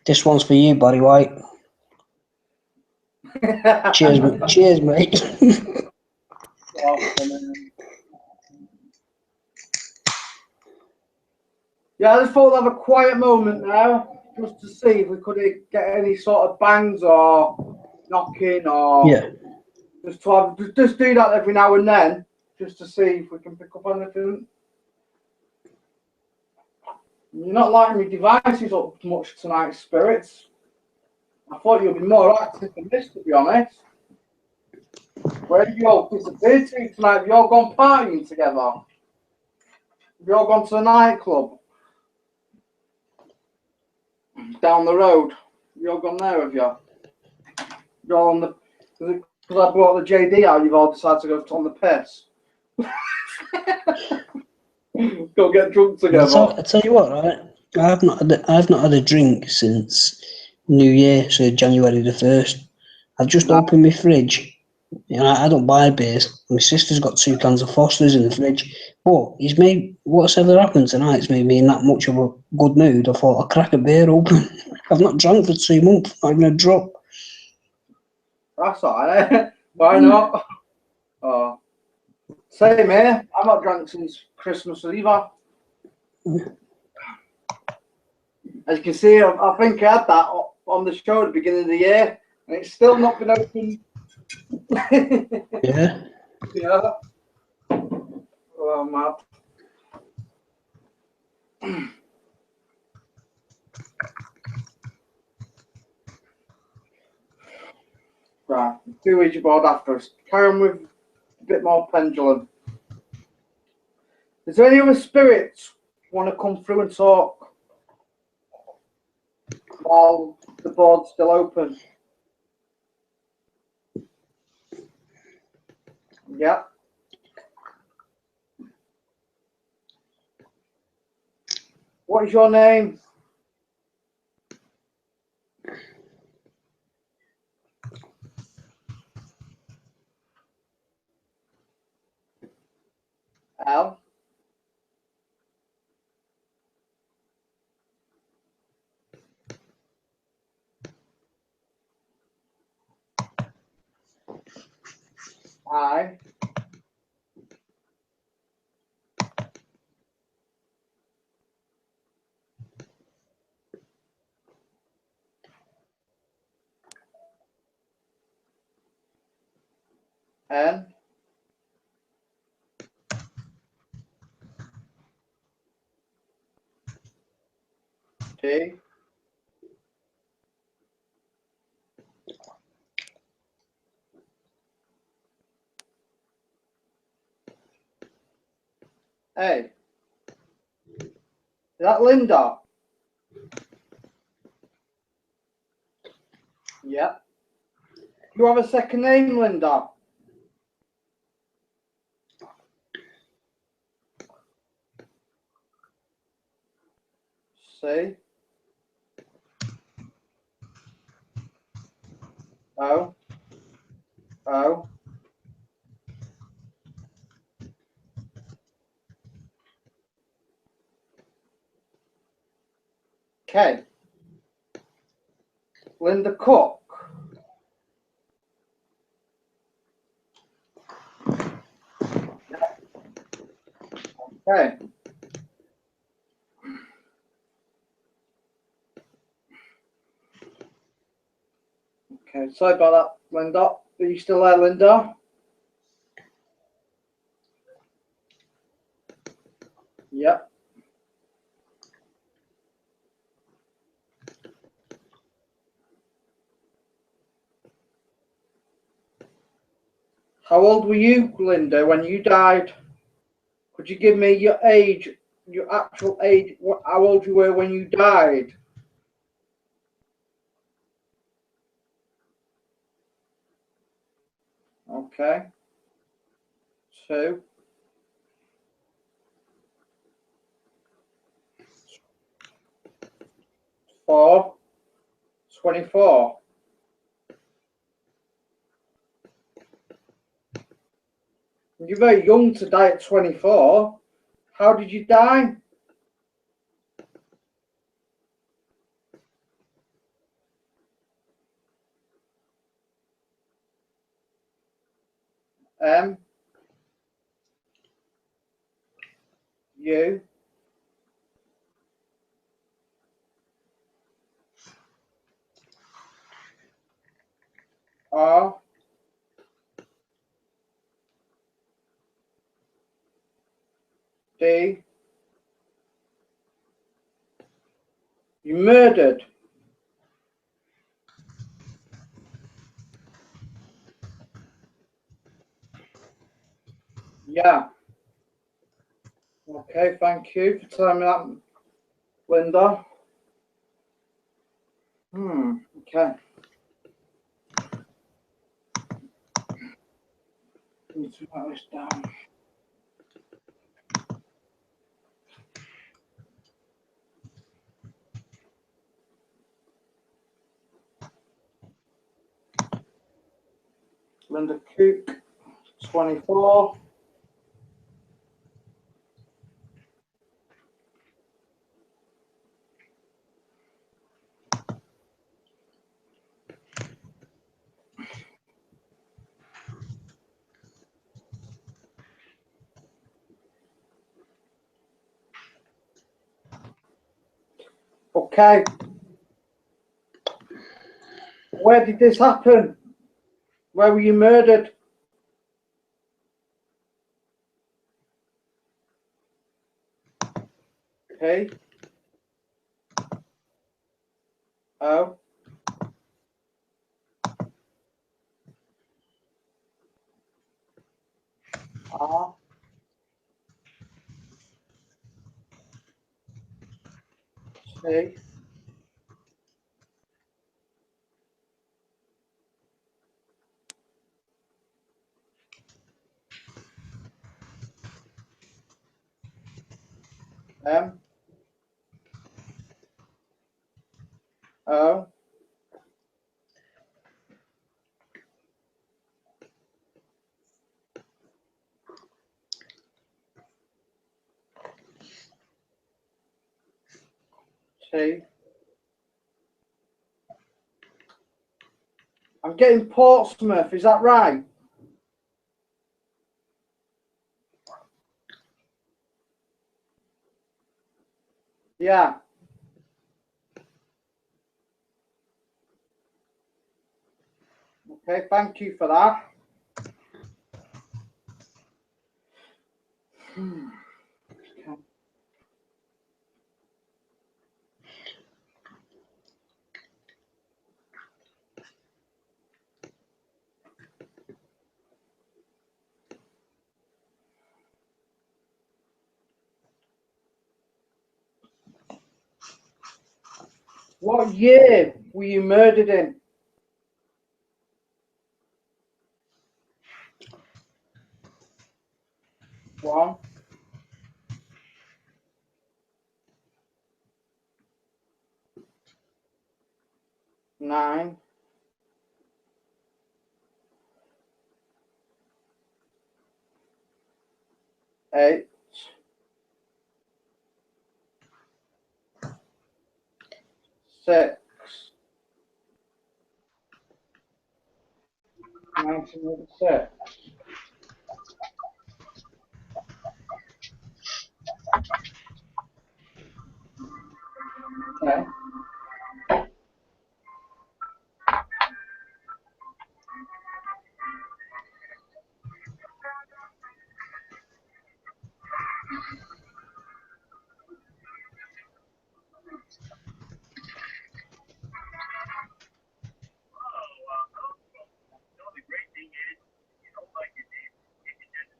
This one's for you, Barry White. Cheers, cheers, mate. Yeah, I just thought we'd have a quiet moment now, just to see if we could get any sort of bangs or knocking or Yeah. just do that every now and then, just to see if we can pick up anything. You're not lighting your devices up much tonight, spirits. I thought you'd be more active than this, to be honest. Where have you all disappeared to tonight? Have you all gone partying together? Have you all gone to a nightclub? Down the road? Have you all gone there, have you? You're all on the... Because I brought the JD out, you've all decided to go on the piss. Go get drunk together. I tell you what, right? I've not had a drink since New Year, so January the 1st. I've just opened my fridge. You know, I don't buy beers. My sister's got 2 cans of Foster's in the fridge. But he's made whatever happened tonight. It's made me in that much of a good mood. I thought I'll crack a beer open. I've not drank for 2 months. Not even a drop. That's alright. Why not? Oh. Same here. I've not drank since Christmas either. As you can see, I think I had that on the show at the beginning of the year, and it's still not been opened. Yeah. Yeah. Oh, man. Right, do Ouija board after us. Carry on with a bit more pendulum. Is there any other spirits who want to come through and talk while the board's still open? Yeah. What is your name? L. I. N. T. A. Is that Linda? Yeah. Do you have a second name, Linda? C. O. O. K. Linda Cook. Okay. Okay, sorry about that, Linda. Are you still there, Linda? Yep. How old were you, Linda, when you died? Could you give me your age, your actual age, how old you were when you died? Okay. 2. 4. 24. You're very young to die at 24. How did you die? M U R D. You murdered. Yeah. Okay, thank you for telling me that, Linda. Okay. Need to write this down. Linda Cook, 24. Okay. Where did this happen? Where were you murdered? P O R T M O T. I'm getting Portsmouth, is that right? Yeah. Okay, thank you for that. Okay. What year were you murdered in? One. 9. 8. 6. 1986. Okay.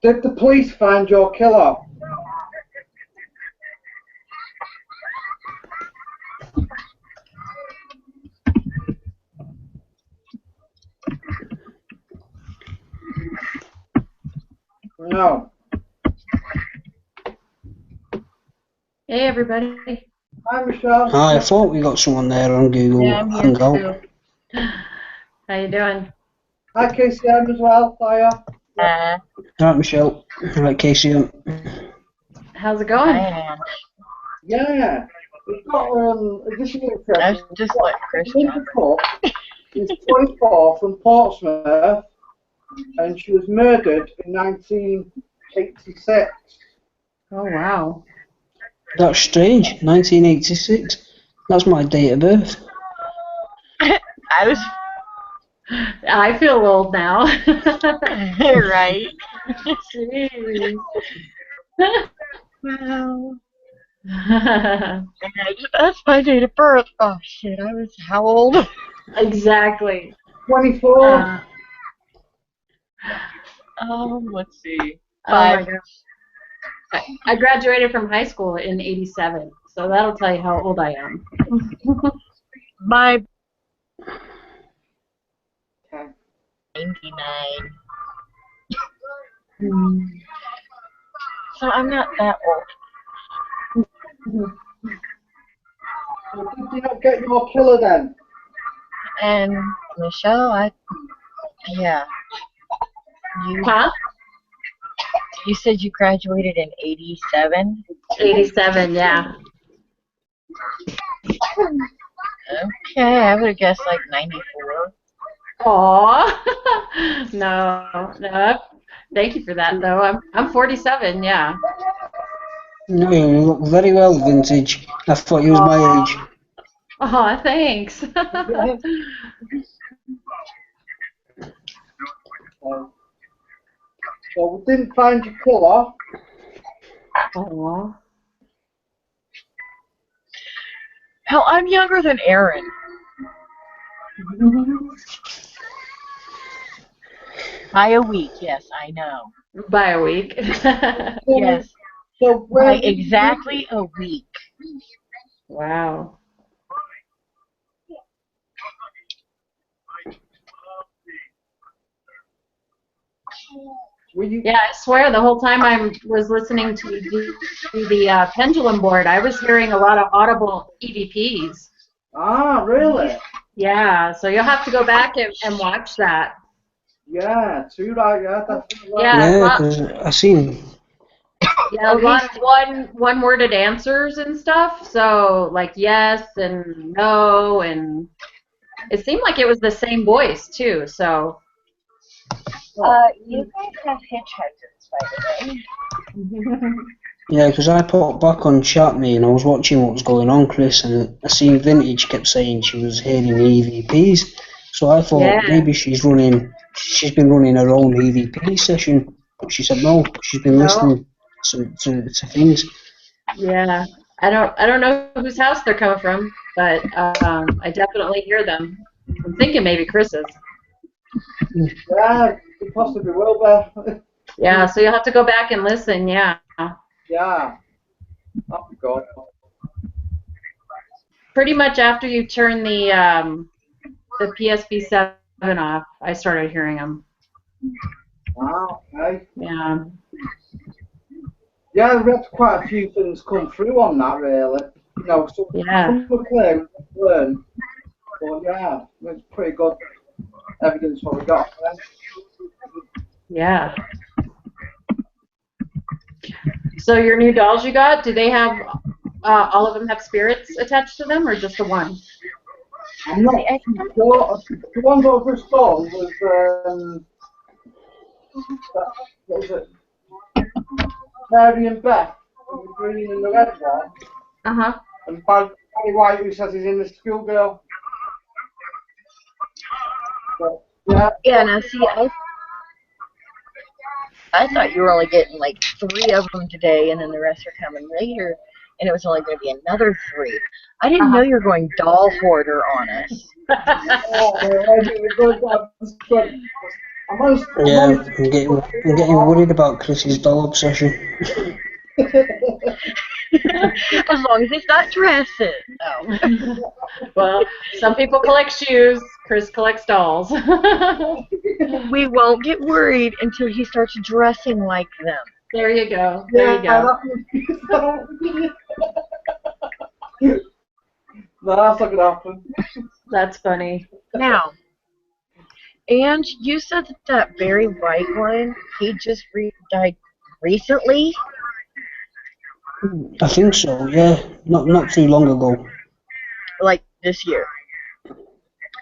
Did the police find your killer? No. Hey everybody. Hi, Michelle. Hi, I thought we got someone there on Google Yeah, I'm here Hangout. too. How you doing? Hi, KCM as well. Hiya. Right, Michelle. Right, Casey. How's it going? Yeah. We've got this is interesting. I was just like Chris Linda Cook is 24 from Portsmouth. and she was murdered in 1986. Oh, wow. That's strange. 1986. That's my date of birth. I was I feel old now. right. Jeez. Wow. And that's my date of birth. Oh shit, I was how old? Exactly. 24. Let's see. Oh my 5. gosh. I graduated from high school in '87, so that'll tell you how old I am. My Okay. 99. So I'm not that old. So did you not get your killer then? And Michelle, yeah. Huh? You said you graduated in 87? 87, yeah. Okay, I would have guessed like 94. Aw. No. Thank you for that, though. I'm 47, yeah. No, you look very well vintage. I thought you was my age. Aw, thanks. So we didn't find your killer. Aw. Hell, I'm younger than Aaron. By a week, yes, I know. By a week. Yes, So where by did you exactly a week. Wow. were you? Yeah, I swear the whole time I was listening to you do the pendulum board, I was hearing a lot of audible EVPs. Ah, really? Yeah, so you'll have to go back and watch that. Yeah, too right. Yeah, definitely. Yeah, Yeah, because I seen. a lot of one-worded answers and stuff. So like yes and no, and it seemed like it was the same voice too. So You guys have hitchhikers, by the way. Yeah, because I popped back on chat me and I was watching what was going on, Chris, and I seen Vintage kept saying she was hearing EVPs. So I thought Yeah. maybe she's been running her own EVP session. But she said no, she's been No. listening to things. Yeah, I don't know whose house they're coming from, but I definitely hear them. I'm thinking maybe Chris's. Yeah, it possibly will be. Yeah, so you'll have to go back and listen. Yeah. Yeah. Oh God. Pretty much after you turn the PSP7 off, I started hearing them. Wow. Okay. Yeah. Yeah, we had quite a few things come through on that, really. You know, Yeah. some were clear, learn, but yeah, it's pretty good evidence what we got there. Yeah. So your new dolls you got, do they have all of them have spirits attached to them, or just the one? I'm not sure. The one that was installed was what was it? Mary and Beth, the green and the red one, Uh-huh. and Barry White, who says he's in the schoolgirl. But, yeah. Yeah, now see, I thought you were only getting like 3 of them today, and then the rest are coming later, and it was only going to be another 3. I didn't know you were going doll hoarder on us. Yeah, I'm getting worried about Chris's doll obsession. As long as it's not dresses. Oh. Well, some people collect shoes. Chris collects dolls. We won't get worried until he starts dressing like them. There you go. There you go. No, that's not gonna happen. That's funny. Now, and you said that Barry White one, he just died recently? I think so, yeah. Not too long ago. Like this year?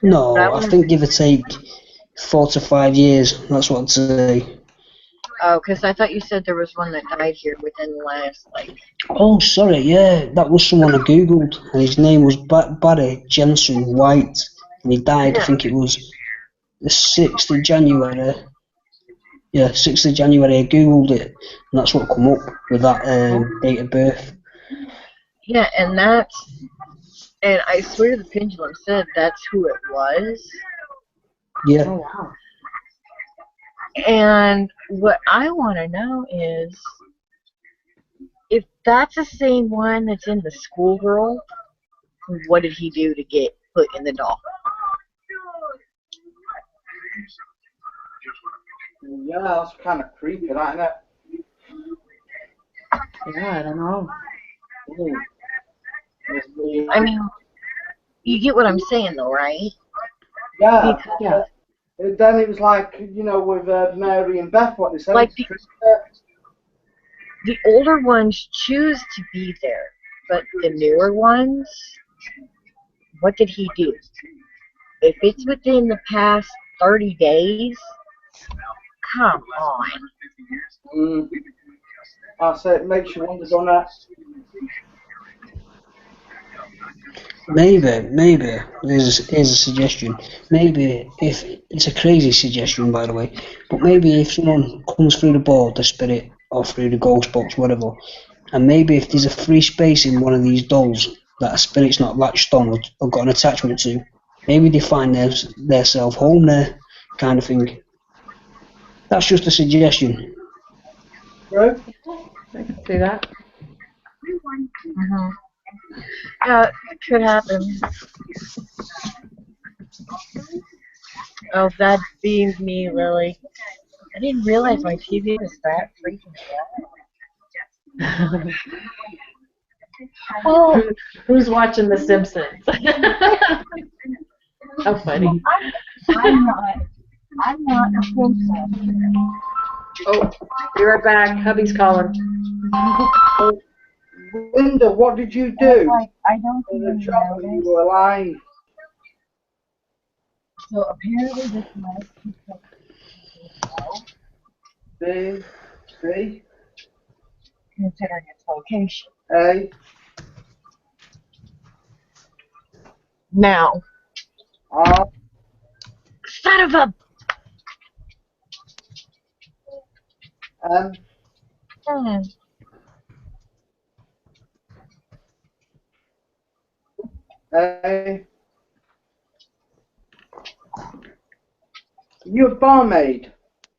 No, That I one- think give or take 4 to 5 years. That's what I'd say. Oh, because I thought you said there was one that died here within the last, like... Oh, sorry, yeah, that was someone I googled, and his name was Barry Jensen White, and he died, I think it was the 6th of January. Yeah, 6th of January, I googled it, and that's what come up with that date of birth. Yeah, and that's... And I swear the pendulum said that's who it was. Yeah. Oh, wow. And what I want to know is if that's the same one that's in the schoolgirl, what did he do to get put in the doll? Yeah, that's kind of creepy, isn't it? Yeah, I don't know. I mean, you get what I'm saying, though, right? Yeah. Yeah. Then it was like, you know, with Mary and Beth, what they said. Like it's the older ones choose to be there, but the newer ones, what did he do? If it's within the past 30 days, come on. I say it makes you wonder, doesn't it? Maybe, here's a suggestion. Maybe if, it's a crazy suggestion by the way, but maybe if someone comes through the board, the spirit, or through the ghost box, whatever, and maybe if there's a free space in one of these dolls that a spirit's not latched on or got an attachment to, maybe they find their self home there, kind of thing. That's just a suggestion. Right? I can see that. Mm-hmm. Yeah, it could happen. Oh, that beamed me, Lily. I didn't realize my TV was that freaking loud. Well, Who's watching The Simpsons? How funny. I'm not a princess. Oh, be right back. Hubby's calling. Linda, what did you do? Like, I don't for the even job when you notice. were alive? So apparently this might keep up. B, Considering its location. A, Now, R, son of a... M, A. You a barmaid?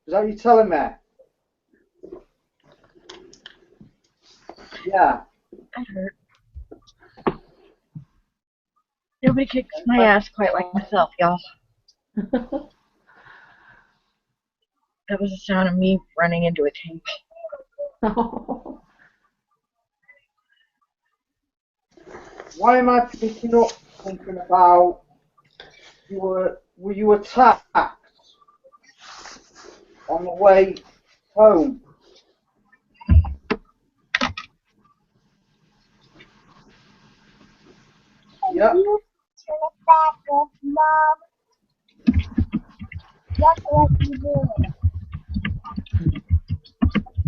Is that what you're telling me? Yeah. That hurt. Nobody kicks my ass quite like myself, y'all. That was the sound of me running into a tank. Why am I picking up something about were you attacked on the way home? Yep. You turn it back up, Mom. That's what you do.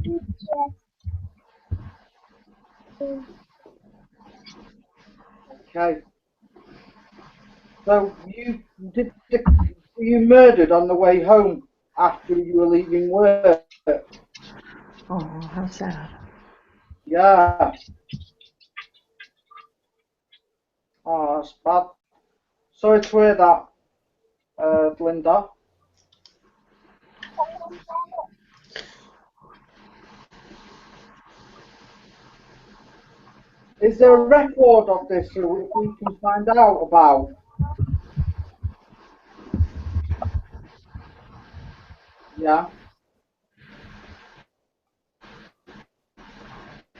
You just... Okay. So were you murdered on the way home after you were leaving work? Oh, how sad. Yeah. Oh, that's bad. Sorry to hear that, Linda. Is there a record of this so we can find out about? Yeah.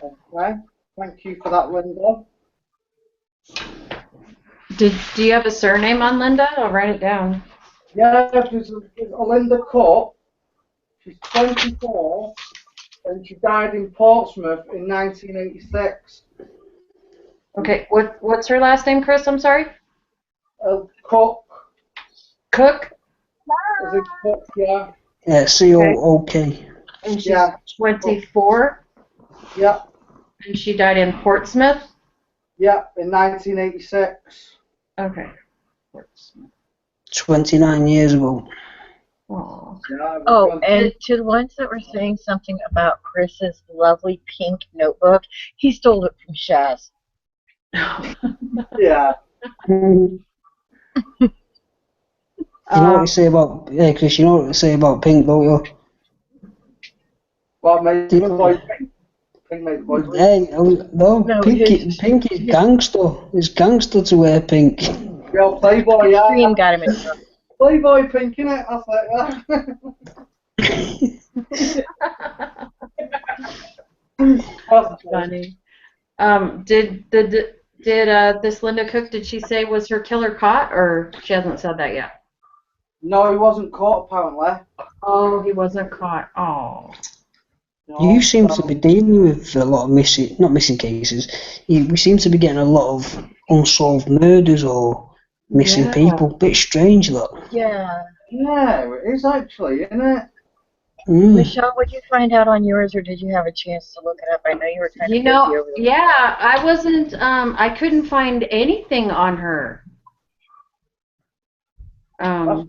Okay. Thank you for that, Linda. Do you have a surname on Linda? I'll write it down. Yeah, there's a Linda Cup. She's 24 and she died in Portsmouth in 1986. Okay, what's her last name, Chris? I'm sorry? Cook. Cook? Is it, yeah, Yeah, COOK. And she's Yeah. 24, yeah, and she died in Portsmouth. yeah, in 1986. Okay. Portsmouth. 29 years ago. Aw. Yeah, Oh, and to the ones that were saying something about Chris's lovely pink notebook, he stole it from Shaz. yeah. You know what they say about, Chris, you know what they say about pink, don't you? What made Do you the know- boy pink? Pink made the boy pink. No, No, pink his- is gangster. It's gangster to wear pink. Real Playboy, yeah. Extreme got him in trouble. Playboy pink, innit? That's like that. Funny. Did this Linda Cook, did she say was her killer caught, or she hasn't said that yet? No, he wasn't caught apparently. Oh, he wasn't caught. Oh. No, You seem to be dealing with a lot of not missing cases. We seem to be getting a lot of unsolved murders or missing Yeah. people. Bit strange, that. Yeah. Yeah, it is actually, isn't it? Michelle, what did you find out on yours, or did you have a chance to look it up? I know you were kind of busy over the yeah, I wasn't, I couldn't find anything on her. What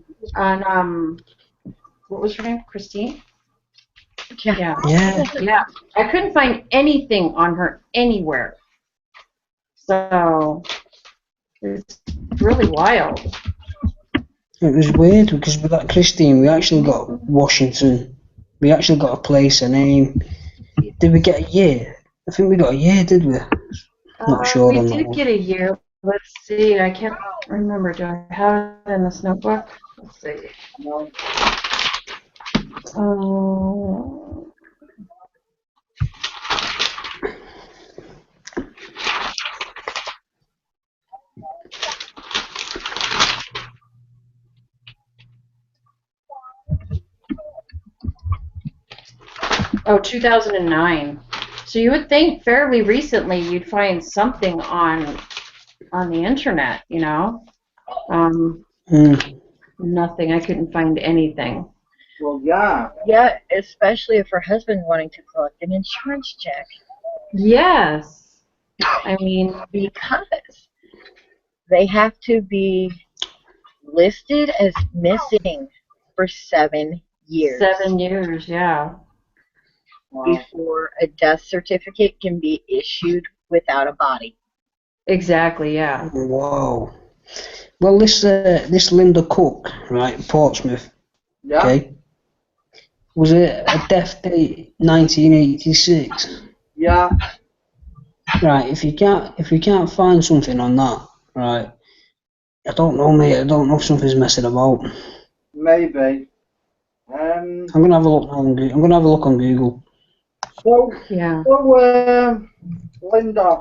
was her name? Christine? Yeah. Yeah. I couldn't find anything on her anywhere. So, it's really wild. It was weird because with that Christine, we actually got Washington. We actually got a place, a name. Did we get a year? I think we got a year, did we? Not sure We on that did one. get a year. Let's see. I can't remember. Do I have it in this notebook? Let's see. No. Oh, 2009. So you would think fairly recently you'd find something on the internet, you know? Nothing. I couldn't find anything. Well, yeah. Yeah, especially if her husband wanting to collect an insurance check. Yes. I mean, Because they have to be listed as missing for 7 years. 7 years, yeah. Wow. Before a death certificate can be issued without a body. Exactly, yeah. Wow. Well, this Linda Cook, right, Portsmouth. Yeah. Okay. Was it a death date 1986? Yeah. Right. If you can't find something on that, right, I don't know, mate. I don't know if something's messing about. Maybe. I'm gonna have a look on Google. I'm gonna have a look on Google. So, Yeah. Linda,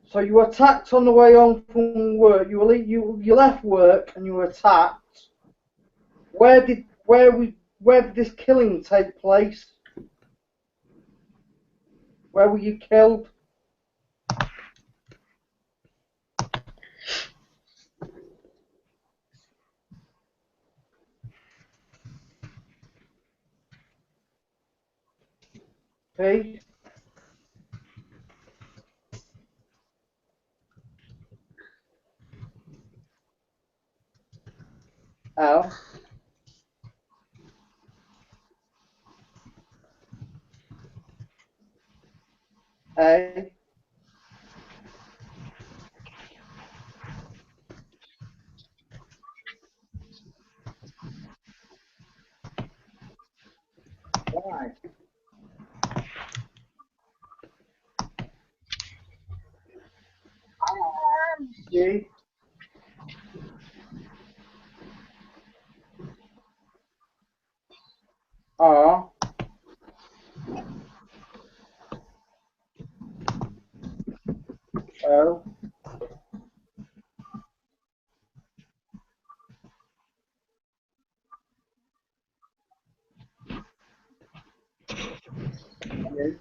so you were attacked on the way home from work. You left work and you were attacked. Where did this killing take place? Where were you killed? P. L. A. Y. G. R. O. U.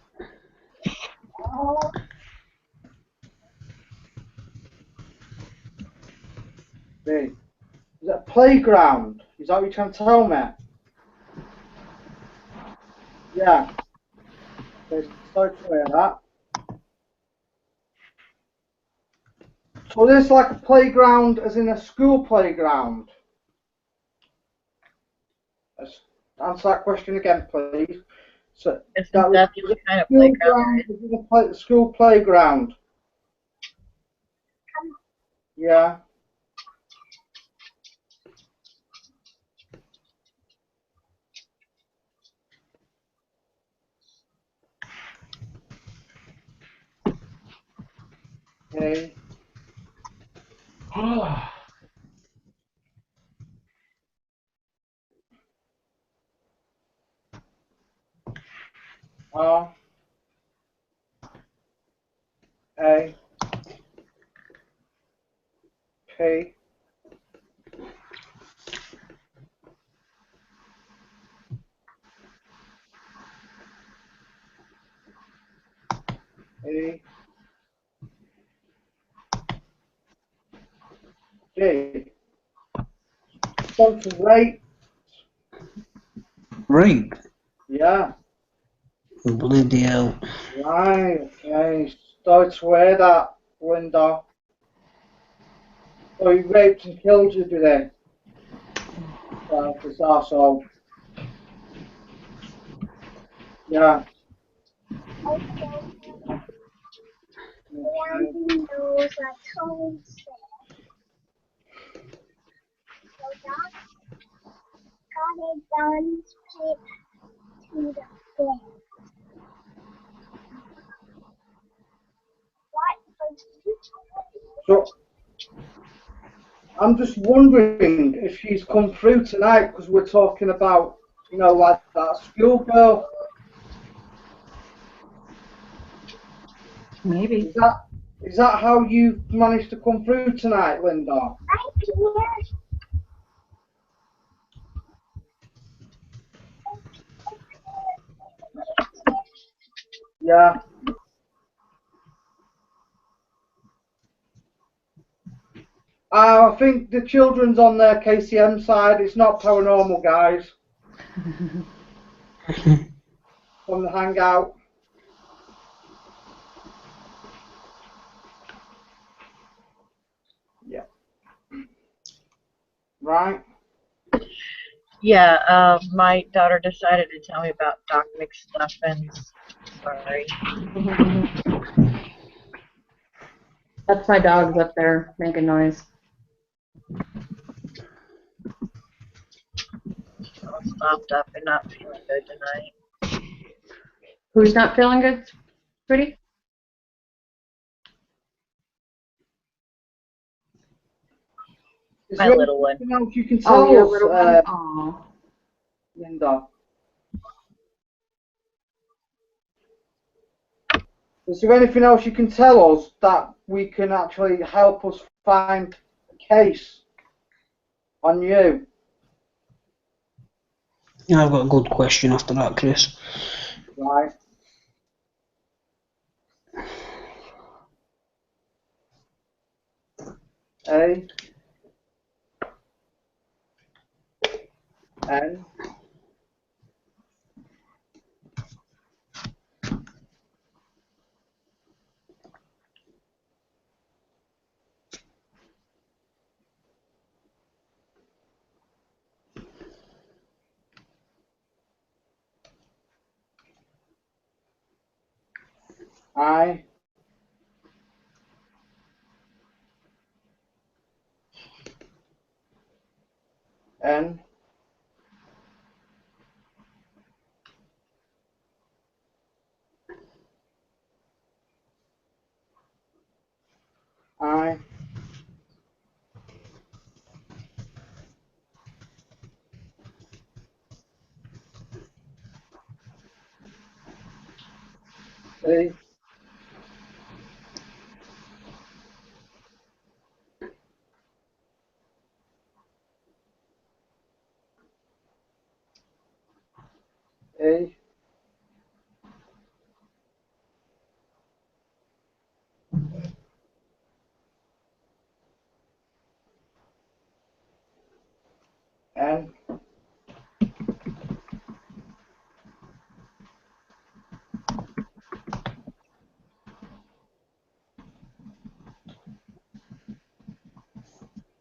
B. Is it a playground? Is that what you're trying to tell me? Yeah. Okay, sorry to hear that. So this is like a playground, as in a school playground. Let's answer that question again, please. So Isn't that that was the kind of school playground there is? ground, school playground. Yeah. Okay. R A P E G. So to rate. Rape. Yeah. Bloody hell. Right. Okay. Sorry to hear that, Linda. So he raped and killed you, did he? This arsehole. Yeah. So I'm just wondering if she's come through tonight because we're talking about, you know, like that schoolgirl. Maybe. Is that how you managed to come through tonight, Linda? Yeah. I think the children's on their KCM side. It's not paranormal, guys. From the hangout. Yeah. Right. Yeah, my daughter decided to tell me about Doc McStuffins. Sorry. That's my dogs up there making noise. She's all stopped up and not feeling good tonight. Who's not feeling good, sweetie? Is My there little one. anything else you can Oh, tell your us, little one? Aw. Linda? Is there anything else you can tell us that we can actually help us find a case on you? Yeah, I've got a good question after that, Chris. Right. A N I N I C E N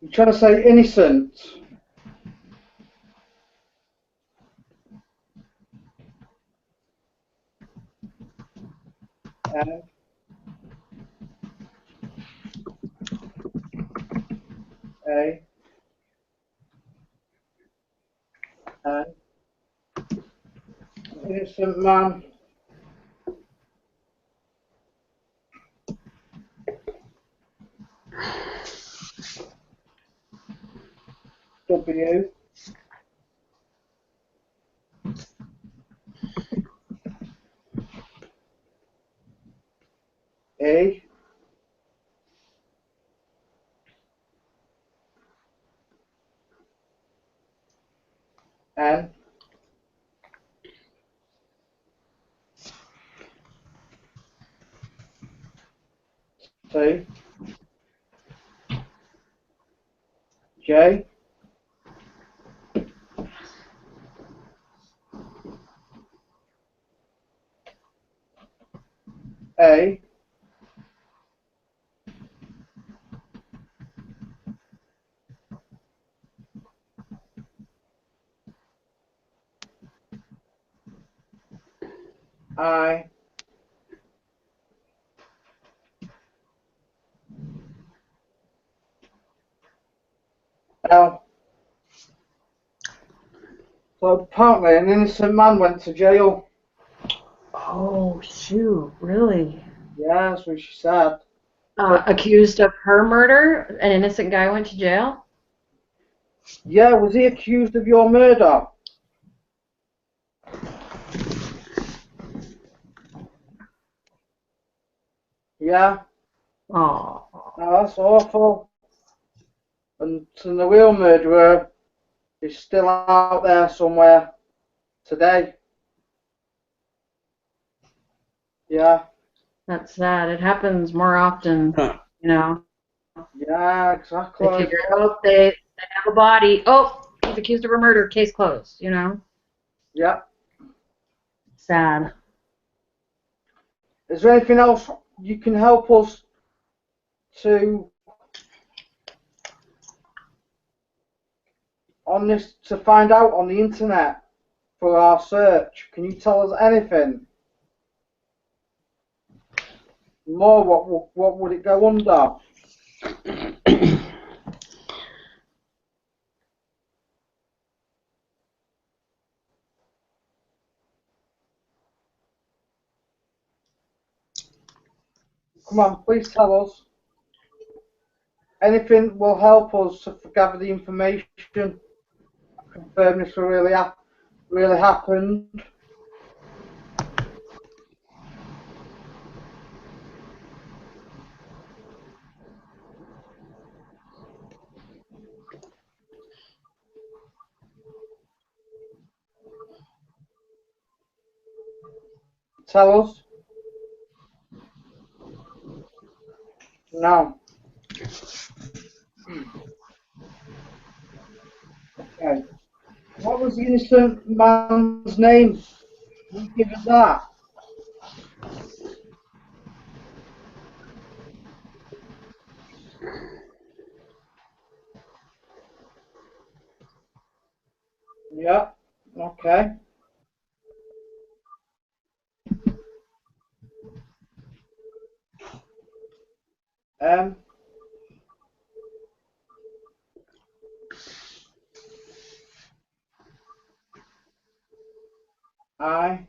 You're trying to say innocent. A. Innocent man. W. A. N. T. J. A. I. L. So apparently an innocent man went to jail. Oh, shoot, really? Yeah, that's what she said. Accused of her murder? An innocent guy went to jail? Yeah, was he accused of your murder? Yeah. Oh. Oh, that's awful. And the real murderer is still out there somewhere today. Yeah. That's sad. It happens more often, you know. Yeah, exactly. They figure, oh, they have a body. Oh, he's accused of a murder. Case closed, you know. Yeah. Sad. Is there anything else you can help us to on this to find out on the internet for our search? Can you tell us anything more? What would it go under? Come on, please tell us. Anything will help us to gather the information, confirm this really happened. Tell us. No. Okay. What was the innocent man's name? Can you give us that? Yeah. Okay. Um. I.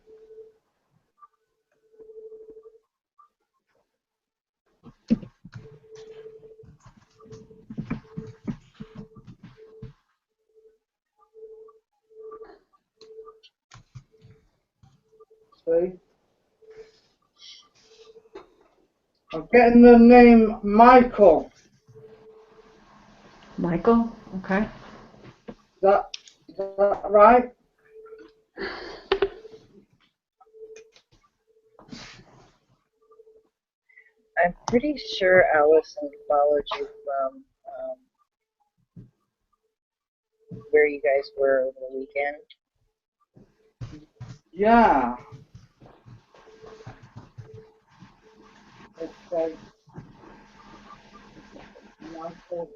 See. I'm getting the name Michael. Michael? Okay. Is that right? I'm pretty sure Allison followed you from where you guys were over the weekend. Yeah. Okay. Michael.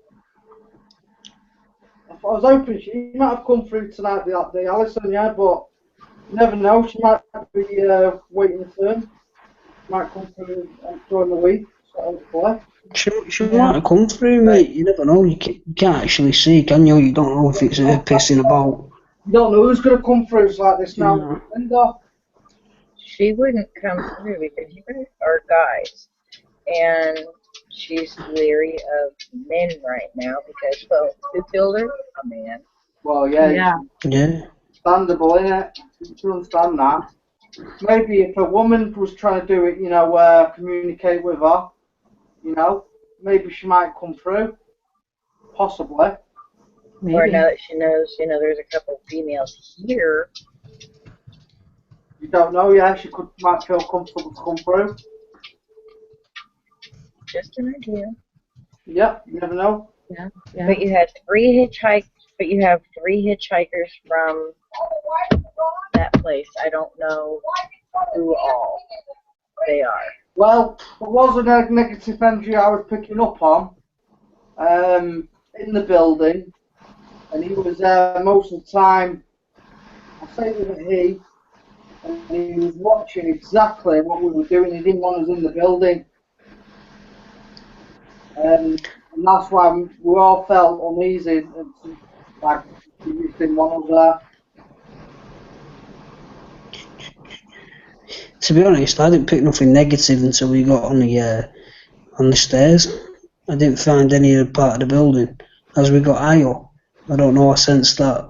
was hoping she might have come through tonight, the Alison, yeah, but you never know. She might be waiting her turn. She might come through during the week, so hopefully. She might have come through, mate. You never know. You can't actually see, can you? You don't know if it's her pissing about. You don't know who's going to come through like this now. No. Linda. She wouldn't come through because you guys are guys. And she's leery of men right now because, well, who killed her? A man. Well, yeah. Yeah. Understandable, innit? You can understand that. Maybe if a woman was trying to do it, you know, communicate with her, you know, maybe she might come through. Possibly. Maybe. Or now that she knows, you know, there's a couple of females here. You don't know, yeah. She might feel comfortable to come through. Just an idea. Yeah, you never know. Yeah. But you had but you have 3 hitchhikers from that place. I don't know who all they are. Well, there was a negative energy I was picking up on in the building, and he was there most of the time. I'll say it was a he, and he was watching exactly what we were doing. He didn't want us in the building. And that's why we all felt uneasy, and like he just didn't want us there. To be honest, I didn't pick nothing negative until we got on the stairs. I didn't find any other part of the building. As we got higher, I don't know, I sensed that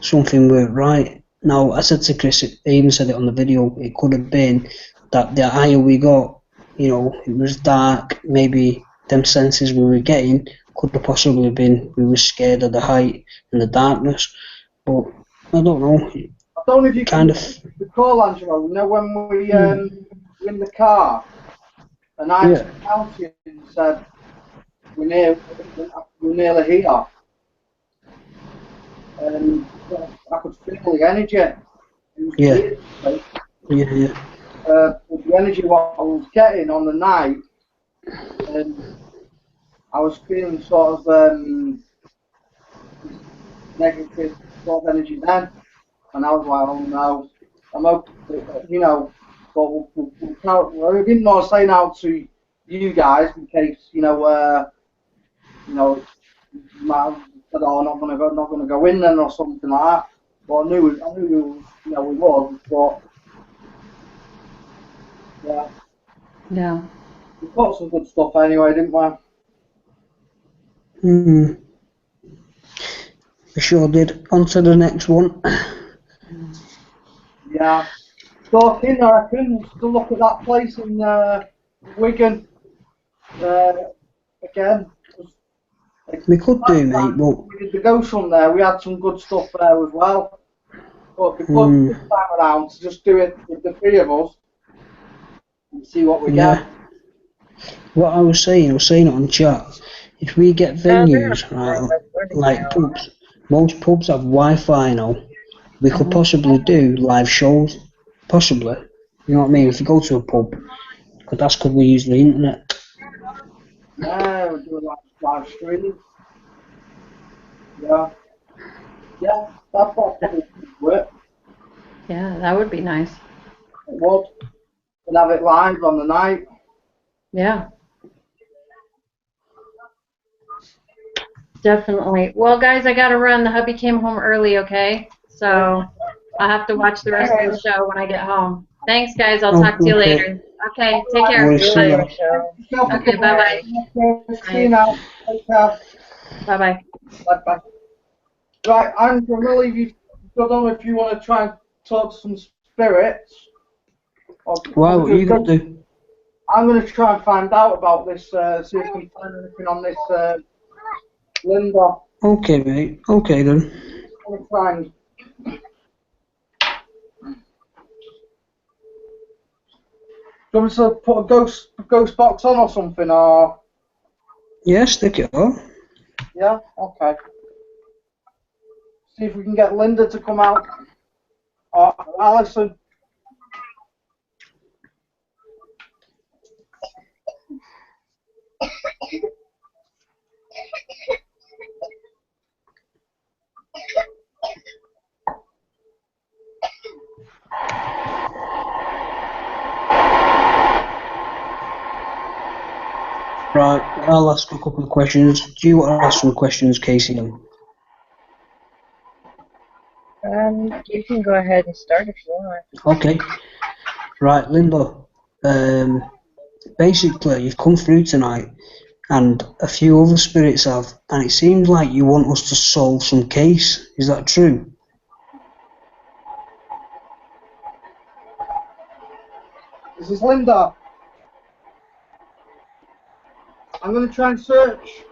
something weren't right. Now, I said to Chris, I even said it on the video, it could have been that the higher we got, you know, it was dark, maybe them senses we were getting could have possibly been we were scared of the height and the darkness. But I don't know. I don't know if you can recall, Angelo, you know, when we were in the car, and I turned out to you and said, we're nearly here. And I could feel the energy. It was weird, like, the energy what I was getting on the night, and I was feeling sort of negative sort of energy then. And I was like, oh no, I'm okay, you know, but we didn't want to say now to you guys in case, you know, you might have said, oh, not gonna go in then or something like that. But I knew, you know, we was, but yeah. Yeah. We got some good stuff anyway, didn't we? We sure did. On to the next one. Yeah. Talking, I reckon, still look at that place in Wigan again. We could do, mate, but we did the ghost hunt there. We had some good stuff there as well. But we put this time around to just do it with the 3 of us and see what we get. What I was saying it on chat. If we get venues, like pubs, most pubs have Wi-Fi now. We could possibly do live shows. Possibly. You know what I mean? If you go to a pub, could we use the internet? Yeah, we'll do a live stream. Yeah. Yeah, that's probably work. Yeah, that would be nice. It would. We'd have it live on the night. Yeah. Definitely. Well, guys, I gotta run. The hubby came home early, okay? So I'll have to watch the rest of the show when I get home. Thanks, guys. I'll talk to you later. Okay, take care. Okay, bye-bye. See you now. Take care. Bye-bye. Bye-bye. Right, I'm going to leave you. I don't know if you want to try and talk to some spirits. What are you going to do? I'm going to try and find out about this, see if I can find anything on this Linda. Okay, mate. Okay, then. I'm going to try and... Do you want me to put a ghost box on or something, or...? Yeah, stick it on. Yeah? Okay. See if we can get Linda to come out. Or Alison. Right, I'll ask a couple of questions. Do you want to ask some questions, Casey? You can go ahead and start if you want. Okay. Right, Limbo. Basically, you've come through tonight, and a few other spirits have, and it seems like you want us to solve some case. Is that true? This is Linda. I'm going to try and search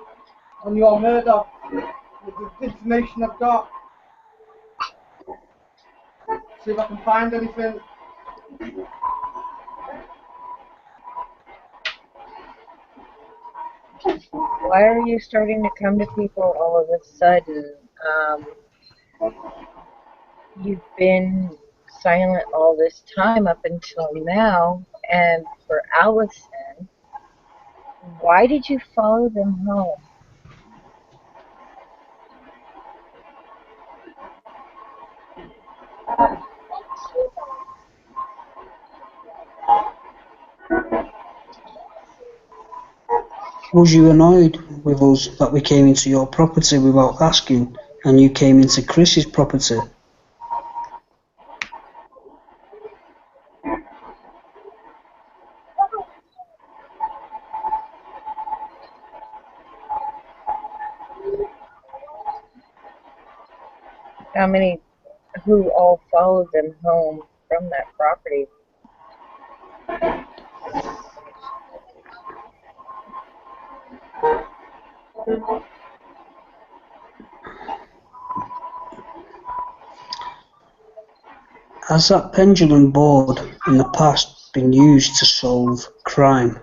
on your murder with the information I've got. See if I can find anything. Why are you starting to come to people all of a sudden? You've been silent all this time up until now, and for Allison, why did you follow them home? Was you annoyed with us that we came into your property without asking, and you came into Chris's property? Who all followed them home from that property? Has that pendulum board in the past been used to solve crime?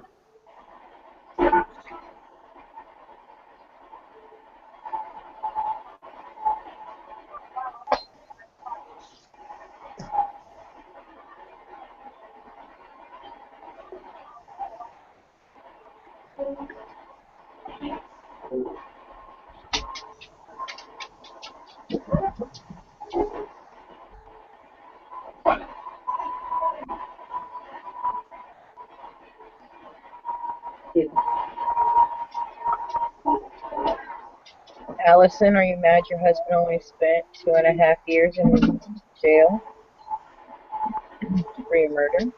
Allison, are you mad your husband only spent 2.5 years in jail for your murder?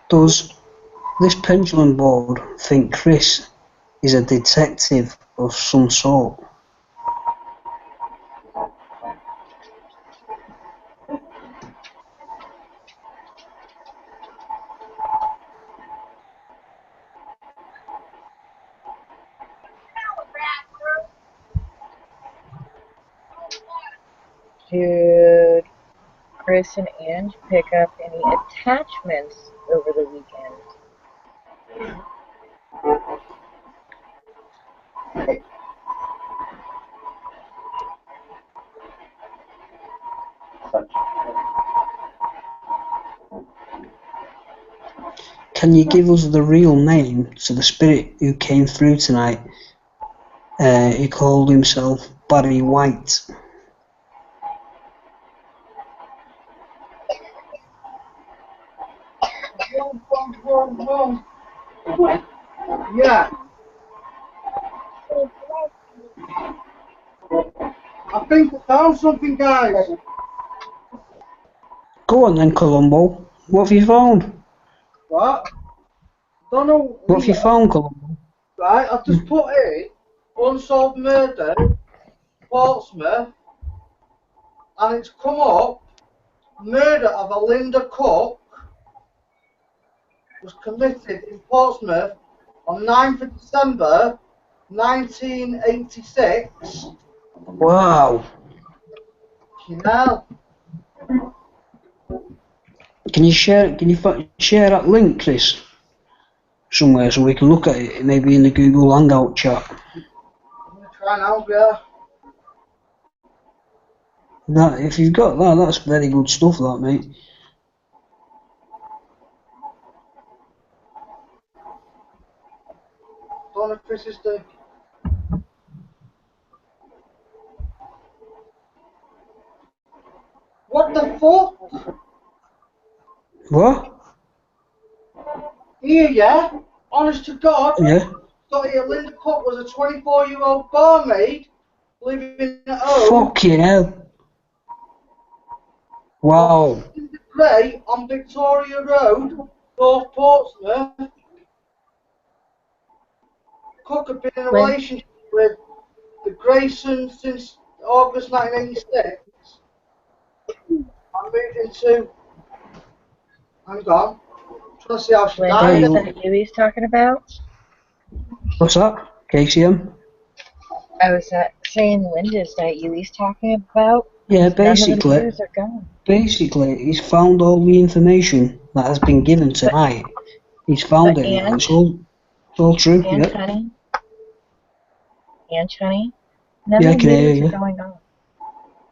Does this pendulum board think Chris is a detective of some sort? Did Chris and Ange pick up any attachments over the weekend? Can you give us the real name to the spirit who came through tonight? He called himself Barry White. Yeah. I think I found something, guys. Go on then, Columbo. What have you found? What? Don't know. What have you found, Columbo? Right, I've just put in unsolved murder, Portsmouth, and it's come up. Murder of a Linda Cook was committed in Portsmouth on 9th of December 1986. Wow. You know. Can you share that link, Chris, somewhere so we can look at it, maybe in the Google Hangout chat? I'm going to try and help you. That, if you've got that, that's very good stuff, that, mate. one of Chris's do. What the fuck? What? Here, yeah? Honest to God? Yeah. Thought here Linda Cook was a 24-year-old barmaid living at home. Fucking hell. Wow. Linda Gray on Victoria Road, North Portsmouth. Cook had been in a When? relationship with the Graysons since August 1986. I moved into. Hang on. Trying to see how she Linda, died. is that you he's talking about? What's that? KCM? I was saying, Linda, is that you he's talking about? Yeah, None of the basically. meters are gone. Basically, he's found all the information that has been given tonight. He's found But it now. Aunt, It's all true. Aunt Yep. Honey, Aunt Honey, none Yeah, I of the can hear meters you. are going on.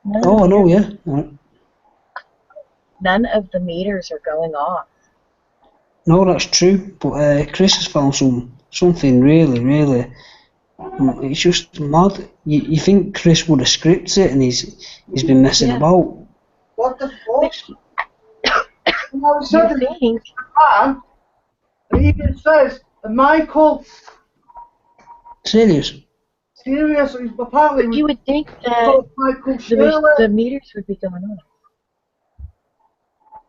None Oh, of I the know, meters- yeah. Right. None of the meters are going off. No, that's true. But Chris has found something really. It's just mad. You think Chris would have scripted it, and he's been messing Yeah. about. What the fuck? No, he said You it think? man. He even says, Michael, Serious? serious, apparently You would think that called Michael Shirley. the meters would be going on.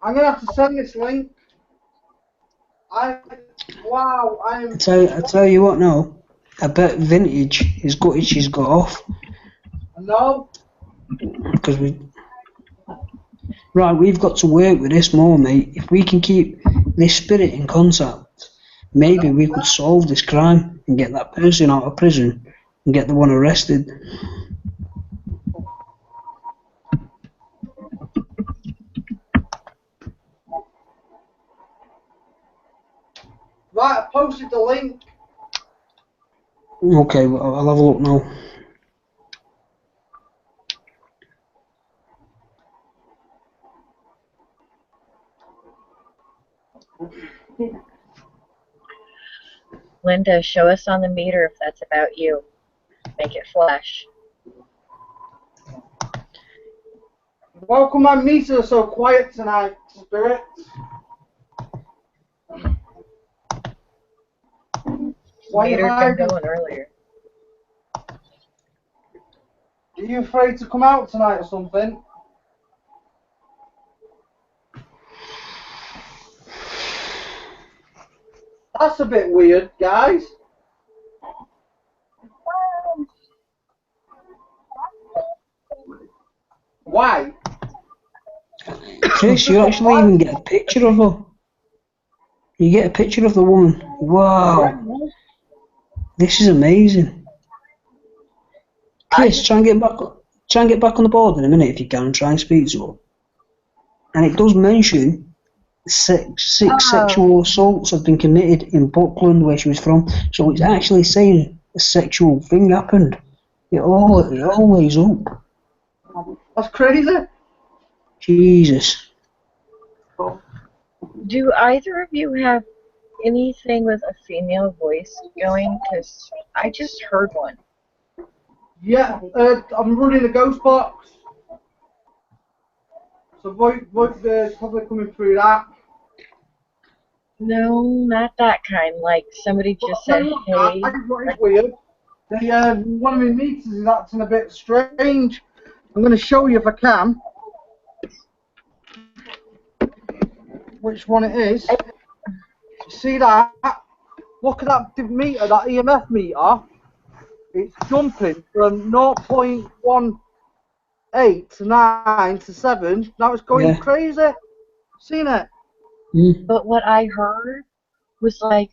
I'm going to have to send this link. Wow, I am. I tell you what now. I bet Vintage is gutted she's got off. No. Because we've got to work with this more, mate. If we can keep this spirit in contact, maybe we could solve this crime and get that person out of prison and get the one arrested. Right, I posted the link. Okay, well, I'll have a look now. Linda, show us on the meter if that's about you. Make it flash. Welcome, my meters are so quiet tonight, Spirit. Why Meter you had been hiding? going earlier. Are you afraid to come out tonight or something? That's a bit weird, guys. Why? Chris, you actually even get a picture of her. You get a picture of the woman. Wow. This is amazing. Chris, try and get back on the board in a minute if you can. Try and speak to her. And it does mention six sexual assaults have been committed in Buckland, where she was from. So it's actually saying a sexual thing happened. It always up. That's crazy. Jesus. Do either of you have anything with a female voice going? Because I just heard one. Yeah, I'm running a ghost box. So voice probably coming through that. No, not that kind. Like somebody just said, hey. What is weird? One of my meters is acting a bit strange. I'm going to show you if I can. Which one it is. See that? Look at that meter, that EMF meter. It's jumping from 0.18 to 9 to 7. Now it's going crazy. Seen it? Mm. But what I heard was like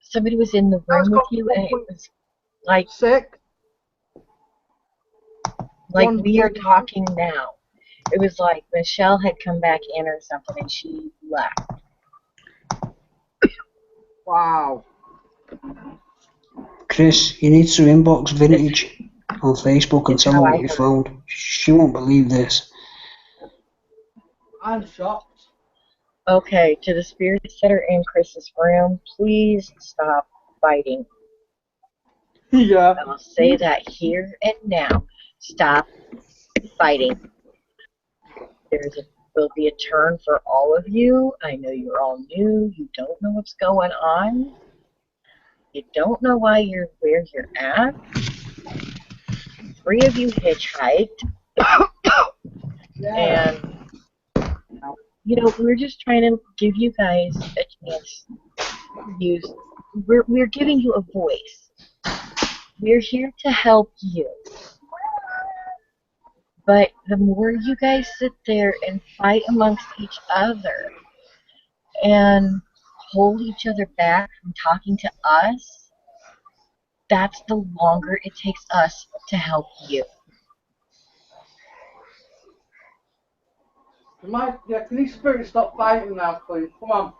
somebody was in the room with you and it was like sick. Like we are talking now. It was like Michelle had come back in or something and she left. Wow. Chris, you need to inbox Vintage on Facebook and tell her what you found. She won't believe this. I'm shocked. Okay, to the spirits that are in Chris's room, please stop fighting. Yeah. I will say that here and now. Stop fighting. Will be a turn for all of you. I know you're all new. You don't know what's going on. You don't know why you're where you're at. 3 of you hitchhiked. And, you know, we're just trying to give you guys a chance to use. We're giving you a voice. We're here to help you. But the more you guys sit there and fight amongst each other and hold each other back from talking to us, that's the longer it takes us to help you. Can these spirits stop fighting now, please? Come on.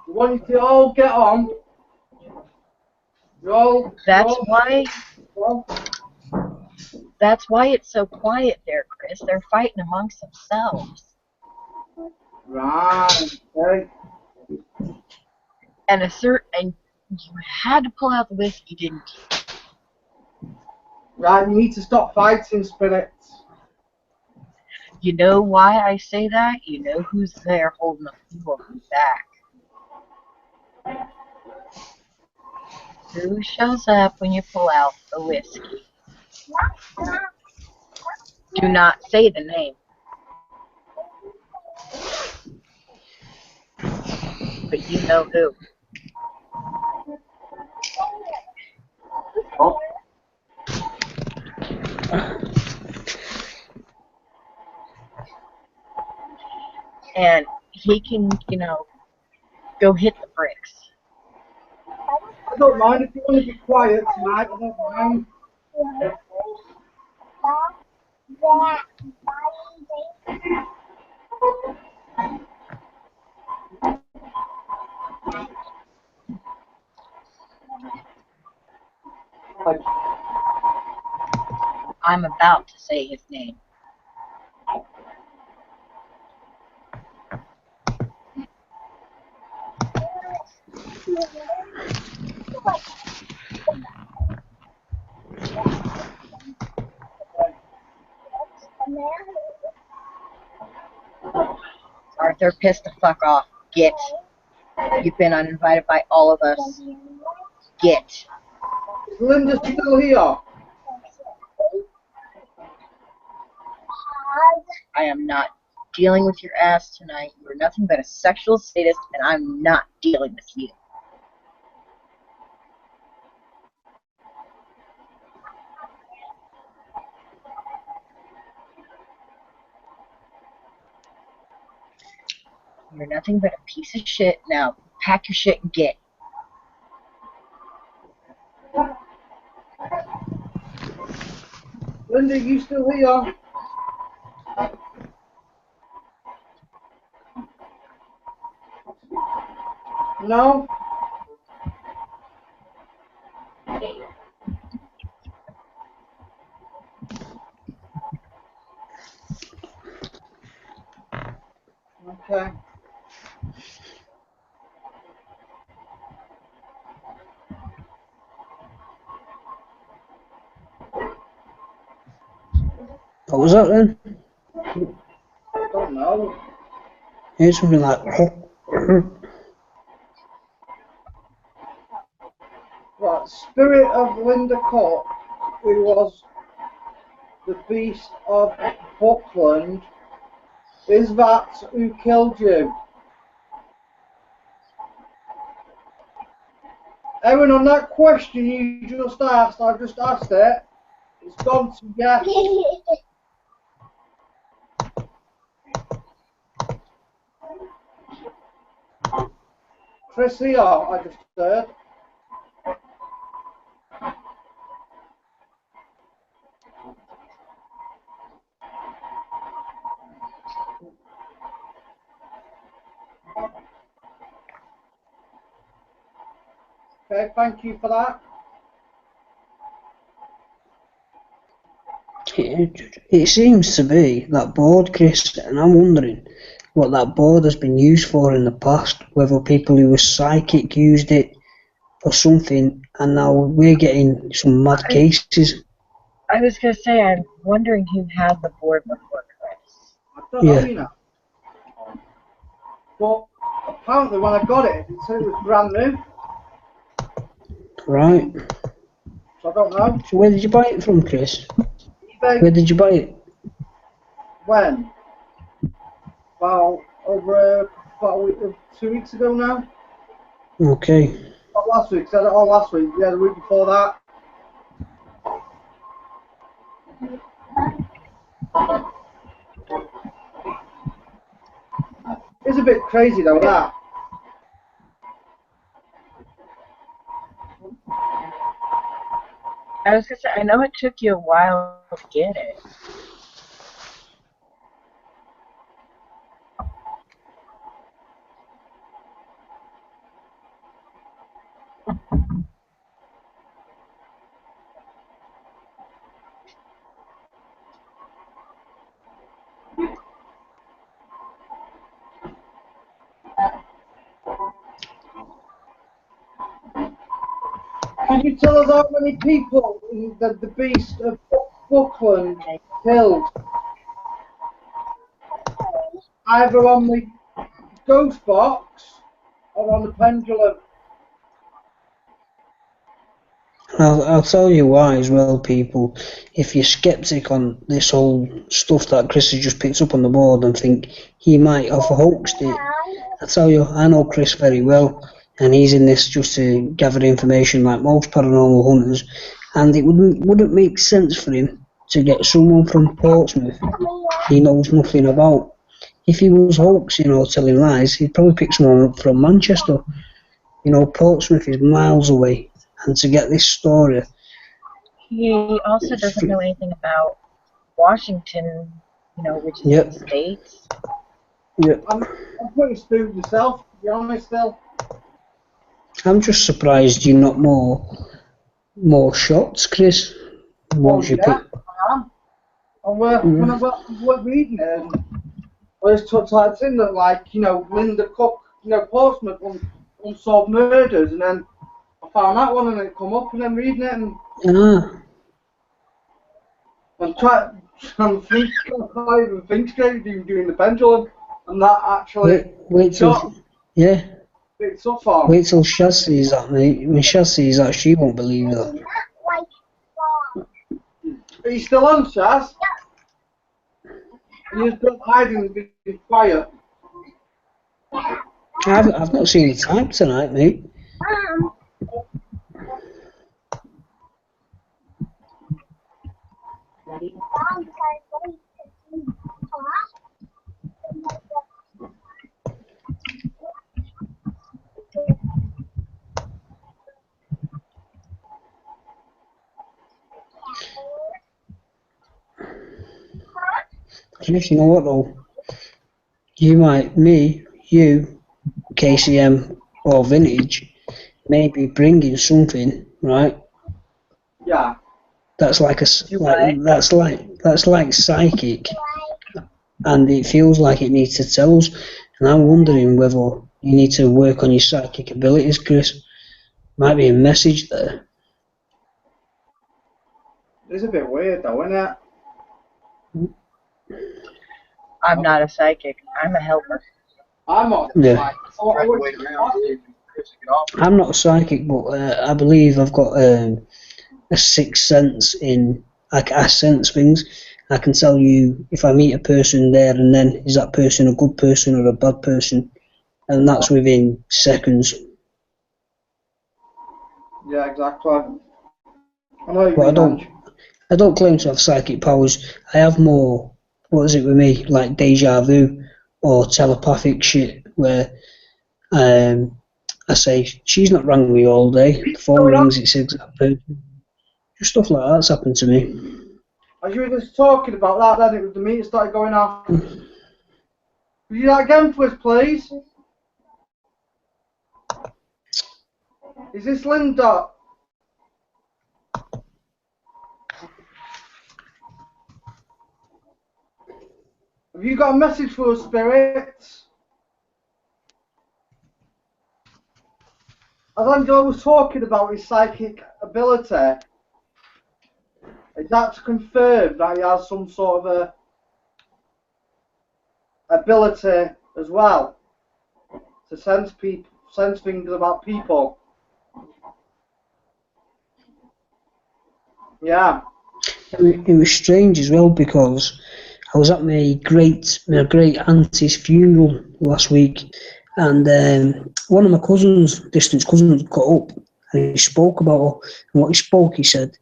We want you to all get on. That's why it's so quiet there, Chris. They're fighting amongst themselves. Right, okay. And you had to pull out the whiskey, didn't you? Right, you need to stop fighting, spirits. You know why I say that? You know who's there holding the few of you back. Who shows up when you pull out the whiskey? Do not say the name. But you know who. Oh. And he can, you know, go hit the bricks. I don't mind if you want to be quiet tonight. I don't mind. I'm about to say his name. Arthur, piss the fuck off. Get. You've been uninvited by all of us. Get. Is Linda still here? I am not dealing with your ass tonight. You're nothing but a sexual sadist, and I'm not dealing with you. You're nothing but a piece of shit. Now, pack your shit and get. Linda, you still here? No? Okay. What was that then? I don't know. It's something like. Right, Spirit of Linda Cook, who was the Beast of Buckland, is that who killed you? Erin, on that question you just asked, I just asked it. It's gone to yes. Chris here, I just heard. Okay, thank you for that. It seems to be that board, Chris, and I'm wondering what that board has been used for in the past, whether people who were psychic used it for something and now we're getting some mad cases. I was going to say, I'm wondering who had the board before Chris. I don't know, you know. But apparently when I got it, it said it was brand new. Right. So I don't know. So where did you buy it from, Chris? eBay. Where did you buy it? When? About over about a week, 2 weeks ago now. Okay. Not last week, said it all last week. Yeah, the week before that. It's a bit crazy though, that. I was going to say, I know it took you a while to get it. Can you tell us how many people the beast of Buckland killed? Either on the ghost box or on the pendulum. I'll tell you why as well, people. If you're sceptic on this whole stuff that Chris has just picked up on the board and think he might have hoaxed it, I tell you, I know Chris very well, and he's in this just to gather information like most paranormal hunters, and it wouldn't make sense for him to get someone from Portsmouth he knows nothing about. If he was hoaxing or telling lies, he'd probably pick someone up from Manchester. You know, Portsmouth is miles away, and to get this story... He also doesn't know anything about Washington, you know, which is in the States. Yep. I'm pretty spooked myself, to be honest, still. I'm just surprised you're not more shots, Chris. Once you pick... I am. And when I was reading it, I just typed in that, like, you know, Linda Cook, you know, Portsmouth, unsolved murders, and then I found that one and it come up, and then reading it and I'm thinking, I can't even think straight doing the pendulum, and that actually wait till it's so far. Wait till Shaz sees that, mate. When Shaz sees that, she won't believe that. Are you still on, Shaz? You're just hiding and being quiet. I've not seen you type tonight, mate. Chris, you know what though? You might, you, KCM or Vintage, may be bringing something, right? Yeah. That's like that's like psychic, and it feels like it needs to tell us. And I'm wondering whether you need to work on your psychic abilities, Chris. Might be a message there. It's a bit weird though, isn't it? I'm not a psychic. I'm a helper. I'm not. Yeah. I'm not a psychic, but I believe I've got a sixth sense in. I sense things. I can tell you if I meet a person there and then, is that person a good person or a bad person? And that's within seconds. Yeah, exactly. I don't claim to have psychic powers. I have more, what is it with me, like deja vu or telepathic shit, where I say, she's not rang me all day, the phone rings, it says that person. Just stuff like that's happened to me. As you were just talking about that, then the meter started going off. Could you do that again for us, please? Is this Linda? Have you got a message for us, spirits? as Angelo was talking about his psychic ability, is that to confirm that he has some sort of a ability as well to sense things about people? Yeah. It was strange as well because I was at my great auntie's funeral last week, and one of my cousins, distant cousins, got up and he spoke about her. And what he spoke, he said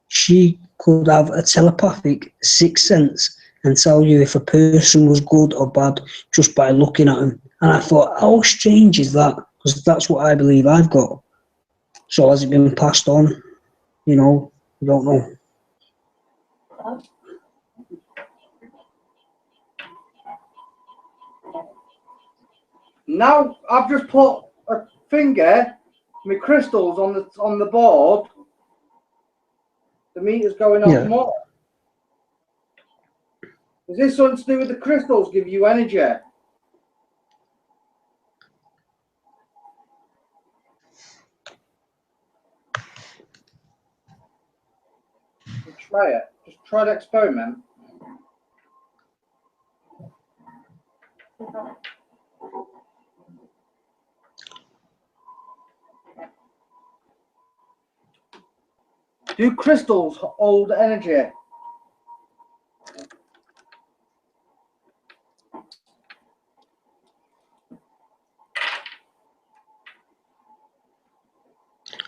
she could have a telepathic sixth sense and tell you if a person was good or bad just by looking at them. And I thought, how strange is that? Because that's what I believe I've got. So has it been passed on? You know, I don't know. Now I've just put a finger, my crystals on the board. The meter's going off more. Is this something to do with the crystals give you energy? Try it. Just try the experiment. Do crystals hold energy?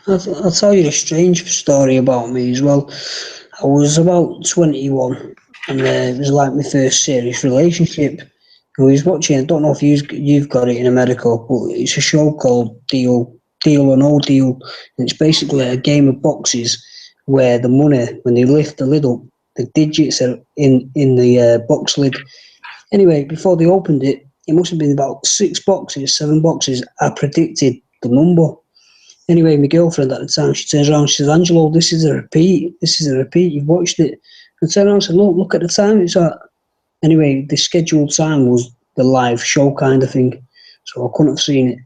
I'll tell you a strange story about me as well. I was about 21 and it was like my first serious relationship. I was watching, I don't know if you've got it in America, but it's a show called Deal or No Deal. And it's basically a game of boxes where the money, when they lift the lid up, the digits are in the box lid. Anyway, before they opened it, it must have been about 7 boxes. I predicted the number. Anyway, my girlfriend at the time, she turns around, she says, Angelo, this is a repeat, you've watched it. I turned around and said, look at the time it's at. Anyway, the scheduled time was the live show kind of thing, so I couldn't have seen it.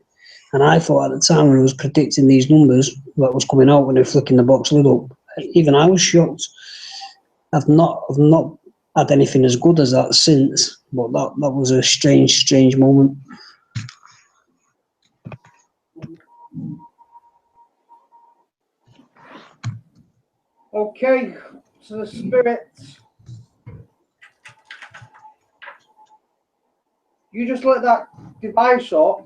And I thought at the time when I was predicting these numbers that was coming out when they were flicking the box lid up, even I was shocked. I've not had anything as good as that since, but that was a strange moment. Okay, so the spirits. You just let that device up.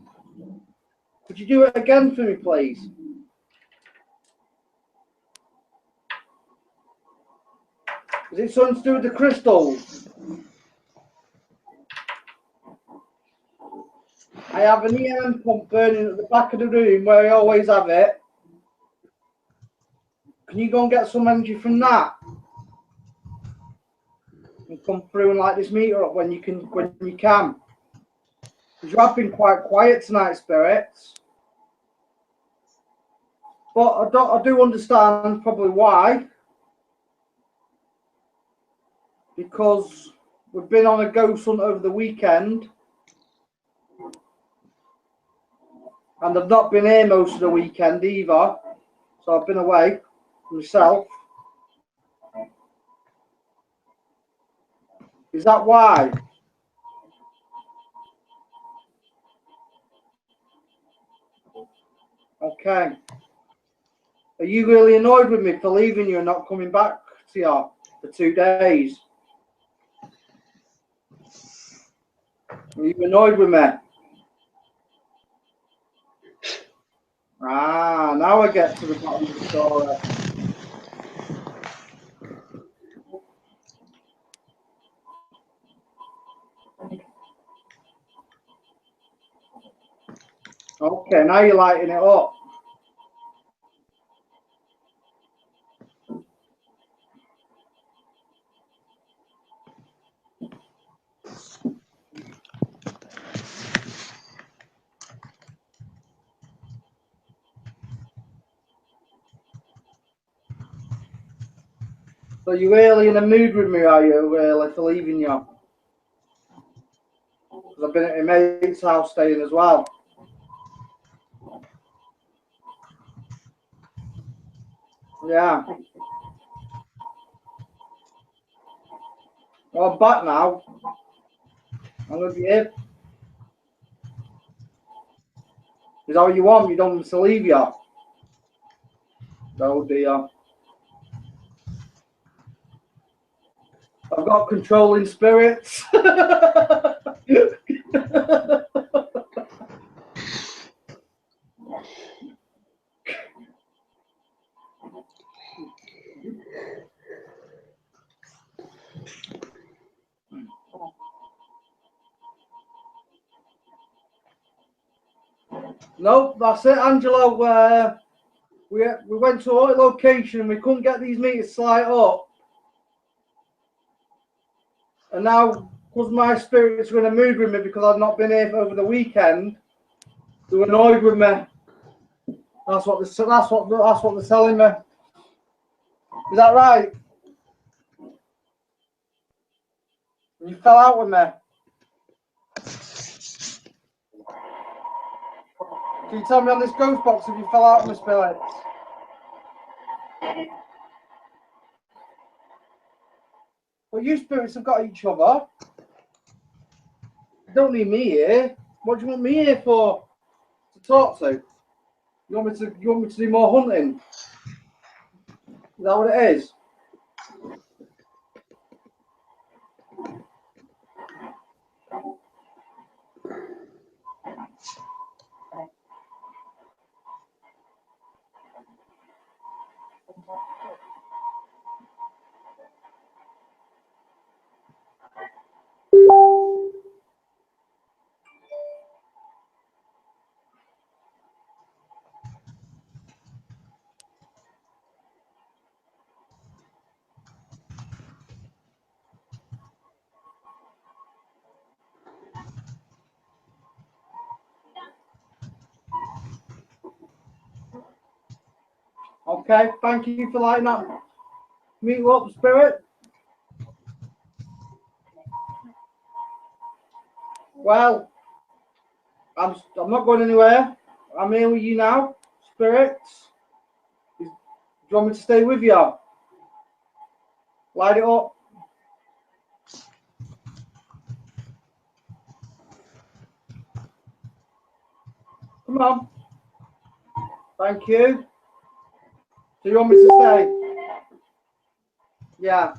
Could you do it again for me, please? Is it something to do with the crystals? I have an EM pump burning at the back of the room where I always have it. Can you go and get some energy from that? And come through and light this meter up when you can. Because you have been quite quiet tonight, spirits. But I do understand probably why. Because we've been on a ghost hunt over the weekend. And I've not been here most of the weekend either. So I've been away myself. Is that why? Okay. Are you really annoyed with me for leaving you and not coming back to you for 2 days? Are you annoyed with me? Ah, now I get to the bottom of the story. Okay, now you're lighting it up. So you're really in a mood with me, are you, really, for leaving you? Because I've been at my mate's house staying as well. Yeah. Well, I'm back now. I'm going to be here. Is that what you want? You don't want me to leave you? Oh dear. I've got controlling spirits. Nope, that's it, Angelo. We went to a location and we couldn't get these meters to light up. And now, because my spirits are in a mood with me because I've not been here over the weekend, they're annoyed with me. That's what they're telling me. Is that right? You fell out with me. Can you tell me on this ghost box if you fell out with my spirits? Well, you spirits have got each other. You don't need me here. What do you want me here for? To talk to? You want me to do more hunting? Is that what it is? Okay, thank you for lighting up. Meet you up, spirit. Well, I'm not going anywhere. I'm here with you now, spirits. Do you want me to stay with you? Light it up. Come on. Thank you. So you want me to stay? Yeah.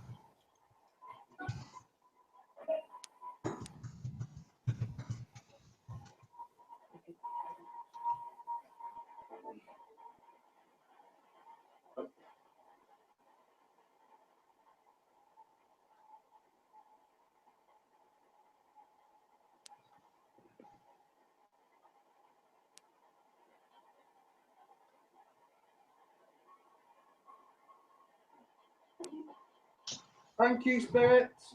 Thank you, spirits.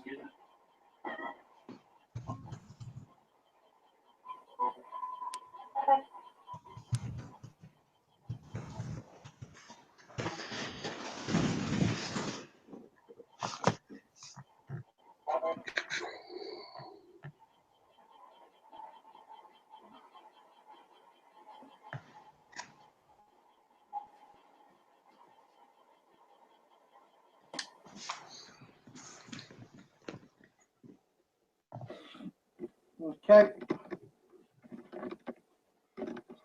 Okay.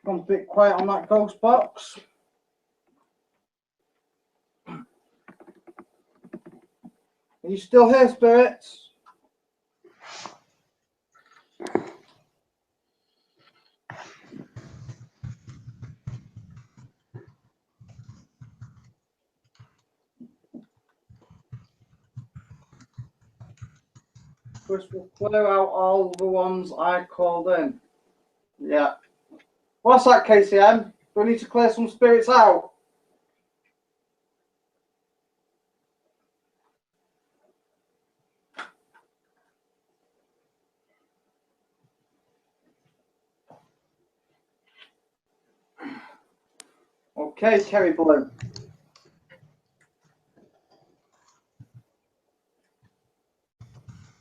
Gone a bit quiet on that ghost box. Are you still here, spirits? Chris will clear out all the ones I called in. Yeah. What's that, KCM? Do we need to clear some spirits out? Okay, Kerry Blue.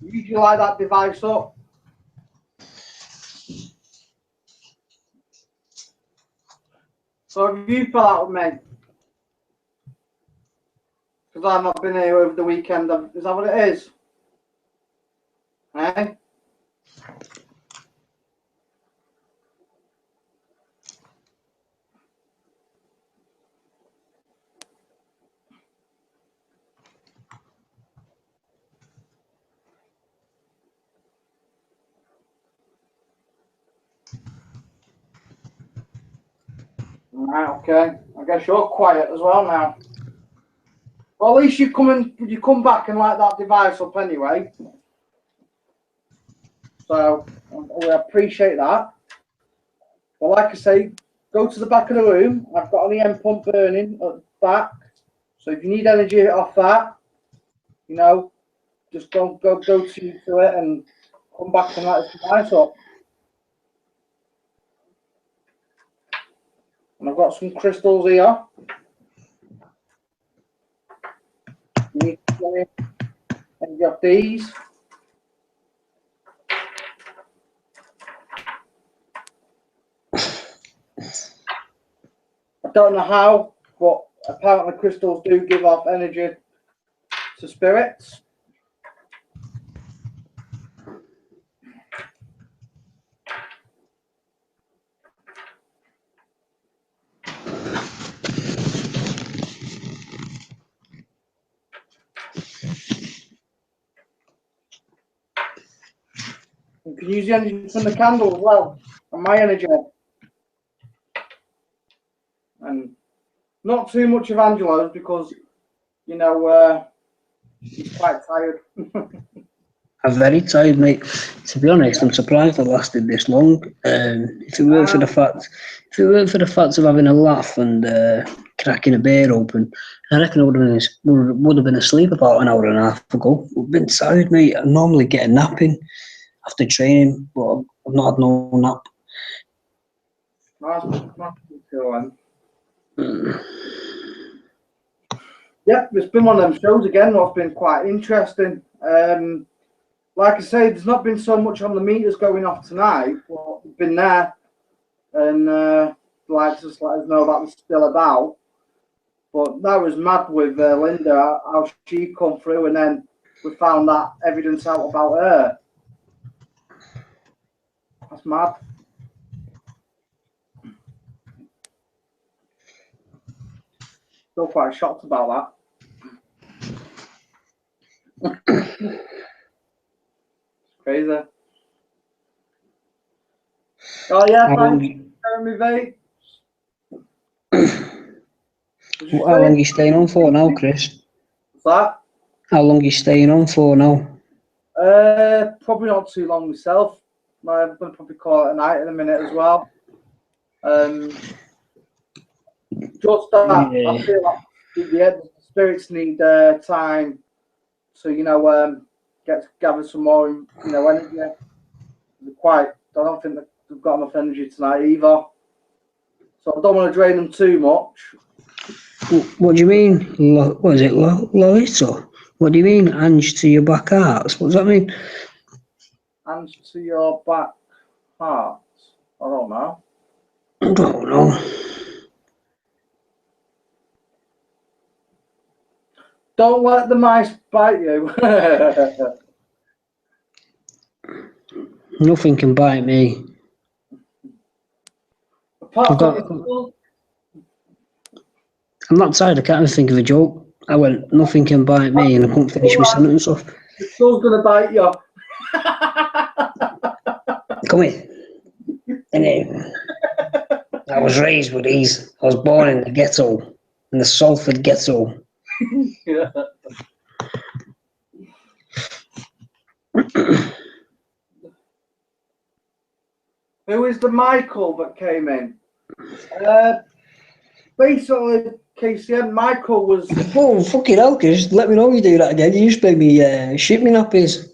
Usually light that device up. So have you fell out with me? because I've not been here over the weekend. Is that what it is? Eh? Right, okay. I guess you're quiet as well now. Well, at least you come back and light that device up anyway. So we appreciate that. Well, like I say, go to the back of the room. I've got an EM pump burning at the back. So if you need energy off that, you know, just go to it and come back and light the device up. And I've got some crystals here. You need to energy off these. I don't know how, but apparently crystals do give off energy to spirits. You can use the energy from the candle as well, and my energy. And not too much of Angelo's because, you know, he's quite tired. I'm very tired, mate. To be honest, I'm surprised I lasted this long. If it weren't for the fact of having a laugh and cracking a beer open, I reckon I would have been asleep about an hour and a half ago. I've been tired, mate. I normally get a nap in after training, but I've not had no nap. Yeah, it's been one of them shows again what's been quite interesting. Like I say, there's not been so much on the meters going off tonight, but we've been there and like just let us know that was still about. But that was mad with Linda, how she come through, and then we found that evidence out about her. That's mad. Still quite shocked about that. Crazy. Oh yeah, thanks for me, mate. How long are you staying on for now, Chris? What's that? How long are you staying on for now? Probably not too long myself. I'm going to probably call it a night in a minute as well. Just that, Yeah. I feel like the spirits need time to, you know, gather some more, you know, energy. I don't think they've got enough energy tonight either. So I don't want to drain them too much. What do you mean? What is it, Loito? What do you mean, Ange to your back hearts? What does that mean? Ange to your back heart. I don't know. I don't know. Don't let the mice bite you. Nothing can bite me. Apart from I'm not tired, I can't even think of a joke. I went, nothing can bite me, and I couldn't finish my sentence off. Your soul's going to bite you. Come here. Anyway, I was raised with these. I was born in the ghetto, in the Salford ghetto. Yeah. Who is the Michael that came in? Basically, KCM, Michael was... Oh, fucking hell, Chris. Let me know you do that again. You just made me shit me nappies.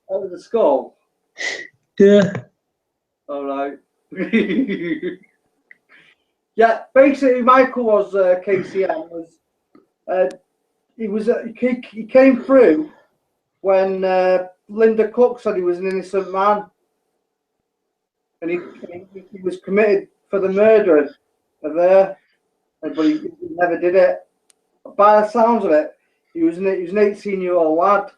Over the skull? Yeah. All right. Yeah, basically, Michael was KCM. He came through when Linda Cook said he was an innocent man, and he was committed for the murder of her, but he never did it. By the sounds of it, he was an 18-year-old lad,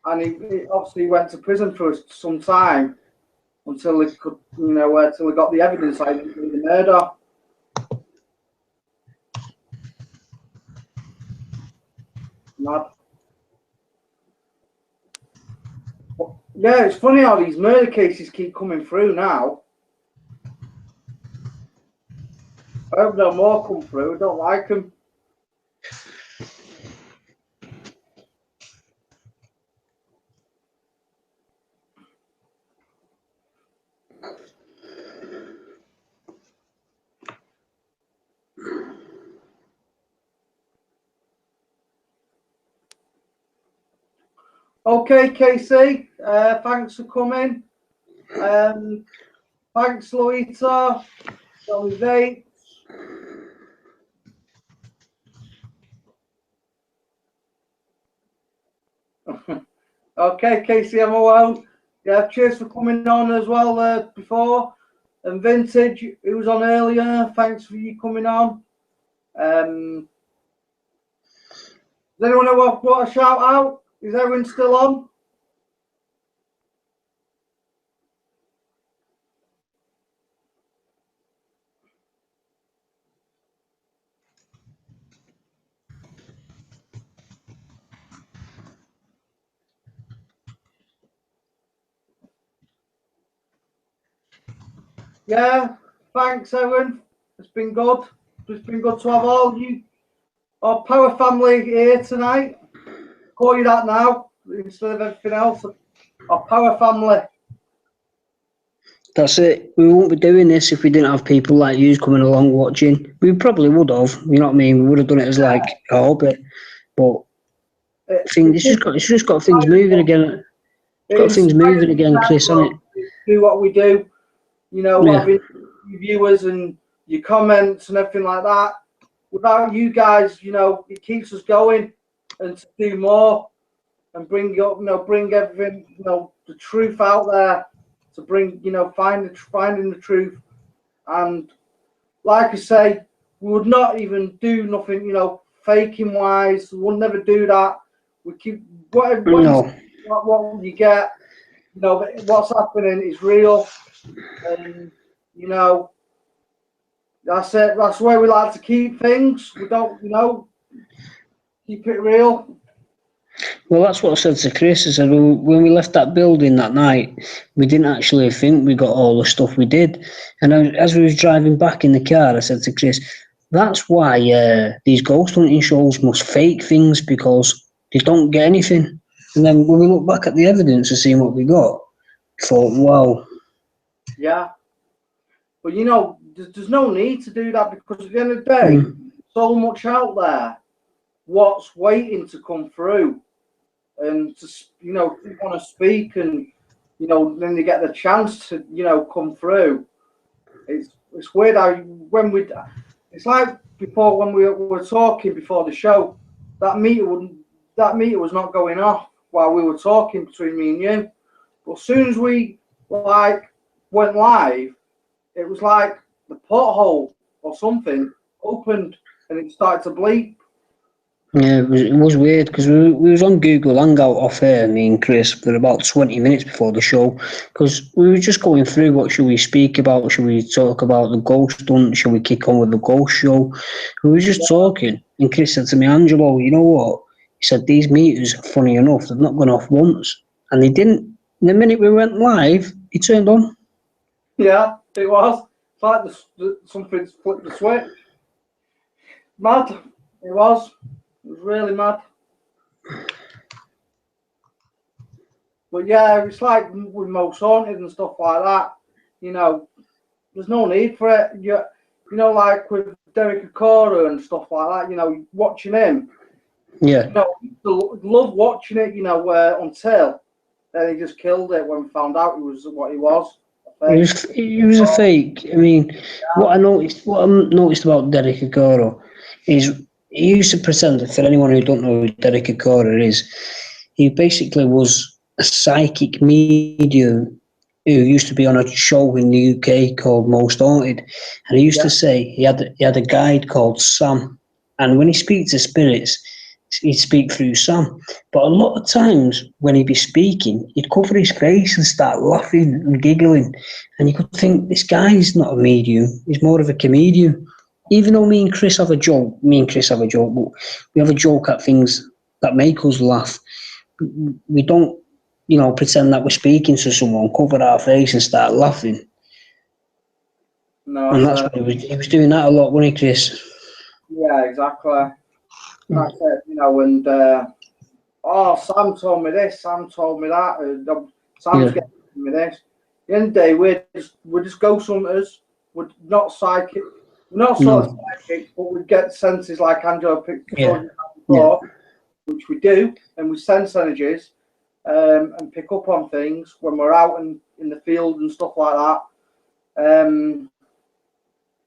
and he obviously went to prison for some time until he could, until he got the evidence like the murder. Mad. But, yeah, it's funny how these murder cases keep coming through now. I hope no more come through. I don't like them. Okay, Casey, thanks for coming. Thanks, Louisa. Johnny Vapes. Okay, Casey, I'm alone. Yeah, cheers for coming on as well before. And Vintage, who was on earlier, thanks for you coming on. Does anyone want a shout out? Is everyone still on? Yeah, thanks, everyone. It's been good. It's been good to have all you, our power family here tonight. Call you that now instead of everything else. Our power family. That's it. We won't be doing this if we didn't have people like you coming along watching. We probably would have, you know what I mean? We would have done it as like a hobby. But it's just got things moving again. It's got things moving again, Chris, hasn't it? Do what we do, having viewers and your comments and everything like that. Without you guys, it keeps us going and to do more and bring everything, the truth out there. To bring, finding the truth, and like I say, we would not even do nothing, faking wise. We'll never do that. We keep what you get, what's happening is real, and that's it. That's the way we like to keep things. We don't, keep it real. Well, that's what I said to Chris. I said, when we left that building that night, we didn't actually think we got all the stuff we did. And as we was driving back in the car, I said to Chris, that's why these ghost hunting shows must fake things, because they don't get anything. And then when we look back at the evidence and see what we got, we thought, wow. Yeah. But, there's no need to do that, because at the end of the day, so much out there. What's waiting to come through, and to want to speak, and then you get the chance to come through. It's weird how it's like before when we were talking before the show, that meter was not going off while we were talking between me and you, but as soon as we went live, it was like the porthole or something opened and it started to bleep. Yeah, it was weird, because we was on Google Hangout off air, me and Chris, for about 20 minutes before the show, because we were just going through what should we speak about. Should we talk about the ghost hunt? Should we kick on with the ghost show? We were just talking, and Chris said to me, Angelo, you know what? He said, these meters, funny enough, they've not gone off once. And they didn't. The minute we went live, he turned on. Yeah, it was. It's like something flipped the switch. Mad. It was. It was really mad. But yeah, it's like with Most Haunted and stuff like that. There's no need for it. Like with Derek Okora and stuff like that. Watching him. Yeah. Love watching it. Until then he just killed it when we found out he was what he was. He was a fake. I mean, what I noticed about Derek Okora is he used to pretend, for anyone who don't know who Derek Okora is, he basically was a psychic medium who used to be on a show in the UK called Most Haunted, and he used to say he had a guide called Sam, and when he speaks to spirits, he'd speak through Sam. But a lot of times when he'd be speaking, he'd cover his face and start laughing and giggling, and you could think this guy's not a medium; he's more of a comedian. Even though me and Chris have a joke, but we have a joke at things that make us laugh. We don't, pretend that we're speaking to someone, cover our face and start laughing. No, And that's what he was doing that a lot, wasn't he, Chris? Yeah, exactly. That's it, and Sam told me this, Sam told me that, Sam's getting me this. At the end of the day, we're just ghost hunters. We're not psychic. We're not sort of psychics, but we get senses like Angelo picked before, which we do, and we sense energies and pick up on things when we're out in the field and stuff like that.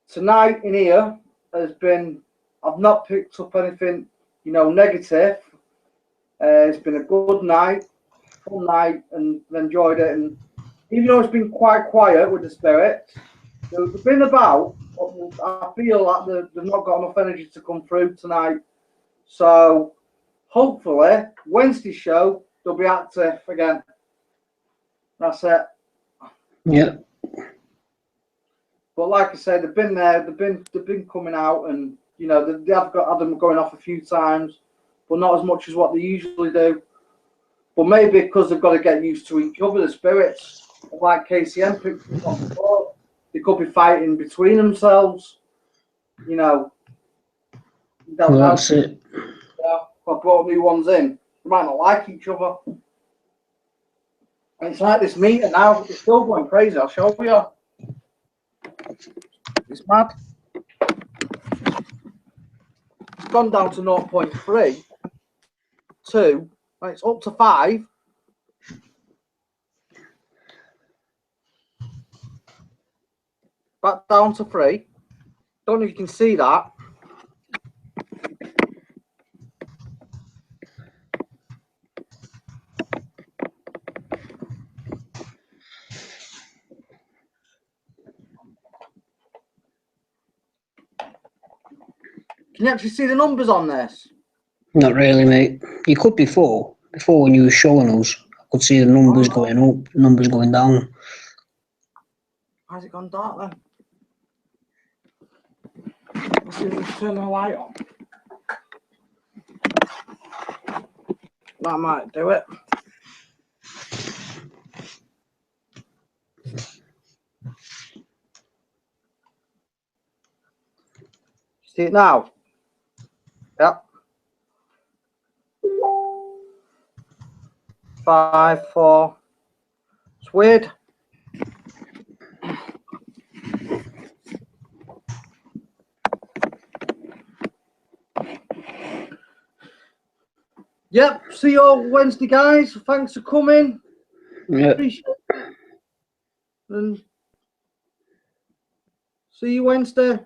Tonight in here I've not picked up anything, negative. It's been a good night, fun night, and enjoyed it. And even though it's been quite quiet with the spirits, they've been about. I feel like they've not got enough energy to come through tonight. So hopefully Wednesday show they'll be active again. That's it. Yeah. But like I said, they've been there. They've been coming out, and they have had them going off a few times, but not as much as what they usually do. But maybe because they've got to get used to each other, the spirits, like KCM picked up before, they could be fighting between themselves. Well, that's it. Yeah, I brought new ones in. They might not like each other. And it's like this meter now, it's still going crazy. I'll show you. It's mad. It's gone down to 0.3, 2, and it's up to 5. Back down to 3. Don't know if you can see that. Can you actually see the numbers on this? Not really, mate. You could before when you were showing us, I could see the numbers going up, numbers going down. How's it gone dark then? Let's see if we can turn the light on. That might do it. See it now? Yep. 5, 4. It's weird. Yep. See you all Wednesday, guys. Thanks for coming. Yeah. Appreciate it. And see you Wednesday.